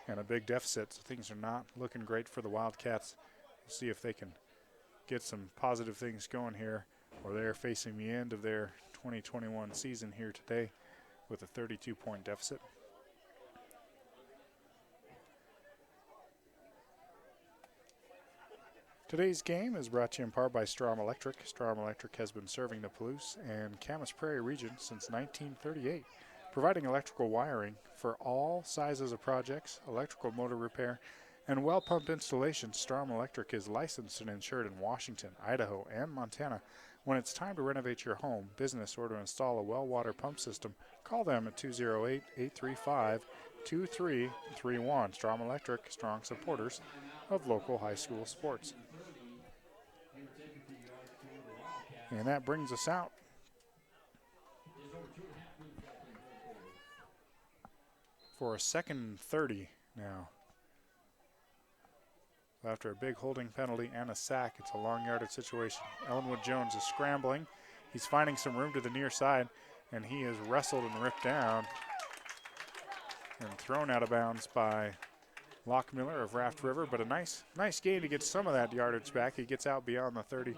and a big deficit, so things are not looking great for the Wildcats. We'll see if they can get some positive things going here, or they're facing the end of their 2021 season here today with a 32-point deficit. Today's game is brought to you in part by Strom Electric. Strom Electric has been serving the Palouse and Camas Prairie region since 1938, providing electrical wiring for all sizes of projects, electrical motor repair, and well pump installation. Strom Electric is licensed and insured in Washington, Idaho, and Montana. When it's time to renovate your home, business, or to install a well water pump system, call them at 208-835-2331. Strom Electric, strong supporters of local high school sports. And that brings us out for a 2nd and 30 now. After a big holding penalty and a sack, it's a long yardage situation. Ellenwood Jones is scrambling. He's finding some room to the near side, and he is wrestled and ripped down and thrown out of bounds by Lockmiller of Raft River, but a nice gain to get some of that yardage back. He gets out beyond the 30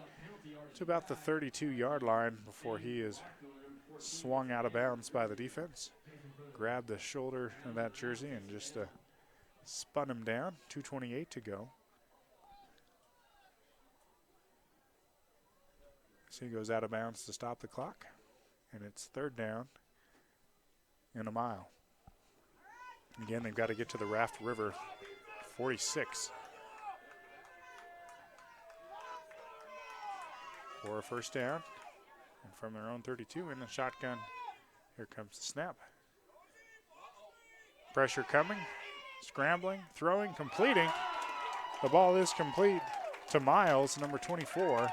to about the 32-yard line before he is swung out of bounds by the defense. Grabbed the shoulder of that jersey and just spun him down. 2:28 to go. So he goes out of bounds to stop the clock, and it's 3rd down and a mile. Again, they've got to get to the Raft River 46 for a first down. And from their own 32 in the shotgun, here comes the snap. Pressure coming, scrambling, throwing, completing. The ball is complete to Miles, number 24,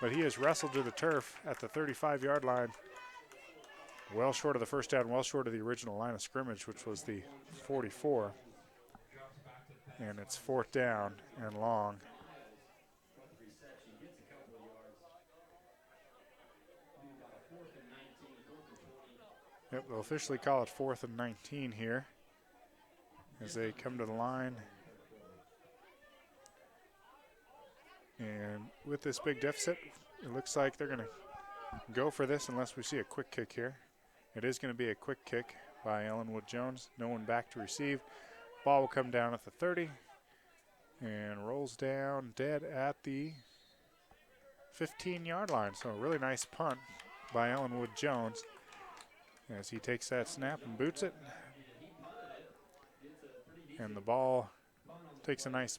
but he is wrestled to the turf at the 35-yard line. Well short of the first down, well short of the original line of scrimmage, which was the 44. And it's 4th down and long. Yep, they'll officially call it 4th and 19 here as they come to the line. And with this big deficit, it looks like they're going to go for this unless we see a quick kick here. It is going to be a quick kick by Ellenwood Jones. No one back to receive. Ball will come down at the 30 and rolls down dead at the 15-yard line. So a really nice punt by Ellenwood Jones as he takes that snap and boots it. And the ball takes a nice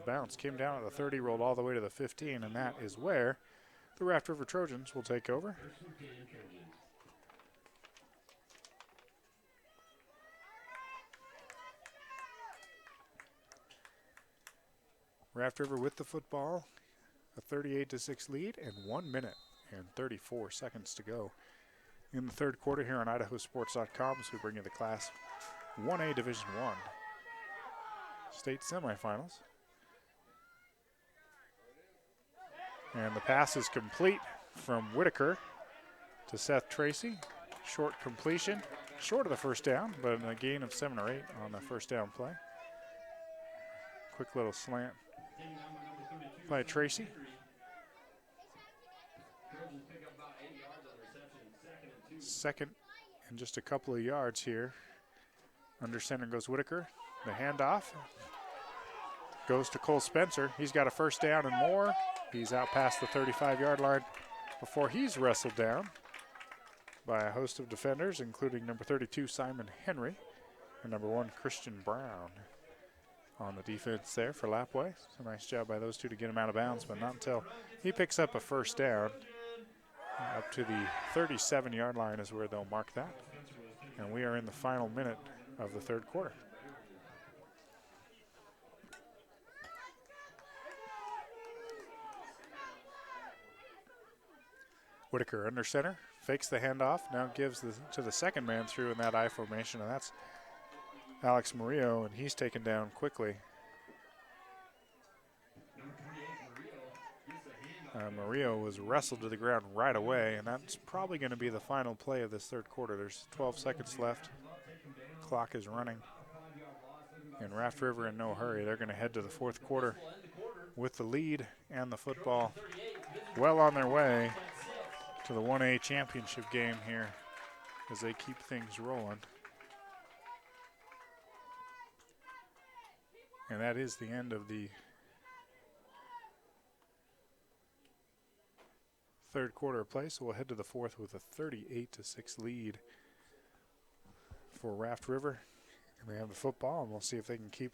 bounce. Came down at the 30, rolled all the way to the 15, and that is where the Raft River Trojans will take over. Raft River with the football, a 38-6 lead, and 1 minute and 34 seconds to go in the third quarter here on IdahoSports.com as we bring you the Class 1A Division I state semifinals. And the pass is complete from Whitaker to Seth Tracy. Short completion, short of the first down, but a gain of 7 or 8 on the first down play. Quick little slant by Tracy. Second and just a couple of yards here. Under center goes Whitaker. The handoff goes to Cole Spencer. He's got a first down and more. He's out past the 35-yard line before he's wrestled down by a host of defenders, including number 32, Simon Henry, and number 1, Christian Brown on the defense there for Lapwai. It's a nice job by those two to get him out of bounds, but not until he picks up a first down. Up to the 37-yard line is where they'll mark that. And we are in the final minute of the third quarter. Whitaker under center, fakes the handoff, now gives to the second man through in that I formation, and that's Alex Murillo, and he's taken down quickly. Murillo was wrestled to the ground right away, and that's probably going to be the final play of this third quarter. There's 12 seconds left. Clock is running. And Raft River in no hurry. They're going to head to the fourth quarter with the lead and the football well on their way to the 1A championship game here as they keep things rolling. And that is the end of the third quarter of play, so we'll head to the fourth with a 38-6 lead for Raft River. And they have the football, and we'll see if they can keep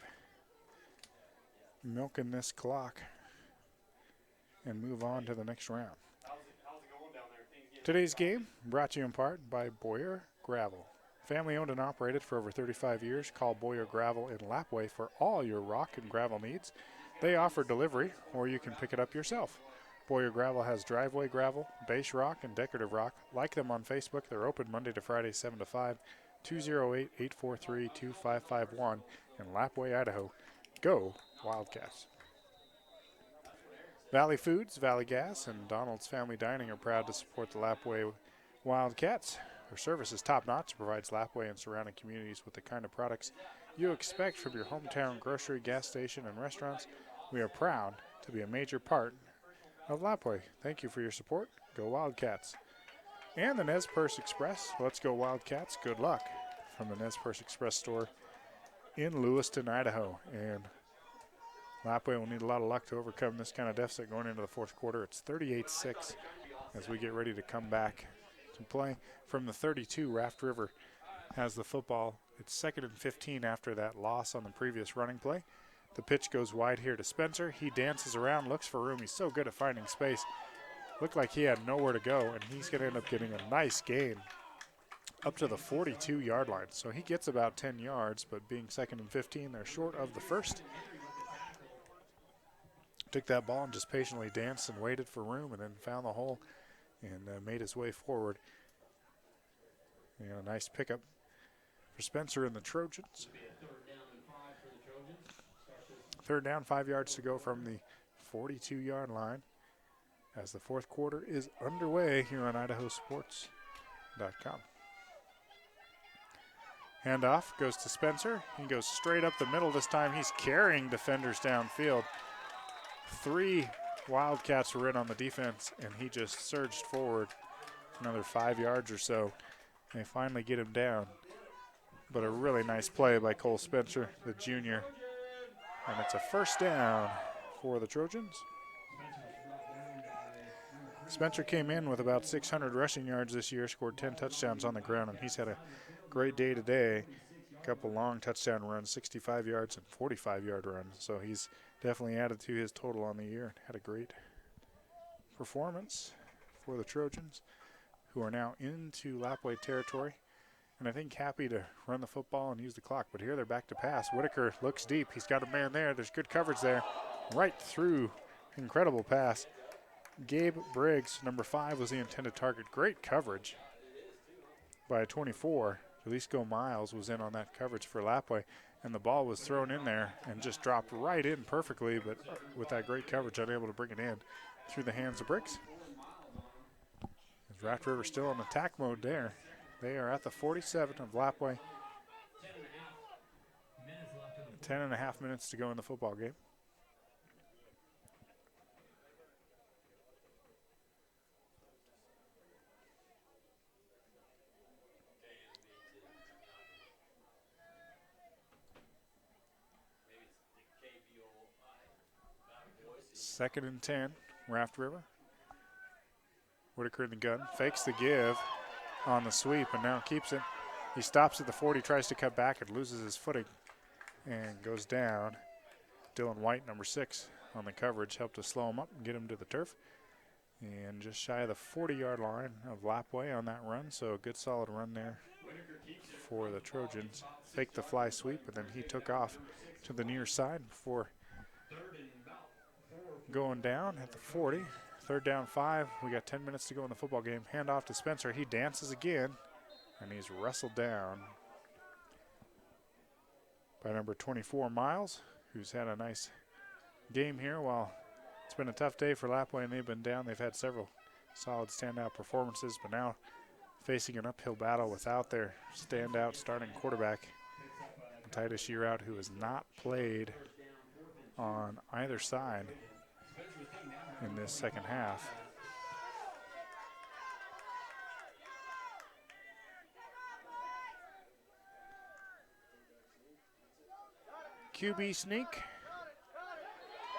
milking this clock and move on to the next round. Today's game brought to you in part by Boyer Gravel. Family owned and operated for over 35 years. Call Boyer Gravel in Lapwai for all your rock and gravel needs. They offer delivery, or you can pick it up yourself. Boyer Gravel has driveway gravel, base rock, and decorative rock. Like them on Facebook. They're open Monday to Friday, 7 to 5, 208-843-2551 in Lapwai, Idaho. Go Wildcats. Valley Foods, Valley Gas, and Donald's Family Dining are proud to support the Lapwai Wildcats. Their service is top-notch and provides Lapwai and surrounding communities with the kind of products you expect from your hometown grocery, gas station, and restaurants. We are proud to be a major part of Lapwai. Thank you for your support. Go Wildcats. And the Nez Perce Express. Let's go Wildcats. Good luck from the Nez Perce Express store in Lewiston, Idaho. And Lapwai will need a lot of luck to overcome this kind of deficit going into the fourth quarter. It's 38-6 as we get ready to come back to play. From the 32, Raft River has the football. It's 2nd and 15 after that loss on the previous running play. The pitch goes wide here to Spencer. He dances around, looks for room. He's so good at finding space. Looked like he had nowhere to go, and he's going to end up getting a nice gain up to the 42-yard line. So he gets about 10 yards, but being 2nd and 15, they're short of the first. Took that ball and just patiently danced and waited for room and then found the hole and made his way forward. And a nice pickup for Spencer and the Trojans. Third down, 5 yards to go from the 42-yard line as the fourth quarter is underway here on IdahoSports.com. Handoff goes to Spencer. He goes straight up the middle this time. He's carrying defenders downfield. 3 Wildcats were in on the defense, and he just surged forward another 5 yards or so. They finally get him down. But a really nice play by Cole Spencer, the junior. And it's a first down for the Trojans. Spencer came in with about 600 rushing yards this year, scored 10 touchdowns on the ground, and he's had a great day today. A couple long touchdown runs, 65 yards and 45-yard runs. So he's definitely added to his total on the year. Had a great performance for the Trojans, who are now into Lapwai territory and I think happy to run the football and use the clock. But here they're back to pass. Whitaker looks deep. He's got a man there. There's good coverage there. Right through. Incredible pass. Gabe Briggs, number 5, was the intended target. Great coverage by 24. Jalisco Miles was in on that coverage for Lapwai, and the ball was thrown in there and just dropped right in perfectly, but with that great coverage, unable to bring it in through the hands of Briggs. Raft River still in attack mode there. They are at the 47 of Lapwai. 10.5 minutes to go in the football game. Second and 10, Raft River. Whitaker in the gun, fakes the give on the sweep and now keeps it. He stops at the 40, tries to cut back and loses his footing and goes down. Dylan White, number 6, on the coverage, helped to slow him up and get him to the turf. And just shy of the 40-yard line of Lapwai on that run, so a good solid run there for the Trojans. Faked the fly sweep, and then he took off to the near side before going down at the 40. Third down 5. We got 10 minutes to go in the football game. Hand off to Spencer. He dances again, and he's wrestled down by number 24, Miles, who's had a nice game here. While it's been a tough day for Lapwai and they've been down, they've had several solid standout performances, but now facing an uphill battle without their standout starting quarterback, Titus Yearout, who has not played on either side in this second half. QB sneak.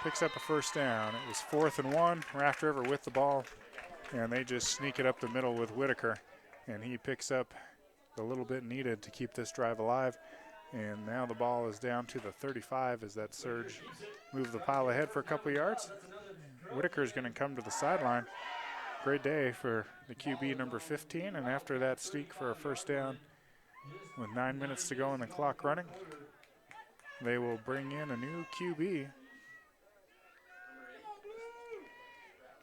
Picks up a first down. It was 4th and 1. Raft River with the ball, and they just sneak it up the middle with Whitaker, and he picks up the little bit needed to keep this drive alive. And now the ball is down to the 35 as that surge moved the pile ahead for a couple yards. Whitaker is going to come to the sideline. Great day for the QB, number 15, and after that sneak for a first down with 9 minutes to go and the clock running, they will bring in a new QB.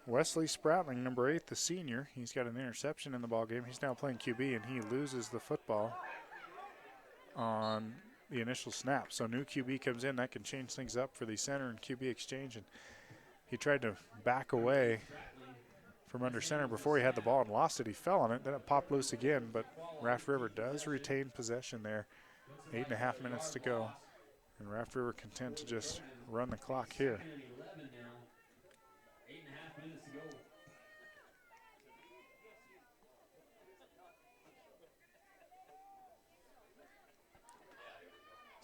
Wesley Spratling, number 8, the senior. He's got an interception in the ball game. He's now playing QB, and he loses the football on the initial snap. So new QB comes in. That can change things up for the center and QB exchange. And he tried to back away from under center before he had the ball and lost it. He fell on it. Then it popped loose again, but Raft River does retain possession there. 8.5 minutes to go. And Raft River content to just run the clock here.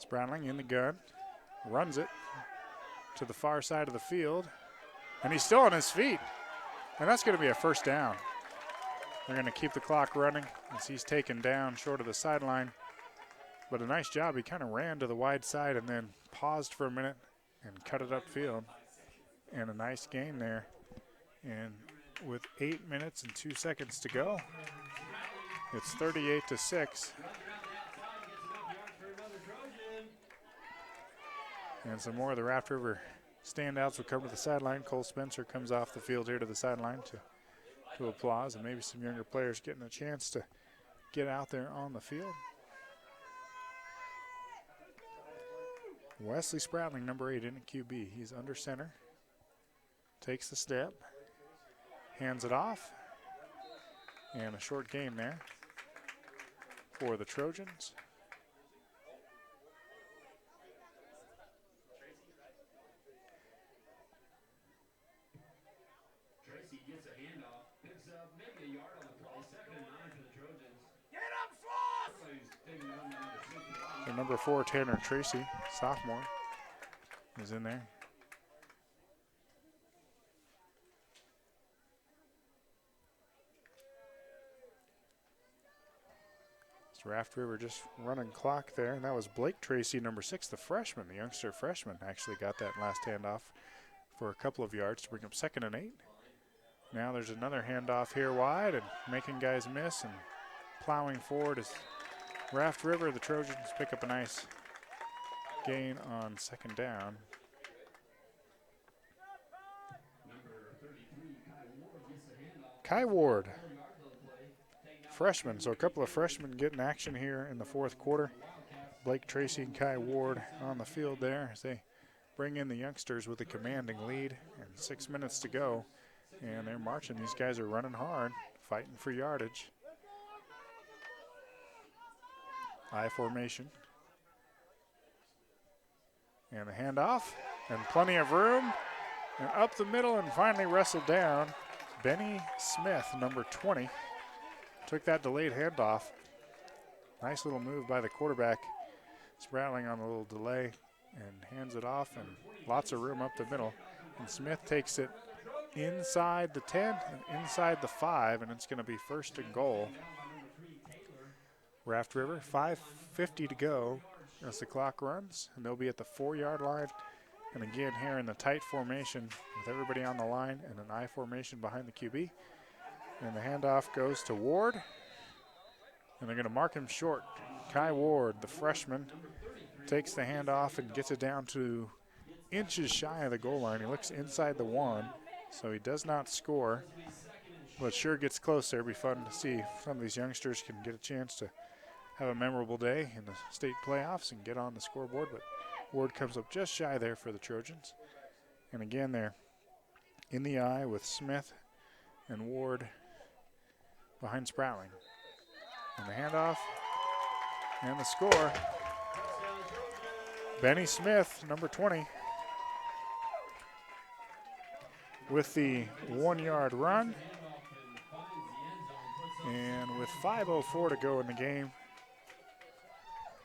Spratling in the gun, runs it to the far side of the field, and he's still on his feet. And that's going to be a first down. They're going to keep the clock running as he's taken down short of the sideline. But a nice job. He kind of ran to the wide side and then paused for a minute and cut it upfield. And a nice gain there. And with 8 minutes and 2 seconds to go, it's 38-6. And some more of the Raft River standouts will come to the sideline. Cole Spencer comes off the field here to the sideline to applause, and maybe some younger players getting a chance to get out there on the field. Wesley Spratling, number 8, in at QB. He's under center. Takes the step. Hands it off. And a short game there for the Trojans. The number 4, Tanner Tracy, sophomore, is in there. It's Raft River just running clock there, and that was Blake Tracy, number 6, the freshman, the youngster freshman, actually got that last handoff for a couple of yards to bring up 2nd and 8. Now there's another handoff here wide, and making guys miss and plowing forward is Raft River, the Trojans pick up a nice gain on second down. Kai Ward, freshman. So a couple of freshmen getting action here in the fourth quarter. Blake Tracy and Kai Ward on the field there as they bring in the youngsters with a commanding lead and 6 minutes to go. And they're marching. These guys are running hard, fighting for yardage. I formation. And the handoff, and plenty of room. And up the middle and finally wrestled down. Benny Smith, number 20, took that delayed handoff. Nice little move by the quarterback. Sprattling on a little delay and hands it off, and lots of room up the middle. And Smith takes it inside the 10 and inside the 5, and it's going to be first and goal. Raft River, 5:50 to go as the clock runs, and they'll be at the 4-yard line. And again here in the tight formation with everybody on the line and an I formation behind the QB. And the handoff goes to Ward, and they're going to mark him short. Kai Ward, the freshman, takes the handoff and gets it down to inches shy of the goal line. He looks inside the 1, so he does not score, but sure gets close there. It'll be fun to see if some of these youngsters can get a chance to have a memorable day in the state playoffs and get on the scoreboard, but Ward comes up just shy there for the Trojans. And again, they're in the eye with Smith and Ward behind Sprouting. And the handoff and the score. Benny Smith, number 20, with the 1-yard run. And with 5:04 to go in the game,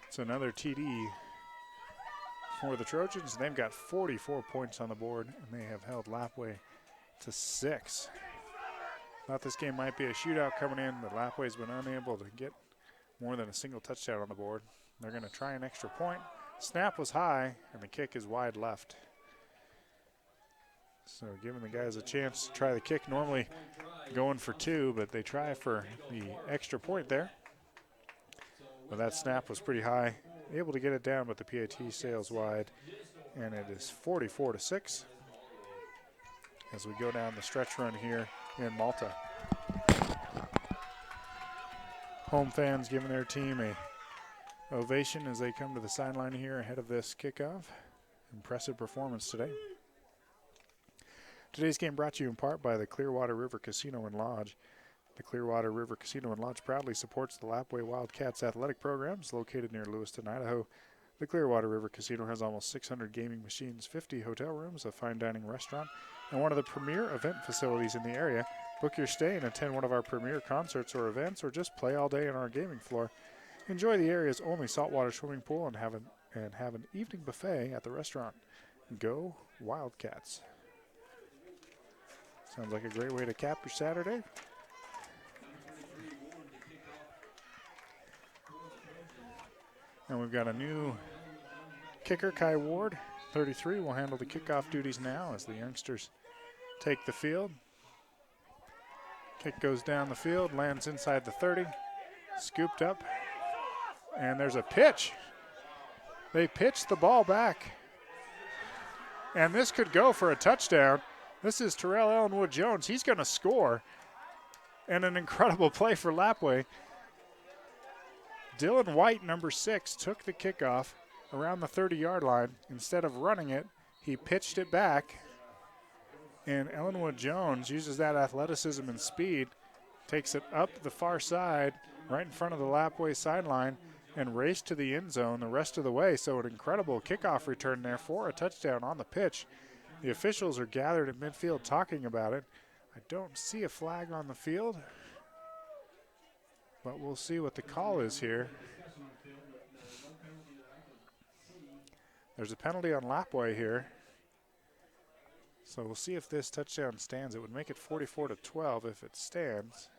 it's another TD for the Trojans. They've got 44 points on the board, and they have held Lapwai to 6. Thought this game might be a shootout coming in, but Lapwai's been unable to get more than a single touchdown on the board. They're going to try an extra point. Snap was high, and the kick is wide left. So giving the guys a chance to try the kick. Normally going for 2, but they try for the extra point there. But that snap was pretty high. Able to get it down, but the PAT sails wide, and it is 44-6 as we go down the stretch run here in Malta. Home fans giving their team a ovation as they come to the sideline here ahead of this kickoff. Impressive performance today. Today's game brought to you in part by the Clearwater River Casino and Lodge. The Clearwater River Casino and Lodge proudly supports the Lapwai Wildcats athletic programs located near Lewiston, Idaho. The Clearwater River Casino has almost 600 gaming machines, 50 hotel rooms, a fine dining restaurant, and one of the premier event facilities in the area. Book your stay and attend one of our premier concerts or events, or just play all day on our gaming floor. Enjoy the area's only saltwater swimming pool and have an evening buffet at the restaurant. Go Wildcats. Sounds like a great way to cap your Saturday. And we've got a new kicker, Kai Ward, 33, will handle the kickoff duties now as the youngsters take the field. Kick goes down the field, lands inside the 30, scooped up, and there's a pitch. They pitch the ball back, and this could go for a touchdown. This is Terrell Ellenwood Jones. He's going to score, and an incredible play for Lapwai. Dylan White, number 6, took the kickoff around the 30-yard line. Instead of running it, he pitched it back. And Ellenwood Jones uses that athleticism and speed, takes it up the far side, right in front of the Lapwai sideline, and raced to the end zone the rest of the way. So an incredible kickoff return there for a touchdown on the pitch. The officials are gathered at midfield talking about it. I don't see a flag on the field, but we'll see what the call is here. There's a penalty on Lapwai here. So we'll see if this touchdown stands. It would make it 44-12 if it stands.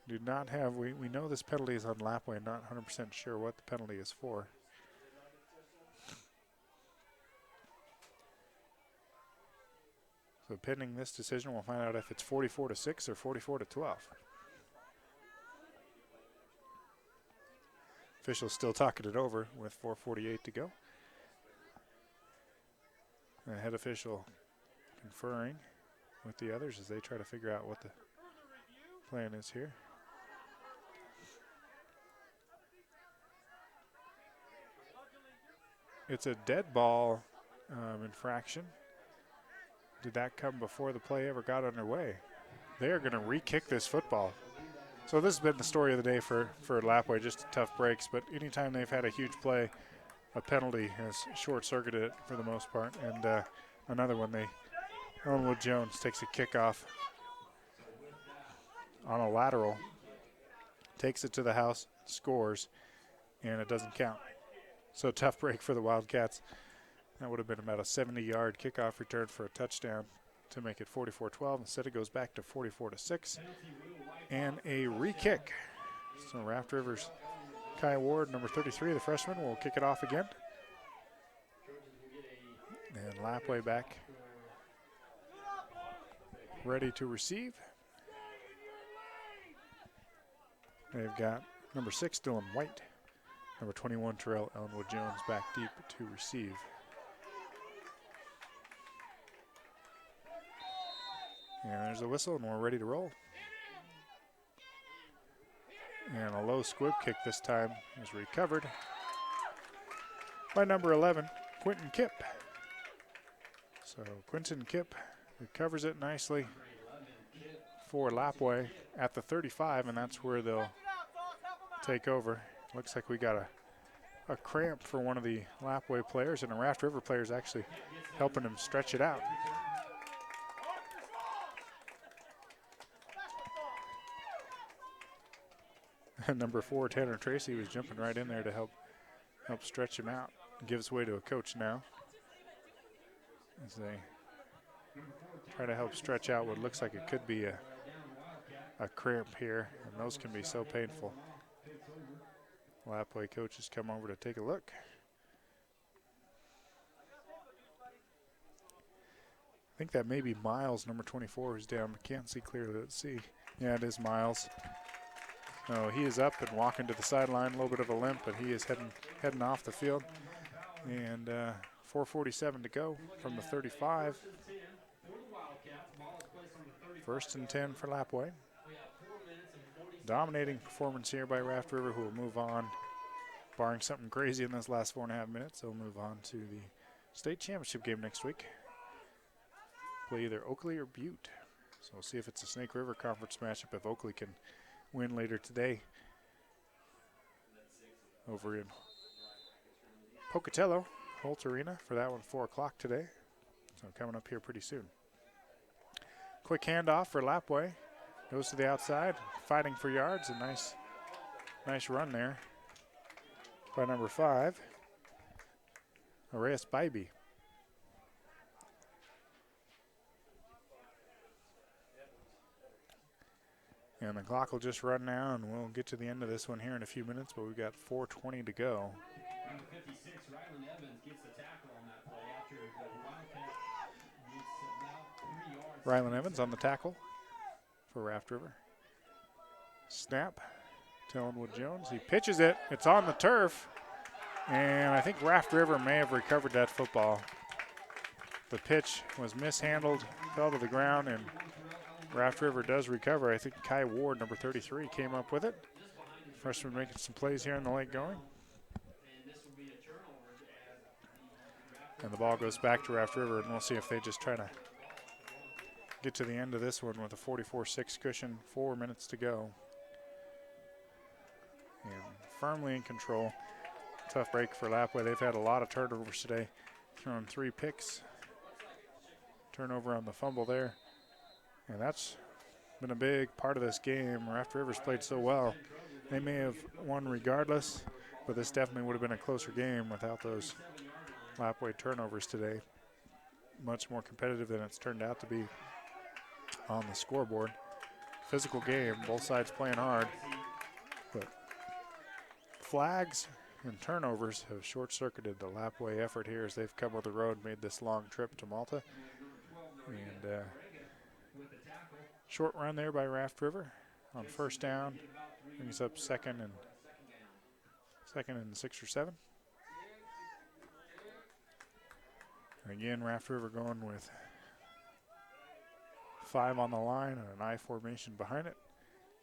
Do not have, we know this penalty is on Lapwai. Not 100% sure what the penalty is for. So But pending this decision, we'll find out if it's 44-6 or 44-12. Officials still talking it over with 4:48 to go. The head official conferring with the others as they try to figure out what the plan is here. It's a dead ball infraction. Did that come before the play ever got underway? They are going to re-kick this football. So this has been the story of the day for Lapwai, just tough breaks. But anytime they've had a huge play, a penalty has short-circuited it for the most part. And another one, Ellenwood Jones takes a kickoff on a lateral, takes it to the house, scores, and it doesn't count. So tough break for the Wildcats. That would have been about a 70-yard kickoff return for a touchdown to make it 44-12. Instead, it goes back to 44-6 and a re-kick. So Raft River's Kai Ward, number 33, the freshman, will kick it off again. And Lapwai back ready to receive. They've got number 6, Dylan White. Number 21, Terrell Ellenwood Jones back deep to receive. And there's a whistle, and we're ready to roll. And a low squib kick this time is recovered by number 11, Quentin Kipp. So Quentin Kipp recovers it nicely for Lapwai at the 35, and that's where they'll take over. Looks like we got a cramp for one of the Lapwai players, and a Raft River player is actually helping him stretch it out. Number 4, Tanner Tracy, was jumping right in there to help stretch him out. Gives way to a coach now as they try to help stretch out what looks like it could be a cramp here, and those can be so painful. Lapwai coaches come over to take a look. I think that may be Miles, number 24, who's down. I can't see clearly. Let's see. Yeah, it is Miles. No, he is up and walking to the sideline, a little bit of a limp, but he is heading off the field. And 4:47 to go from the 35. 1st and 10 for Lapwai. Dominating performance here by Raft River, who will move on. Barring something crazy in this last 4.5 minutes, they'll move on to the state championship game next week. Play either Oakley or Butte. So we'll see if it's a Snake River Conference matchup, if Oakley can win later today over in Pocatello, Holt Arena for that one, 4 o'clock today. So coming up here pretty soon. Quick handoff for Lapwai. Goes to the outside, fighting for yards. A nice run there by number 5, Arias Bybee. And the clock will just run now, and we'll get to the end of this one here in a few minutes, but we've got 4:20 to go. Number 56, Rylan Evans gets the tackle on that play after the Wildcat gets about 3 yards. Rylan Evans on the tackle for Raft River. Snap to Ellenwood Jones. He pitches it. It's on the turf. And I think Raft River may have recovered that football. The pitch was mishandled, fell to the ground, and Raft River does recover. I think Kai Ward, number 33, came up with it. Freshman making some plays here in the late going. And the ball goes back to Raft River, and we'll see if they just try to get to the end of this one with a 44-6 cushion. 4 minutes to go. And firmly in control. Tough break for Lapwai. They've had a lot of turnovers today. Thrown 3 picks. Turnover on the fumble there. And that's been a big part of this game. Raft River's played so well. They may have won regardless, but this definitely would have been a closer game without those Lapwai turnovers today. Much more competitive than it's turned out to be on the scoreboard. Physical game, both sides playing hard. But flags and turnovers have short-circuited the Lapwai effort here as they've come on the road, made this long trip to Malta. And short run there by Raft River on first down. Brings up second and 6 or 7. And again, Raft River going with 5 on the line and an I formation behind it.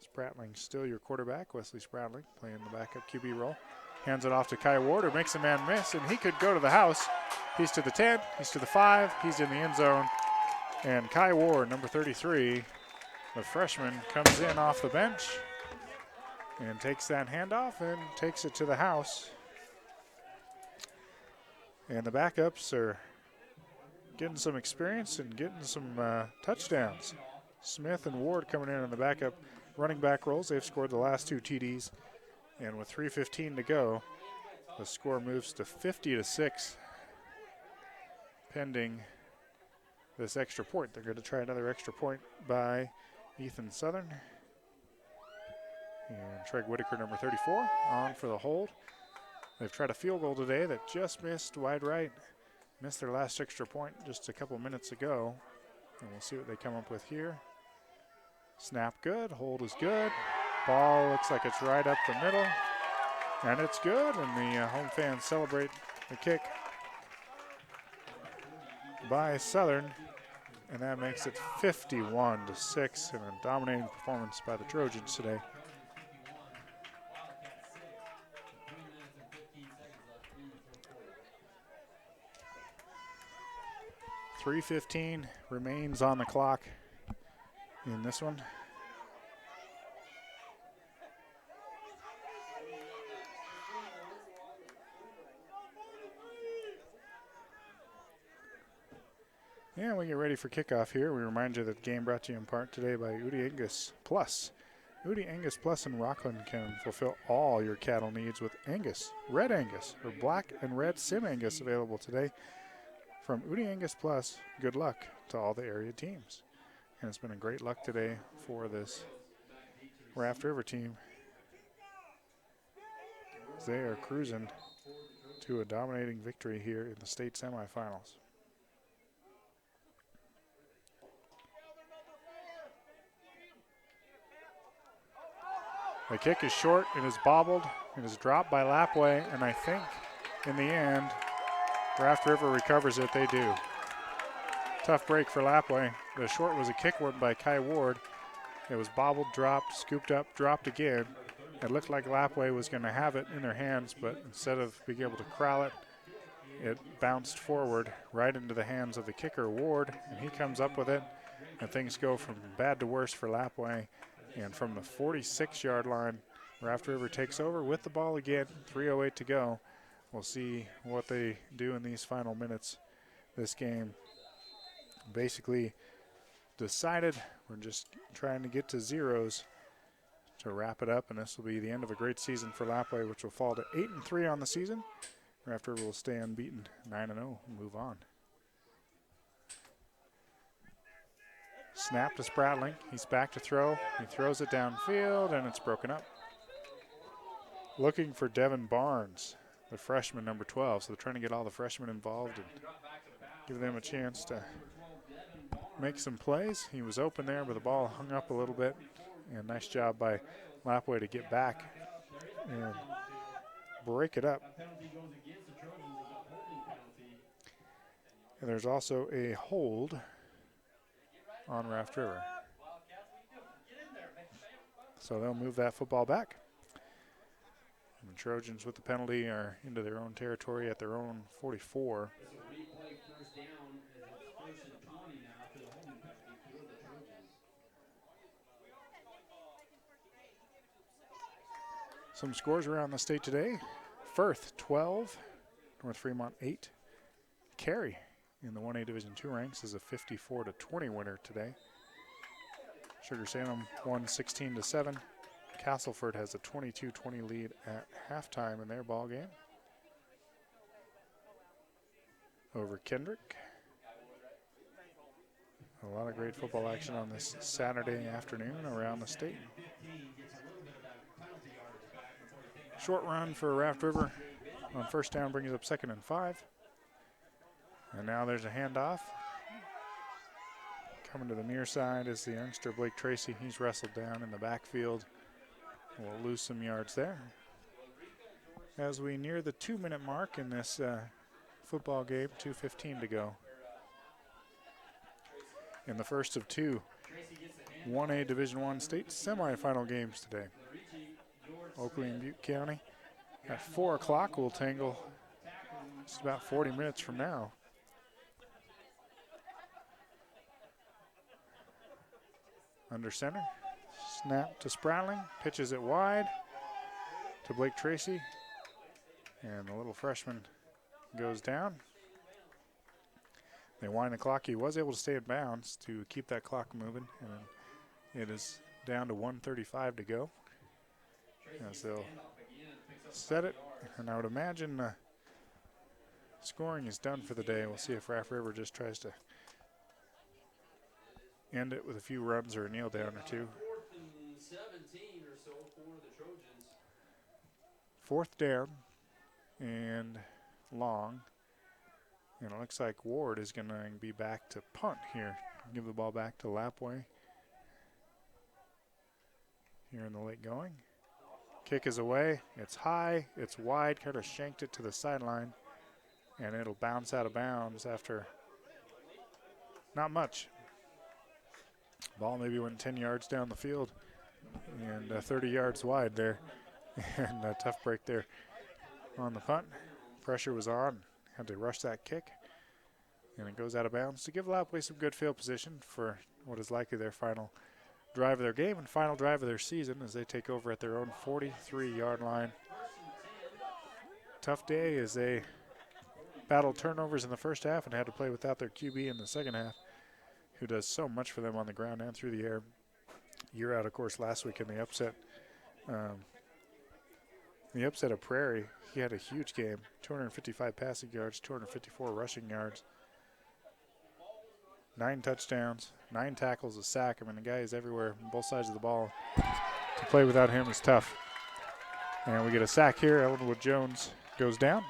Spratling still your quarterback, Wesley Spratling, playing the backup QB role. Hands it off to Kai Ward, who makes a man miss, and he could go to the house. He's to the 10, he's to the 5, he's in the end zone. And Kai Ward, number 33, the freshman, comes in off the bench and takes that handoff and takes it to the house. And the backups are getting some experience and getting some touchdowns. Smith and Ward coming in the backup running back roles. They've scored the last 2 TDs. And with 3:15 to go, the score moves to 50-6, pending this extra point. They're going to try another extra point by Ethan Southern. And Treg Whitaker, number 34, on for the hold. They've tried a field goal today that just missed wide right. Missed their last extra point just a couple minutes ago. And we'll see what they come up with here. Snap good, hold is good. Ball looks like it's right up the middle. And it's good, and the home fans celebrate the kick by Southern. And that makes it 51-6 and a dominating performance by the Trojans today. .3:15 remains on the clock in this one. And we get ready for kickoff here. We remind you that the game brought to you in part today by Udi Angus Plus. Udi Angus Plus in Rockland can fulfill all your cattle needs with Angus, Red Angus, or Black and Red Sim Angus available today. From Udi Angus Plus, good luck to all the area teams. And it's been a great luck today for this Raft River team. They are cruising to a dominating victory here in the state semifinals. The kick is short and is bobbled and is dropped by Lapwai, and I think in the end, Raft River recovers it. They do. Tough break for Lapwai. The short was a kick one by Kai Ward. It was bobbled, dropped, scooped up, dropped again. It looked like Lapwai was going to have it in their hands, but instead of being able to corral it, it bounced forward right into the hands of the kicker, Ward, and he comes up with it, and things go from bad to worse for Lapwai. And from the 46-yard line, Raft River takes over with the ball again, 3:08 to go. We'll see what they do in these final minutes. This game basically decided. We're just trying to get to zeros to wrap it up, and this will be the end of a great season for Lapwai, which will fall to 8-3 on the season. Raft River will stay unbeaten, 9-0, and move on. Snap to Spratling. He's back to throw. He throws it downfield, and it's broken up. Looking for Devin Barnes, the freshman, number 12. So they're trying to get all the freshmen involved and give them a chance to make some plays. He was open there, but the ball hung up a little bit. And nice job by Lapwai to get back and break it up. And there's also a hold on Raft River. So they'll move that football back. And the Trojans with the penalty are into their own territory at their own 44. Some scores around the state today. Firth 12, North Fremont 8. Cary in the 1A Division II ranks is a 54-20 winner today. Sugar Salem won 16-7. Castleford has a 22-20 lead at halftime in their ball game over Kendrick. A lot of great football action on this Saturday afternoon around the state. Short run for Raft River on first down brings up 2nd and 5. And now there's a handoff. Coming to the near side is the youngster Blake Tracy. He's wrestled down in the backfield. We'll lose some yards there. As we near the 2-minute mark in this football game, 2:15 to go. In the first of two 1A Division I state semifinal games today. Oakley and Butte County. At 4 o'clock, we'll tangle just about 40 minutes from now. Under center, snap to Spratling, pitches it wide to Blake Tracy, and the little freshman goes down. They wind the clock. He was able to stay in bounds to keep that clock moving, and it is down to 1:35 to go as they'll set it, and I would imagine scoring is done for the day. We'll see if Raft River just tries to end it with a few runs or a kneel down or two. 4th down and long. And it looks like Ward is going to be back to punt here. Give the ball back to Lapwai. Here in the late going. Kick is away. It's high. It's wide. Kind of shanked it to the sideline. And it'll bounce out of bounds after not much. Ball maybe went 10 yards down the field and 30 yards wide there. And a tough break there on the punt. Pressure was on. Had to rush that kick. And it goes out of bounds to give Lapwai some good field position for what is likely their final drive of their game and final drive of their season as they take over at their own 43-yard line. Tough day as they battled turnovers in the first half and had to play without their QB in the second half, who does so much for them on the ground and through the air. You're out, of course, last week in the upset. The upset of Prairie, he had a huge game, 255 passing yards, 254 rushing yards, 9 touchdowns, 9 tackles, a sack. I mean, the guy is everywhere on both sides of the ball. To play without him is tough. And we get a sack here. Ellenwood Jones goes down.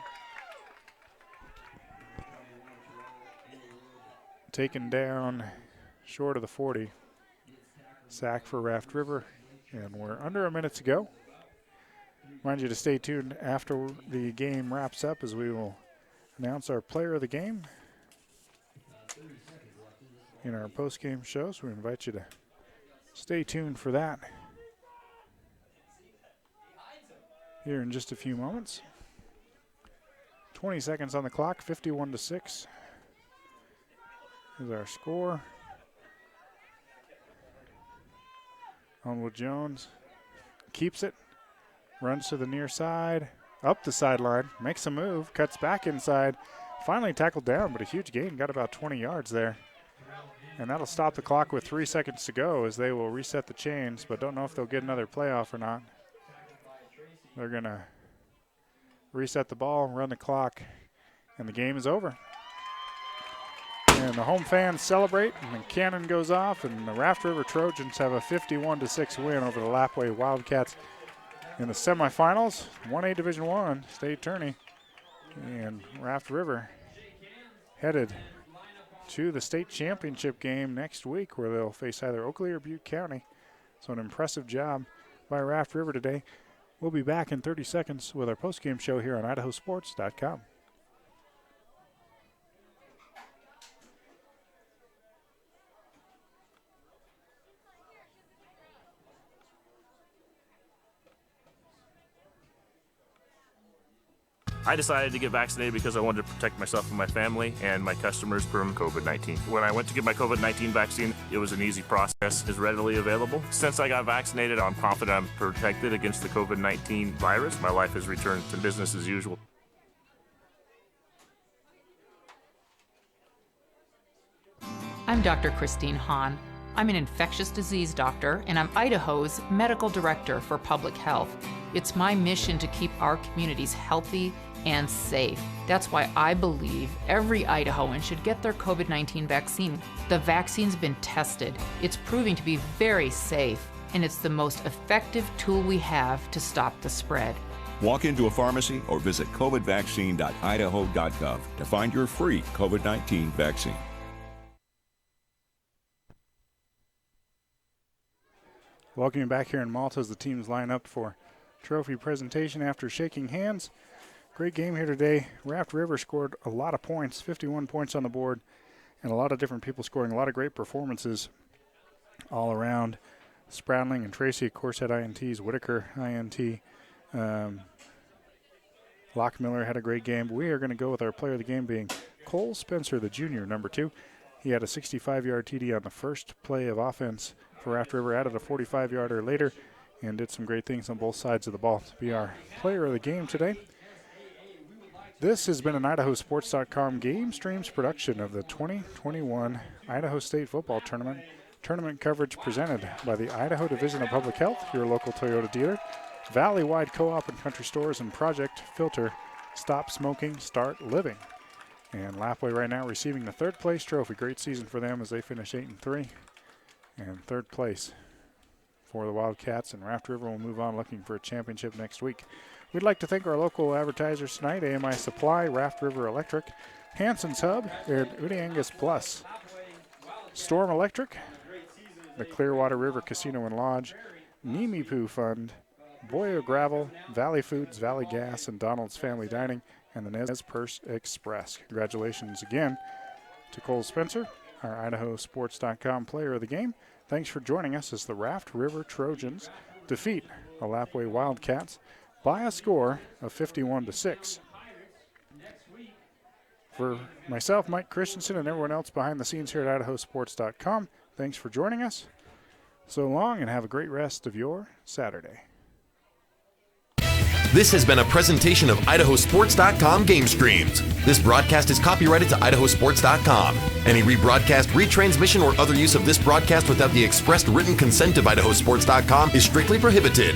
Taken down short of the 40. Sack for Raft River. And we're under a minute to go. Remind you to stay tuned after the game wraps up as we will announce our player of the game in our post-game show. So we invite you to stay tuned for that here in just a few moments. 20 seconds on the clock, 51-6 is our score. Ellenwood Jones keeps it. Runs to the near side, up the sideline, makes a move, cuts back inside, finally tackled down, but a huge gain, got about 20 yards there. And that'll stop the clock with 3 seconds to go as they will reset the chains, but don't know if they'll get another playoff or not. They're going to reset the ball, run the clock, and the game is over. And the home fans celebrate, and the cannon goes off, and the Raft River Trojans have a 51-6 win over the Lapwai Wildcats in the semifinals, 1A Division I state tourney. And Raft River headed to the state championship game next week where they'll face either Oakley or Butte County. So an impressive job by Raft River today. We'll be back in 30 seconds with our postgame show here on IdahoSports.com. I decided to get vaccinated because I wanted to protect myself and my family and my customers from COVID-19. When I went to get my COVID-19 vaccine, it was an easy process. It's readily available. Since I got vaccinated, I'm confident I'm protected against the COVID-19 virus. My life has returned to business as usual. I'm Dr. Christine Hahn. I'm an infectious disease doctor, and I'm Idaho's medical director for public health. It's my mission to keep our communities healthy and safe. That's why I believe every Idahoan should get their COVID-19 vaccine. The vaccine's been tested. It's proving to be very safe, and it's the most effective tool we have to stop the spread. Walk into a pharmacy or visit covidvaccine.idaho.gov to find your free COVID-19 vaccine. Welcome you back here in Malta as the teams line up for trophy presentation after shaking hands. Great game here today. Raft River scored a lot of points, 51 points on the board, and a lot of different people scoring a lot of great performances all around. Spradling and Tracy, of course, had INTs. Whitaker, INT. Lockmiller had a great game. We are going to go with our player of the game being Cole Spencer, the junior, number 2. He had a 65-yard TD on the first play of offense for Raft River, added a 45-yarder later, and did some great things on both sides of the ball to be our player of the game today. This has been an IdahoSports.com Game Streams production of the 2021 Idaho State Football Tournament. Tournament coverage presented by the Idaho Division of Public Health, your local Toyota dealer, Valley-wide Co-op and Country Stores, and Project Filter. Stop smoking, start living. And Lapwai right now receiving the third place trophy. Great season for them as they finish 8-3. And third place for the Wildcats, and Raft River will move on looking for a championship next week. We'd like to thank our local advertisers tonight: AMI Supply, Raft River Electric, Hanson's Hub, and Udiangus Plus, Storm Electric, the Clearwater River Casino and Lodge, Nimi Poo Fund, Boyo Gravel, Valley Foods, Valley Gas, and Donald's Family Dining, and the Nez Perce Express. Congratulations again to Cole Spencer, our IdahoSports.com player of the game. Thanks for joining us as the Raft River Trojans defeat the Lapwai Wildcats by a score of 51-6. For myself, Mike Christensen, and everyone else behind the scenes here at IdahoSports.com, thanks for joining us. So long, and have a great rest of your Saturday. This has been a presentation of IdahoSports.com Game Streams. This broadcast is copyrighted to IdahoSports.com. Any rebroadcast, retransmission, or other use of this broadcast without the expressed written consent of IdahoSports.com is strictly prohibited.